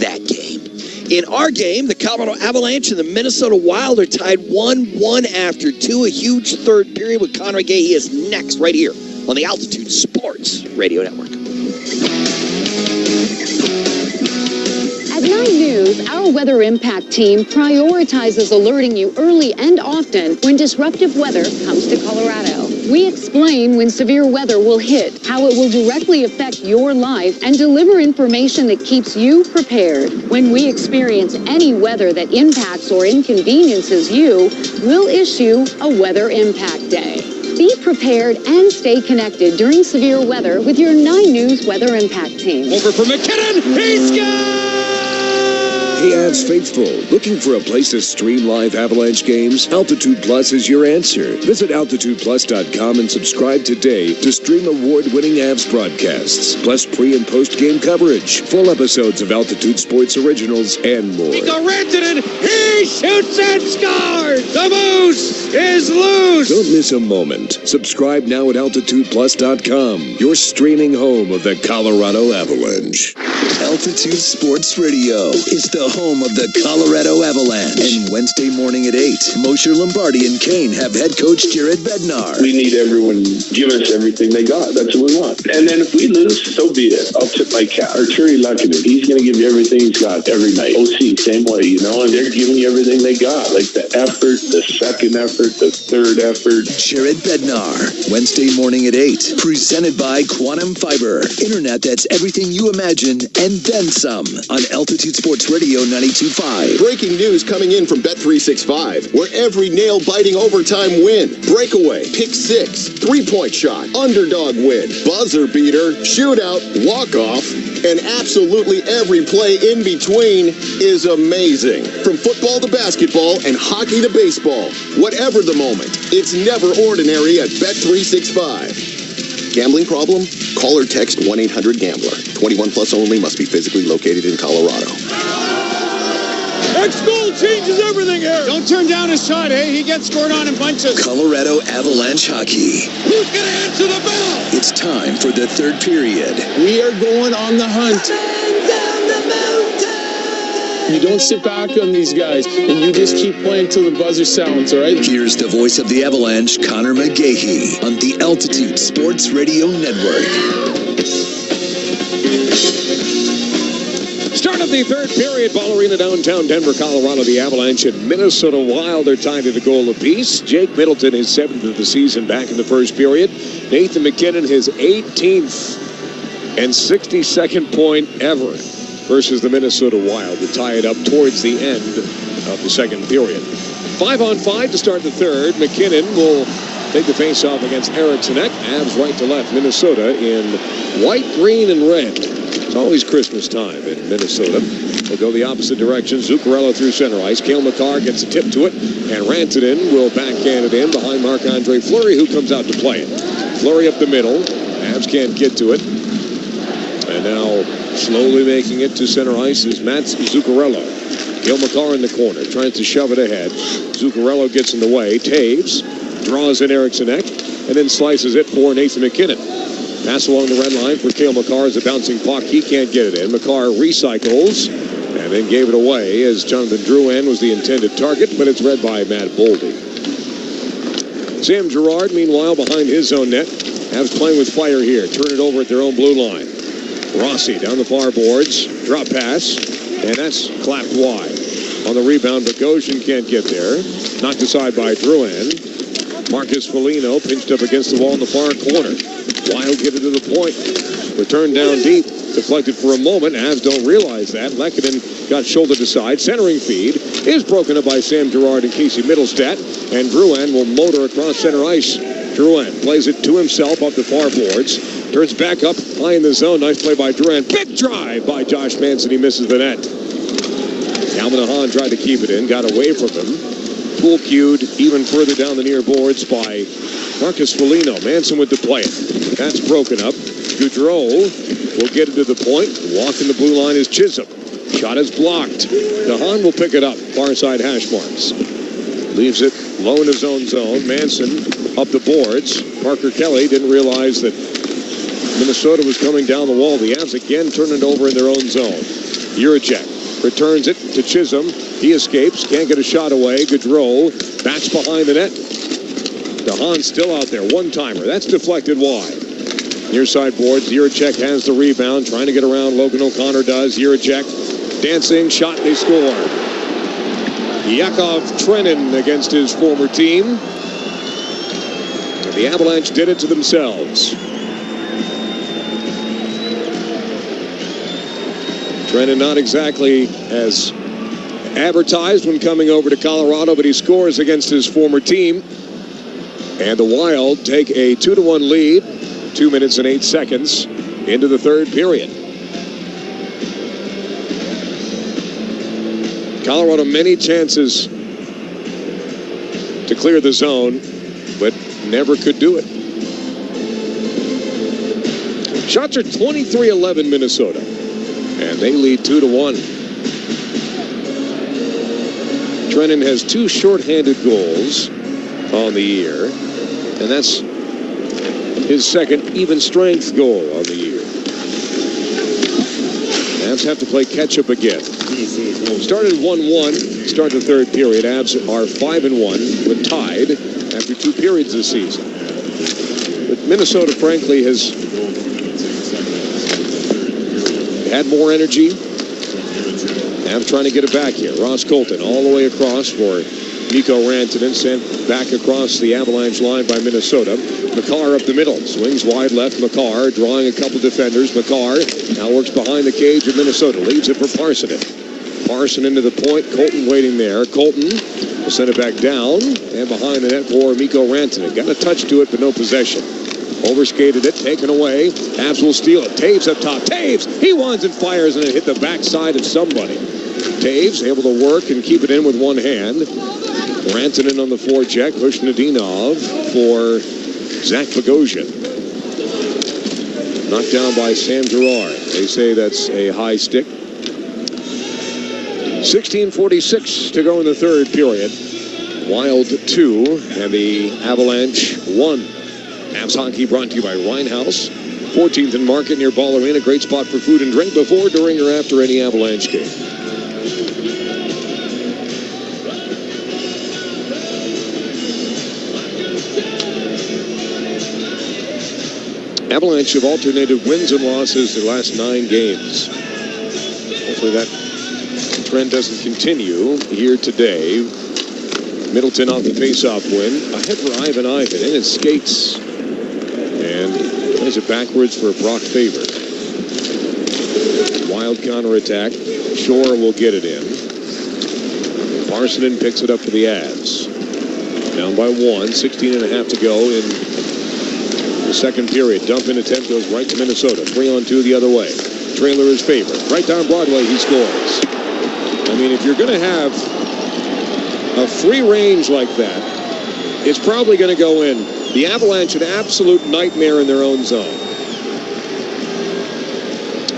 that game. In our game, the Colorado Avalanche and the Minnesota Wild are tied 1-1 after 2. A huge third period with Conor McGahey is next right here on the Altitude Sports Radio Network. At 9 News, our Weather Impact team prioritizes alerting you early and often when disruptive weather comes to Colorado. We explain when severe weather will hit, how it will directly affect your life, and deliver information that keeps you prepared. When we experience any weather that impacts or inconveniences you, we'll issue a Weather Impact Day. Be prepared and stay connected during severe weather with your 9 News Weather Impact team. Over for McKinnon. He's got. Hey, Avs faithful, looking for a place to stream live Avalanche games? Altitude Plus is your answer. Visit altitudeplus.com and subscribe today to stream award-winning Avs broadcasts, plus pre- and post-game coverage, full episodes of Altitude Sports Originals, and more. Nico Rantanen, he shoots and scores! The Moose is loose! Don't miss a moment. Subscribe now at altitudeplus.com, your streaming home of the Colorado Avalanche. Altitude Sports Radio is the home of the Colorado Avalanche. And Wednesday morning at 8, Mosher Lombardi and Kane have head coach Jared Bednar. We need everyone giving us everything they got. That's what we want. And then if we lose, so be it. I'll tip my cap. Arturi Luckinen, he's going to give you everything he's got every night. OC, same way, you know, and they're giving you everything they got. Like the effort, the second effort, the third effort. Jared Bednar, Wednesday morning at 8. Presented by Quantum Fiber. Internet that's everything you imagine and then some. On Altitude Sports Radio 92.5. Breaking news coming in from Bet365, where every nail-biting overtime win, breakaway, pick six, three-point shot, underdog win, buzzer beater, shootout, walk-off, and absolutely every play in between is amazing. From football to basketball and hockey to baseball, whatever the moment, it's never ordinary at Bet365. Gambling problem? Call or text 1-800-GAMBLER. 21 plus only. Must be physically located in Colorado. X-Goal changes everything here. Don't turn down his shot, eh? He gets scored on in bunches. Colorado Avalanche hockey. Who's going to answer the bell? It's time for the third period. We are going on the hunt. You don't sit back on these guys, and you just keep playing till the buzzer sounds, all right? Here's the voice of the Avalanche, Conor McGahey, on the Altitude Sports Radio Network. Start of the third period, Ball Arena, downtown Denver, Colorado. The Avalanche and Minnesota Wild are tied at a goal apiece. Jake Middleton, his 7th of the season, back in the first period. Nathan McKinnon, his 18th and 62nd point ever versus the Minnesota Wild to tie it up towards the end of the second period. 5-on-5 to start the third. McKinnon will take the face-off against Eriksson. Avs right to left. Minnesota in white, green, and red. It's always Christmas time in Minnesota. They'll go the opposite direction. Zuccarello through center ice. Cale Makar gets a tip to it. And Rantanen will backhand it in behind Marc-Andre Fleury, who comes out to play it. Fleury up the middle. Avs can't get to it. And now slowly making it to center ice is Mats Zuccarello. Cale Makar in the corner, tries to shove it ahead. Zuccarello gets in the way. Taves draws in Erikssonek and then slices it for Nathan MacKinnon. Pass along the red line for Cale Makar as a bouncing puck. He can't get it in. Makar recycles and then gave it away as Jonathan Drouin was the intended target, but it's read by Matt Boldy. Sam Girard, meanwhile, behind his own net. Habs playing with fire here. Turn it over at their own blue line. Rossi down the far boards. Drop pass. And that's clapped wide. On the rebound, Bogosian can't get there. Knocked aside by Drouin. Marcus Foligno pinched up against the wall in the far corner. Wild get it to the point. Return down deep. Deflected for a moment. Avs don't realize that. Lehkonen got shouldered aside. Centering feed is broken up by Sam Girard and Casey Middlestat. And Drouin will motor across center ice. Drouin plays it to himself up the far boards. Turns back up high in the zone. Nice play by Drouin. Big drive by Josh Manson. He misses the net. Calvin Hahn tried to keep it in. Got away from him. Pool cued even further down the near boards by Marcus Foligno. Manson with the play. That's broken up. Goudreau will get it to the point. Walking the blue line is Chisholm. Shot is blocked. DeHaan will pick it up. Far side hash marks. Leaves it low in his own zone. Manson up the boards. Parker Kelly didn't realize that Minnesota was coming down the wall. The Avs again turn it over in their own zone. Juracek returns it to Chisholm. He escapes. Can't get a shot away. Goudreau backs behind the net. DeHaan still out there. One-timer. That's deflected wide. Near side boards. Juracek has the rebound. Trying to get around. Logan O'Connor does. Juracek dancing. Shot. They score. Yakov Trenin against his former team. The Avalanche did it to themselves. Trenin not exactly as advertised when coming over to Colorado, but he scores against his former team. And the Wild take a 2-1 lead, 2 minutes and 8 seconds into the third period. Colorado many chances to clear the zone, but never could do it. Shots are 23-11 Minnesota, and they lead 2-1. Trenin has 2 shorthanded goals on the year, and that's his second even strength goal on the year. Avs have to play catch-up again. Started 1-1, start the third period. Avs are 5-1, but tied after 2 periods this season. But Minnesota, frankly, has had more energy. Avs trying to get it back here. Ross Colton all the way across for Mikko Rantanen, sent back across the Avalanche line by Minnesota. Makar up the middle, swings wide left. Makar drawing a couple defenders. Makar now works behind the cage of Minnesota, leaves it for Parsonen. Parson into the point. Colton waiting there. Colton will send it back down and behind the net for Mikko Rantanen. Got a touch to it, but no possession. Overskated it, taken away. Avs will steal it. Taves up top. Taves! He winds and fires, and it hit the backside of somebody. Taves able to work and keep it in with one hand. Rantanen on the forecheck. Kushnedinov for Zach Bogosian. Knocked down by Sam Girard. They say that's a high stick. 16:46 to go in the third period. Wild 2 and the Avalanche 1. Avs hockey brought to you by Rhinehouse. 14th and Market near Ball Arena. Great spot for food and drink before, during, or after any Avalanche game. Avalanche have alternated wins and losses their last 9 games. Hopefully that trend doesn't continue here today. Middleton off the faceoff win. Ahead for Ivan, and it skates. And plays it backwards for Brock Faber. Wild counterattack. Shore will get it in. Parsonen picks it up for the Avs. Down by 1, 16.5 to go in the second period. Dump in attempt goes right to Minnesota. 3-on-2 the other way. Trailer is Faber. Right down Broadway, he scores. I mean, if you're going to have a free range like that, it's probably going to go in. The Avalanche, an absolute nightmare in their own zone.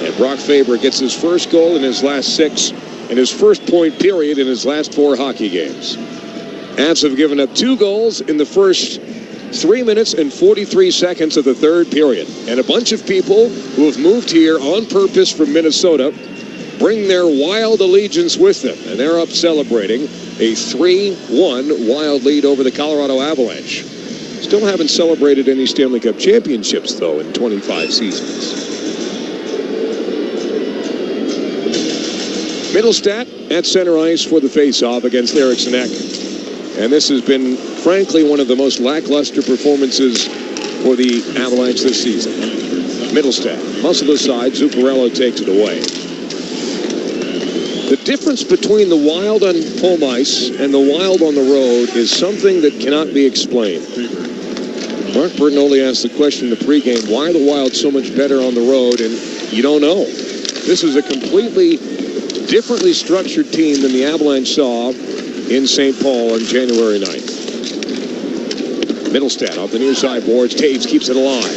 And Brock Faber gets his first goal in his last 6 and his first point period in his last 4 hockey games. Avs have given up 2 goals in the first 3 minutes and 43 seconds of the third period. And a bunch of people who have moved here on purpose from Minnesota bring their Wild allegiance with them. And they're up celebrating a 3-1 Wild lead over the Colorado Avalanche. Still haven't celebrated any Stanley Cup championships, though, in 25 seasons. Middlestat at center ice for the faceoff against Eriksson Ek. And this has been, frankly, one of the most lackluster performances for the Avalanche this season. Middlestat, muscle aside, Zuccarello takes it away. The difference between the Wild on home ice and the Wild on the road is something that cannot be explained. Mark Bertinoli asked the question in the pregame, why are the Wild so much better on the road? And you don't know. This is a completely differently structured team than the Avalanche saw in St. Paul on January 9th. Middlestat off the near side boards. Taves keeps it alive.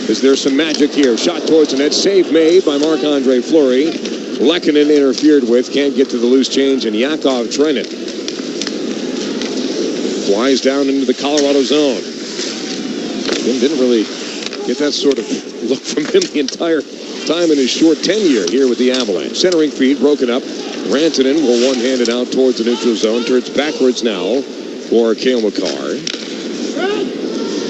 Is there some magic here? Shot towards the net. Save made by Marc-Andre Fleury. Lehkonen interfered with. Can't get to the loose change. And Yakov Trenin flies down into the Colorado zone. Didn't really get that sort of look from him the entire time in his short tenure here with the Avalanche. Centering feed broken up. Rantanen will one-hand it out towards the neutral zone. Turns backwards now for Cale Makar.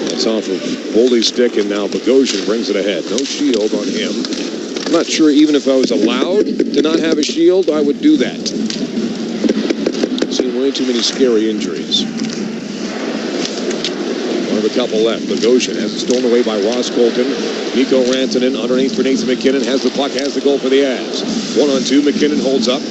That's off of Boldy's stick, and now Bogosian brings it ahead. No shield on him. I'm not sure even if I was allowed to not have a shield, I would do that. Seen way too many scary injuries. One of a couple left. Bogosian has it stolen away by Ross Colton. Mikko Rantanen underneath for Nathan MacKinnon. Has the puck, has the goal for the Avs. 1-on-2. MacKinnon holds up.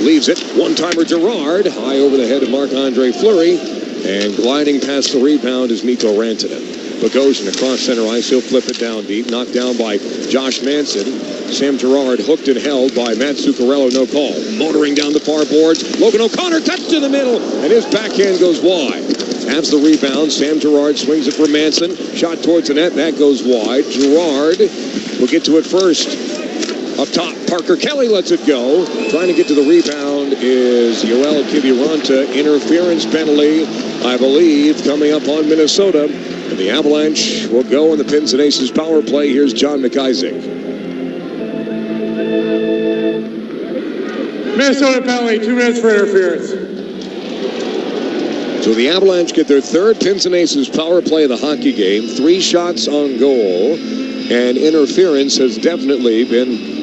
Leaves it. One-timer Girard. High over the head of Marc-Andre Fleury. And gliding past the rebound is Mikko Rantanen. Bogosian across center ice. He'll flip it down deep. Knocked down by Josh Manson. Sam Girard hooked and held by Matt Zuccarello. No call. Motoring down the far boards. Logan O'Connor touched in the middle. And his backhand goes wide. Has the rebound. Sam Girard swings it for Manson. Shot towards the net. That goes wide. Girard will get to it first. Up top, Parker Kelly lets it go. Trying to get to the rebound is Yoel Kiviranta. Interference penalty, I believe, coming up on Minnesota. And the Avalanche will go in the Pins and Aces power play. Here's John McIsaac. Minnesota penalty, 2 minutes for interference. So the Avalanche get their third Pins and Aces power play of the hockey game. 3 shots on goal. And interference has definitely been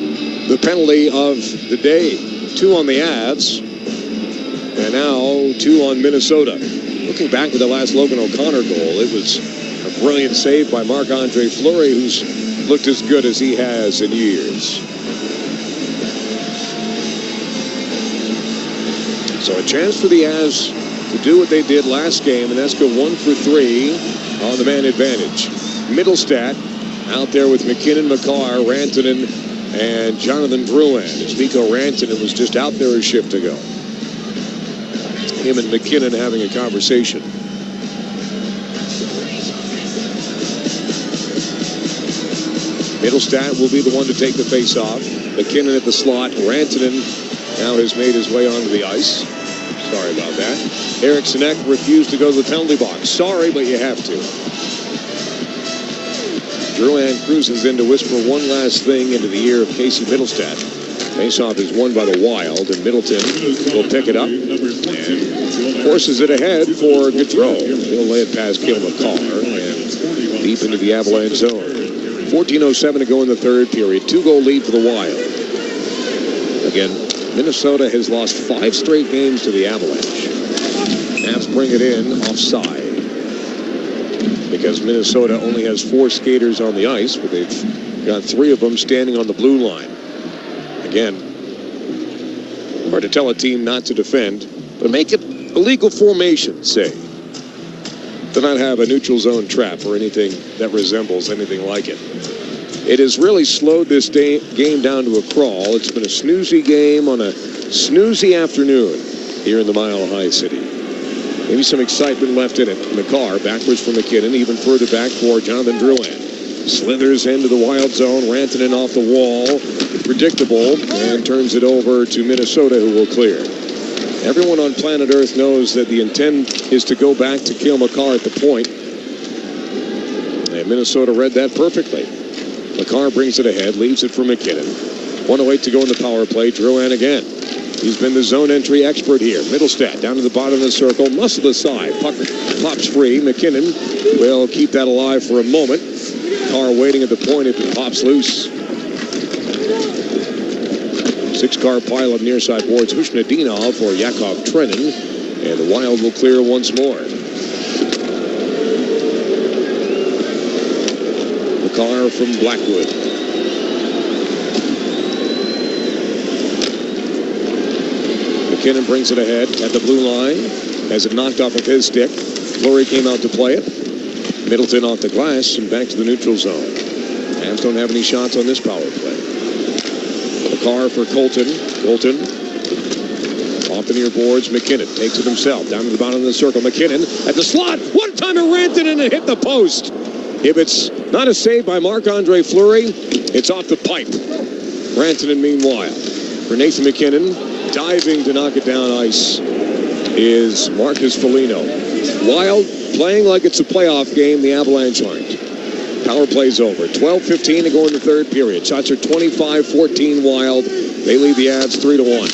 the penalty of the day. 2 on the Avs, and now 2 on Minnesota. Looking back to the last Logan O'Connor goal, it was a brilliant save by Marc-Andre Fleury, who's looked as good as he has in years. So a chance for the Avs to do what they did last game, and that's go 1 for 3 on the man advantage. Middlestat out there with MacKinnon, Makar, Rantanen, and Jonathan Drouin, as Mikko Rantanen was just out there a shift ago. Him and MacKinnon having a conversation. Middlestat will be the one to take the face-off. MacKinnon at the slot. Rantanen now has made his way onto the ice. Sorry about that. Eriksson Ek refused to go to the penalty box. Sorry, but you have to. Drouin cruises in to whisper one last thing into the ear of Casey Middlestat. Faceoff is won by the Wild, and Middleton will pick it up and forces it ahead for Gaudreau. He'll lay it past Cale Makar and deep into the Avalanche zone. 14:07 to go in the third period. 2-goal lead for the Wild. Again, Minnesota has lost 5 straight games to the Avalanche. Avs bring it in offside, because Minnesota only has 4 skaters on the ice, but they've got 3 of them standing on the blue line. Again, hard to tell a team not to defend, but make it a legal formation, say. To not have a neutral zone trap or anything that resembles anything like it. It has really slowed this game down to a crawl. It's been a snoozy game on a snoozy afternoon here in the Mile High City. Maybe some excitement left in it. Makar backwards for MacKinnon, even further back for Jonathan Drouin. Slithers into the Wild zone. Rantanen off the wall. Predictable. And turns it over to Minnesota, who will clear. Everyone on planet Earth knows that the intent is to go back to Cale Makar at the point. And Minnesota read that perfectly. Makar brings it ahead, leaves it for McKinnon. 1:08 to go in the power play. Drouin again. He's been the zone entry expert here. Middlestat down to the bottom of the circle. Muscle aside. Puck pops free. McKinnon will keep that alive for a moment. Carr waiting at the point if it pops loose. 6-car pileup near side boards. Hushnadinov for Yakov Trenin. And the Wild will clear once more. Makar from Blackwood. McKinnon brings it ahead at the blue line. Has it knocked off of his stick. Fleury came out to play it. Middleton off the glass and back to the neutral zone. Avs don't have any shots on this power play. Makar for Colton. Colton off the near boards. McKinnon takes it himself. Down to the bottom of the circle. McKinnon at the slot. One-timer Rantanen and hit the post. If it's not a save by Marc-Andre Fleury, it's off the pipe. Rantanen, meanwhile, for Nathan McKinnon, diving to knock it down ice is Marcus Foligno. Wild playing like it's a playoff game. The Avalanche aren't. Power play's over. 12:15 to go in the third period. Shots are 25-14 Wild. They lead the Avs 3-1.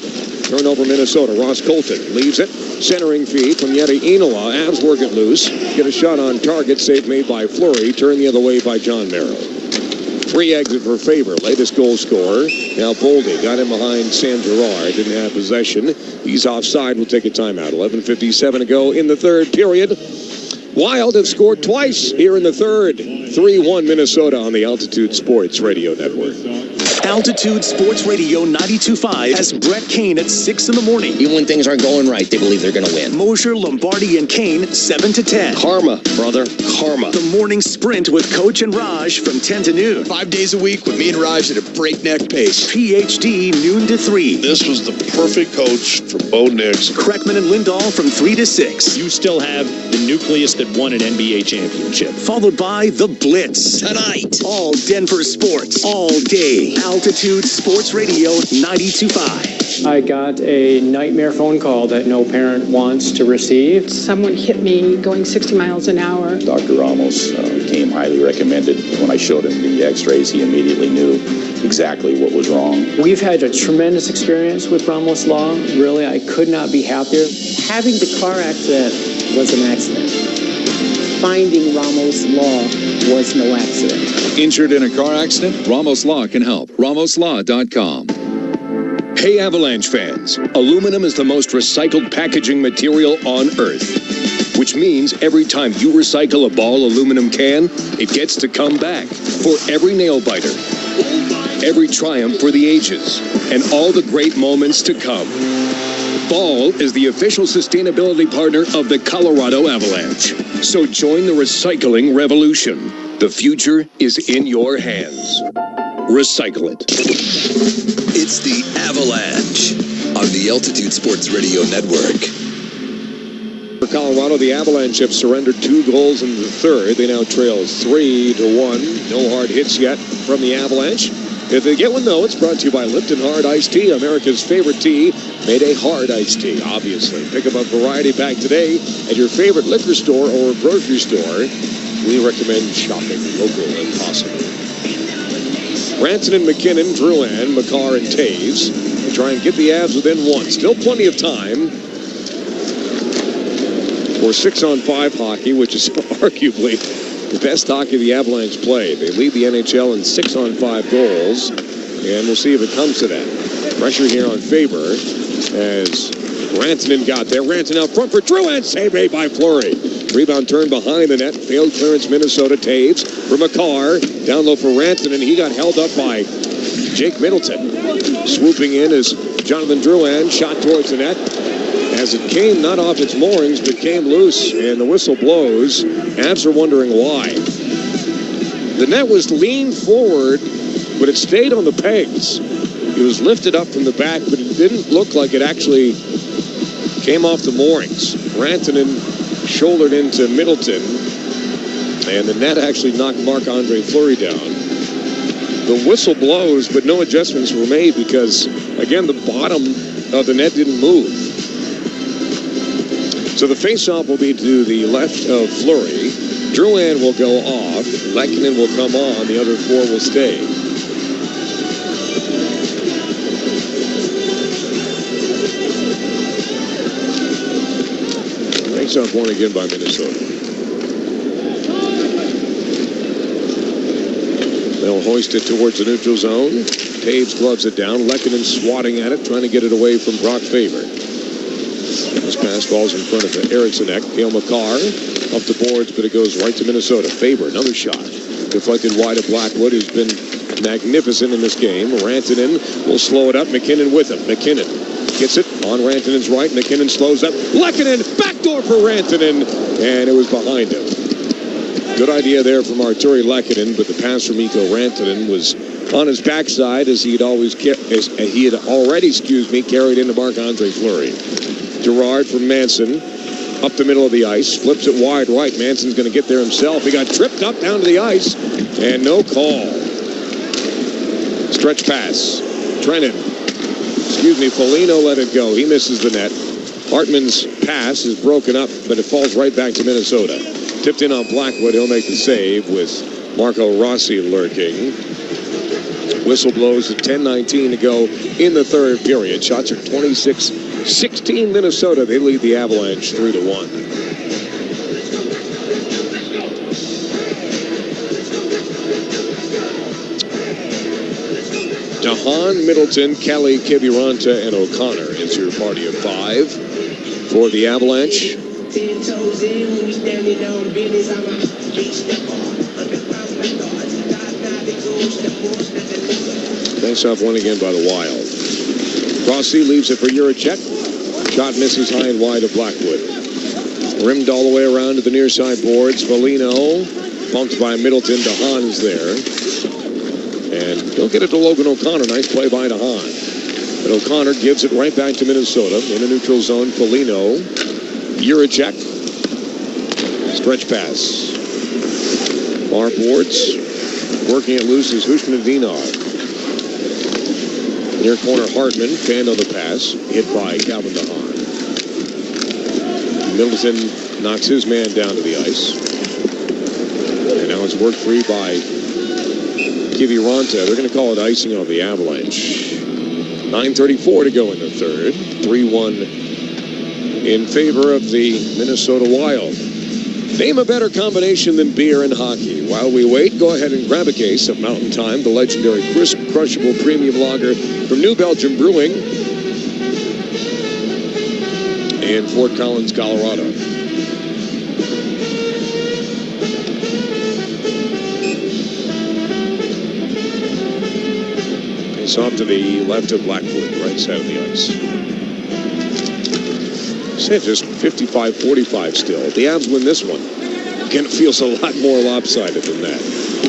Turnover Minnesota. Ross Colton leaves it. Centering feed from Yeti Inola. Avs work it loose. Get a shot on target. Save made by Fleury. Turn the other way by John Merrill. Free exit for Faber. Latest goal scorer. Now Boldy got him behind Sam Girard. Didn't have possession. He's offside. We'll take a timeout. 11:57 to go in the third period. Wild have scored twice here in the third. 3-1 Minnesota on the Altitude Sports Radio Network. Altitude Sports Radio 92.5 has Brett Kane at 6 in the morning. Even when things aren't going right, they believe they're going to win. Mosher, Lombardi, and Kane 7 to 10. Karma, brother. Karma. The morning sprint with Coach and Raj from 10 to noon. 5 days a week with me and Raj at a breakneck pace. PhD noon to 3. This was the perfect coach for Bo Nix. Kreckman and Lindahl from 3 to 6. You still have the nucleus that won an NBA championship. Followed by the Blitz. Tonight. All Denver sports. All day. Altitude Sports Radio 92.5. I got a nightmare phone call that no parent wants to receive. Someone hit me going 60 miles an hour. Dr. Ramos came highly recommended. When I showed him the x-rays, he immediately knew exactly what was wrong. We've had a tremendous experience with Ramos Law. Really, I could not be happier. Having the car accident was an accident. Finding Ramos Law was no accident. Injured in a car accident? Ramos Law can help. RamosLaw.com. Hey Avalanche fans, aluminum is the most recycled packaging material on Earth. Which means every time you recycle a Ball aluminum can, it gets to come back for every nail biter, every triumph for the ages, and all the great moments to come. Ball is the official sustainability partner of the Colorado Avalanche. So join the recycling revolution. The future is in your hands. Recycle it. It's the Avalanche on the Altitude Sports Radio Network. For Colorado, the Avalanche have surrendered 2 goals in the third. They now trail 3-1. No hard hits yet from the Avalanche. If they get one, though, it's brought to you by Lipton Hard Iced Tea, America's favorite tea, made a hard iced tea, obviously. Pick up a variety pack today at your favorite liquor store or grocery store. We recommend shopping local if possible. Rantanen, McKinnon, Drouin, Makar, and Taves to try and get the Avs within 1. Still plenty of time for 6-on-5 hockey, which is arguably the best hockey the Avalanche play. They lead the NHL in 6-on-5 goals, and we'll see if it comes to that. Pressure here on Faber as Rantanen got there. Rantanen out front for Drouin. Save made by Fleury. Rebound turned behind the net. Failed clearance Minnesota. Taves for Makar. Down low for Rantanen. He got held up by Jake Middleton. Swooping in is Jonathan Drouin. Shot towards the net. As it came not off its moorings, but came loose, and the whistle blows. Avs are wondering why. The net was leaned forward, but it stayed on the pegs. It was lifted up from the back, but it didn't look like it actually came off the moorings. Rantanen shouldered into Middleton, And the net actually knocked Marc-Andre Fleury down. The whistle blows, but no adjustments were made because, again, the bottom of the net didn't move. So the face-off will be to the left of Fleury. Drouin will go off. Lehkonen will come on. The other four will stay. Face-off won again by Minnesota. They'll hoist it towards the neutral zone. Taves gloves it down. Lehkonen swatting at it, trying to get it away from Brock Faber. This pass falls in front of Eriksson Ek. Cale Makar up the boards, but it goes right to Minnesota. Faber, another shot. Deflected wide of Blackwood, who's been magnificent in this game. Rantanen will slow it up. McKinnon with him. McKinnon gets it on Rantanen's right. McKinnon slows up. Lehkonen, backdoor for Rantanen, and it was behind him. Good idea there from Arturi Lehkonen, but the pass from Mikko Rantanen was on his backside as he had already carried into Marc-Andre Fleury. Gerard from Manson up the middle of the ice, flips it wide right. Manson's going to get there himself. He got tripped up down to the ice, and no call. Stretch pass. Foligno let it go. He misses the net. Hartman's pass is broken up, but it falls right back to Minnesota. Tipped in on Blackwood. He'll make the save with Marco Rossi lurking. Whistle blows at 10:19 to go in the third period. Shots are 26-16 Minnesota. They lead the Avalanche 3-1. DeHaan, Middleton, Kelly, Kiviranta, and O'Connor is your party of five for the Avalanche. Face-off won again by the Wild. Rossi leaves it for Juracek. Shot misses high and wide of Blackwood. Rimmed all the way around to the near side boards. Foligno bumped by Middleton. DeHaan is there. And don't get it to Logan O'Connor. Nice play by DeHaan. But O'Connor gives it right back to Minnesota. In the neutral zone, Foligno. Juracek. Stretch pass. Far boards. Working it loose is Hushman Bednar. Near corner, Hartman, fanned on the pass, hit by Calvin DeHaan. Middleton knocks his man down to the ice. And now it's worked free by Kiviranta. They're going to call it icing on the Avalanche. 9:34 to go in the third. 3-1 in favor of the Minnesota Wild. Name a better combination than beer and hockey. While we wait, go ahead and grab a case of Mountain Time, the legendary crisp, crushable premium lager from New Belgium Brewing in Fort Collins, Colorado. It's off to the left of Blackwood, right side of the ice. Just 55-45 still. The Avs win this one. Again, it feels a lot more lopsided than that.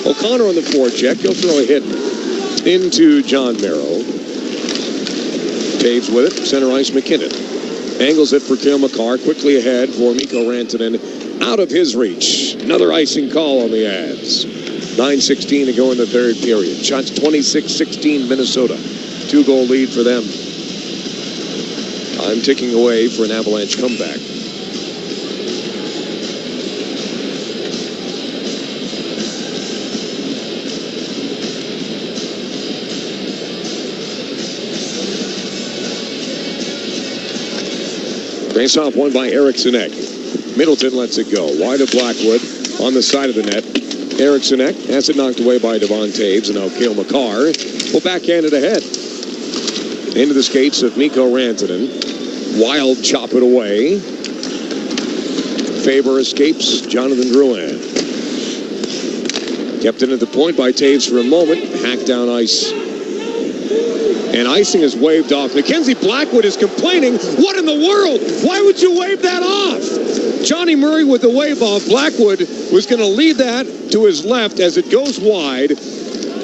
O'Connor on the forecheck. He'll throw a hit into John Merrill. Taves with it. Center ice, McKinnon. Angles it for Cale Makar. Quickly ahead for Mikko Rantanen. Out of his reach. Another icing call on the Avs. 9:16 to go in the third period. Shots 26-16 Minnesota. 2-goal lead for them. Time ticking away for an Avalanche comeback. Face-off won by Eriksson Ek. Middleton lets it go. Wide of Blackwood on the side of the net. Eriksson Ek has it knocked away by Devon Taves, and now Cale Makar will backhand it ahead. Into the skates of Mikko Rantanen. Wild chop it away. Faber escapes. Jonathan Drouin. Kept in at the point by Taves for a moment. Hacked down ice. And icing is waved off. Mackenzie Blackwood is complaining. What in the world? Why would you wave that off? Johnny Murray with the wave off. Blackwood was going to lead that to his left as it goes wide.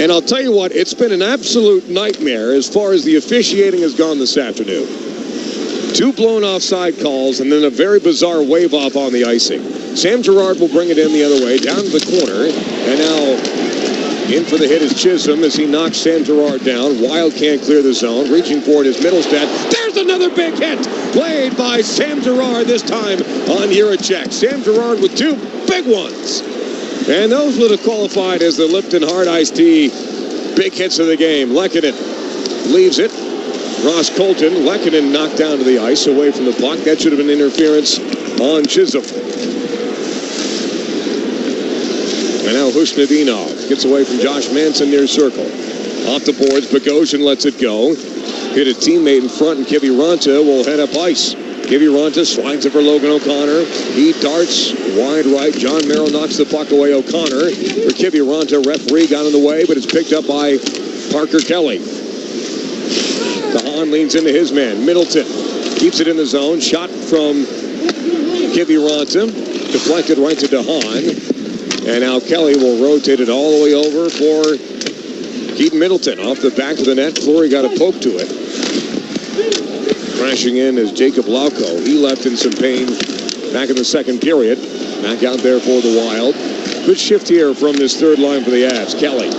And I'll tell you what, it's been an absolute nightmare as far as the officiating has gone this afternoon. 2 blown offside calls and then a very bizarre wave off on the icing. Sam Girard will bring it in the other way, down to the corner. And now in for the hit is Chisholm as he knocks Sam Girard down. Wild can't clear the zone. Reaching for it is Middlestead. There's another big hit played by Sam Girard, this time on Jiricek. Sam Girard with two big ones. And those would have qualified as the Lipton Hard Iced Tea big hits of the game. Lehkonen leaves it. Ross Colton, Lehkonen knocked down to the ice away from the puck. That should have been interference on Chisholm. And now Husnudinov gets away from Josh Manson near circle. Off the boards, Bogosian lets it go. Hit a teammate in front, and Kiviranta will head up ice. Kiviranta swings it for Logan O'Connor. He darts wide right. John Merrill knocks the puck away. O'Connor for Kiviranta. Referee got in the way, but it's picked up by Parker Kelly. DeHaan leans into his man. Middleton keeps it in the zone. Shot from Kiviranta. Deflected right to DeHaan. And now Kelly will rotate it all the way over for Keaton Middleton. Off the back of the net. Fleury got a poke to it. Crashing in is Jacob Lauko. He left in some pain back in the second period. Back out there for the Wild. Good shift here from this third line for the Avs. Kelly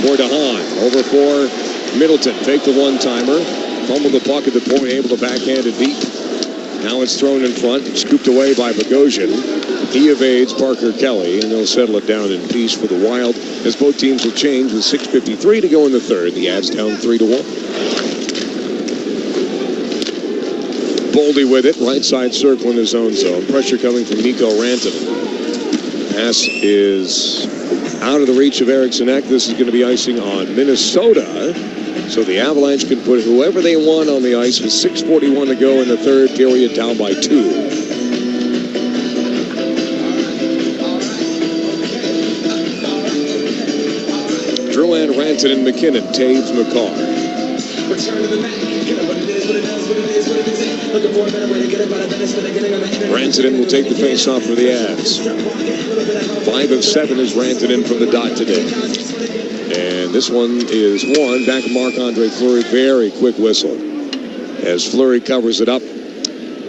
for DeHaan. Over for Middleton. Take the one-timer. Fumble the puck at the point. Able to backhand it deep. Now it's thrown in front. Scooped away by Bogosian. He evades Parker Kelly, and they'll settle it down in peace for the Wild as both teams will change with 6:53 to go in the third. The Avs down 3-1. Boldy with it, right side circle in his own zone. Pressure coming from Mikko Rantanen. Pass is out of the reach of Eriksson Ek. This is going to be icing on Minnesota. So the Avalanche can put whoever they want on the ice with 6:41 to go in the third period, down by 2. Drouin, Rantanen, McKinnon, Taves, McCarr. Rantanen will take the face-off for the Avs. 5 of 7 is Rantanen from the dot today. And this one is won. Back to Marc-Andre Fleury. Very quick whistle as Fleury covers it up.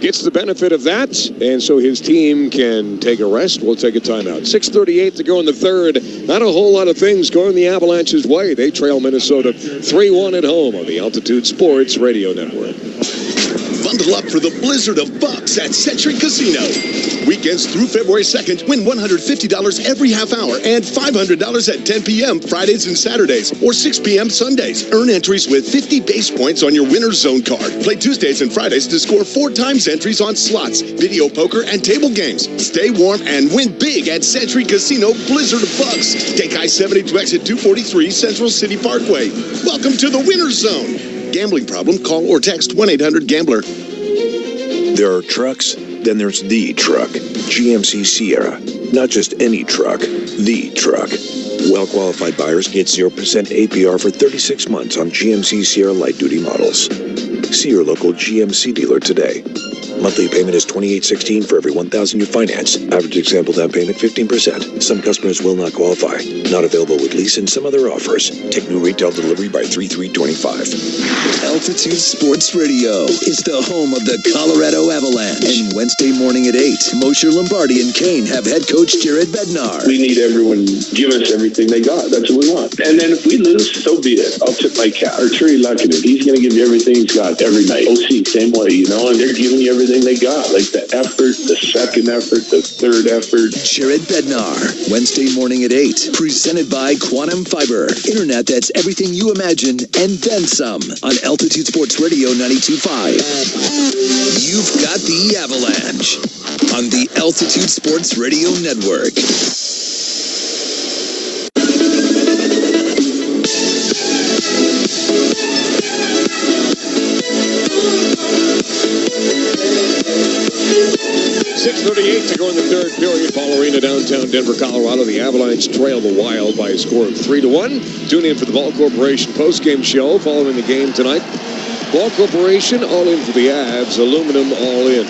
Gets the benefit of that, and so his team can take a rest. We'll take a timeout. 6:38 to go in the third. Not a whole lot of things going the Avalanche's way. They trail Minnesota 3-1 at home on the Altitude Sports Radio Network. Bundle up for the blizzard of bucks at Century Casino. Weekends through February 2nd, win $150 every half hour and $500 at 10 p.m. Fridays and Saturdays or 6 p.m. Sundays. Earn entries with 50 base points on your winner's zone card. Play Tuesdays and Fridays to score 4 times entries on slots, video poker, and table games. Stay warm and win big at Century Casino Blizzard of Bucks. Take I-70 to exit 243 Central City Parkway. Welcome to the winner's zone. Gambling problem? Call or text 1-800-GAMBLER. There are trucks, then there's the truck. GMC Sierra. Not just any truck, the truck. Well-qualified buyers get 0% APR for 36 months on GMC Sierra light-duty models. See your local GMC dealer today. Monthly payment is $28.16 for every $1,000 you finance. Average example down payment 15%. Some customers will not qualify. Not available with lease and some other offers. Take new retail delivery by 3/3/25. Altitude Sports Radio is the home of the Colorado Avalanche. And Wednesday morning at 8, Mosher Lombardi and Kane have head coach Jared Bednar. We need everyone giving us everything they got. That's what we want. And then if we lose, so be it. I'll tip my cap. Arturi Lehkonen, he's going to give you everything he's got every night. OC, same way, you know, and they're giving you everything they got, like the effort, the second effort, the third effort. Jared Bednar, Wednesday morning at 8, presented by Quantum Fiber. Internet that's everything you imagine and then some on Altitude Sports Radio 92.5. You've got the Avalanche on the Altitude Sports Radio Network. .38 to go in the third period. Paul Arena, downtown Denver, Colorado. The Avalanche trail the Wild by a score of 3-1. Tune in for the Ball Corporation postgame show following the game tonight. Ball Corporation all in for the Avs. Aluminum all in.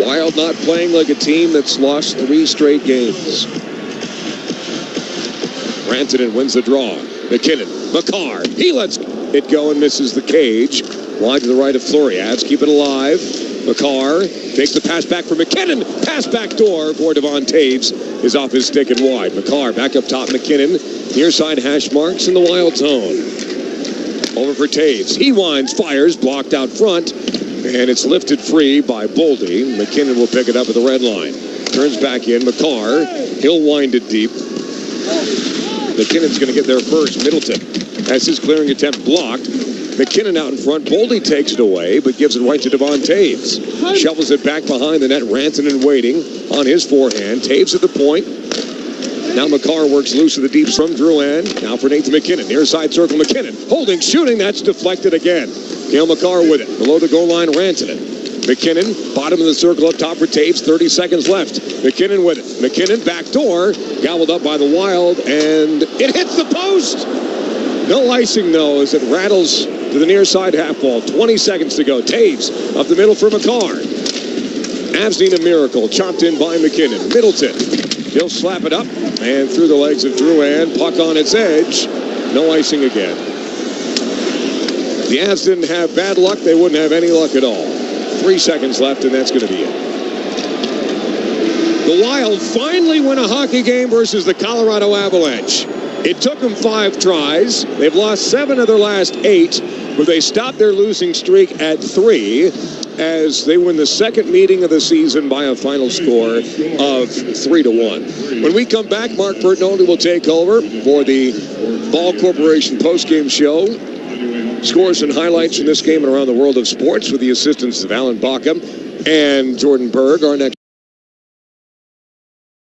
Wild not playing like a team that's lost 3 straight games. Rantanen wins the draw. McKinnon, McCarr, he lets it go and misses the cage. Wide to the right of Fleury. Avs keep it alive. McCarr takes the pass back for McKinnon. Pass back door for Devon Taves is off his stick and wide. McCarr back up top. McKinnon near side hash marks in the wild zone. Over for Taves. He winds, fires, blocked out front, and it's lifted free by Boldy. McKinnon will pick it up at the red line. Turns back in. McCarr, he'll wind it deep. McKinnon's going to get there first. Middleton has his clearing attempt blocked. McKinnon out in front. Boldy takes it away, but gives it right to Devon Taves. Shovels it back behind the net. Rantanen waiting on his forehand. Taves at the point. Now McCarr works loose of the deep from Drouin. Now for Nathan McKinnon. Near side circle, McKinnon. Holding, shooting. That's deflected again. Cale Makar with it. Below the goal line, Rantanen. McKinnon, bottom of the circle up top for Taves. 30 seconds left. McKinnon with it. McKinnon, back door. Gobbled up by the Wild, and it hits the post. No icing, though, as it rattles to the near side half wall. 20 seconds to go. Taves up the middle for McCarr. Avs need a miracle. Chopped in by McKinnon. Middleton. He'll slap it up and through the legs of Drouin. Puck on its edge. No icing again. The Avs didn't have bad luck. They wouldn't have any luck at all. 3 seconds left, and that's going to be it. The Wild finally win a hockey game versus the Colorado Avalanche. It took them 5 tries. They've lost 7 of their last 8, but they stopped their losing streak at 3 as they win the second meeting of the season by a final score of 3-1. When we come back, Mark Bertinoldi will take over for the Ball Corporation postgame show. Scores and highlights from this game and around the world of sports with the assistance of Alan Backham and Jordan Berg. Our next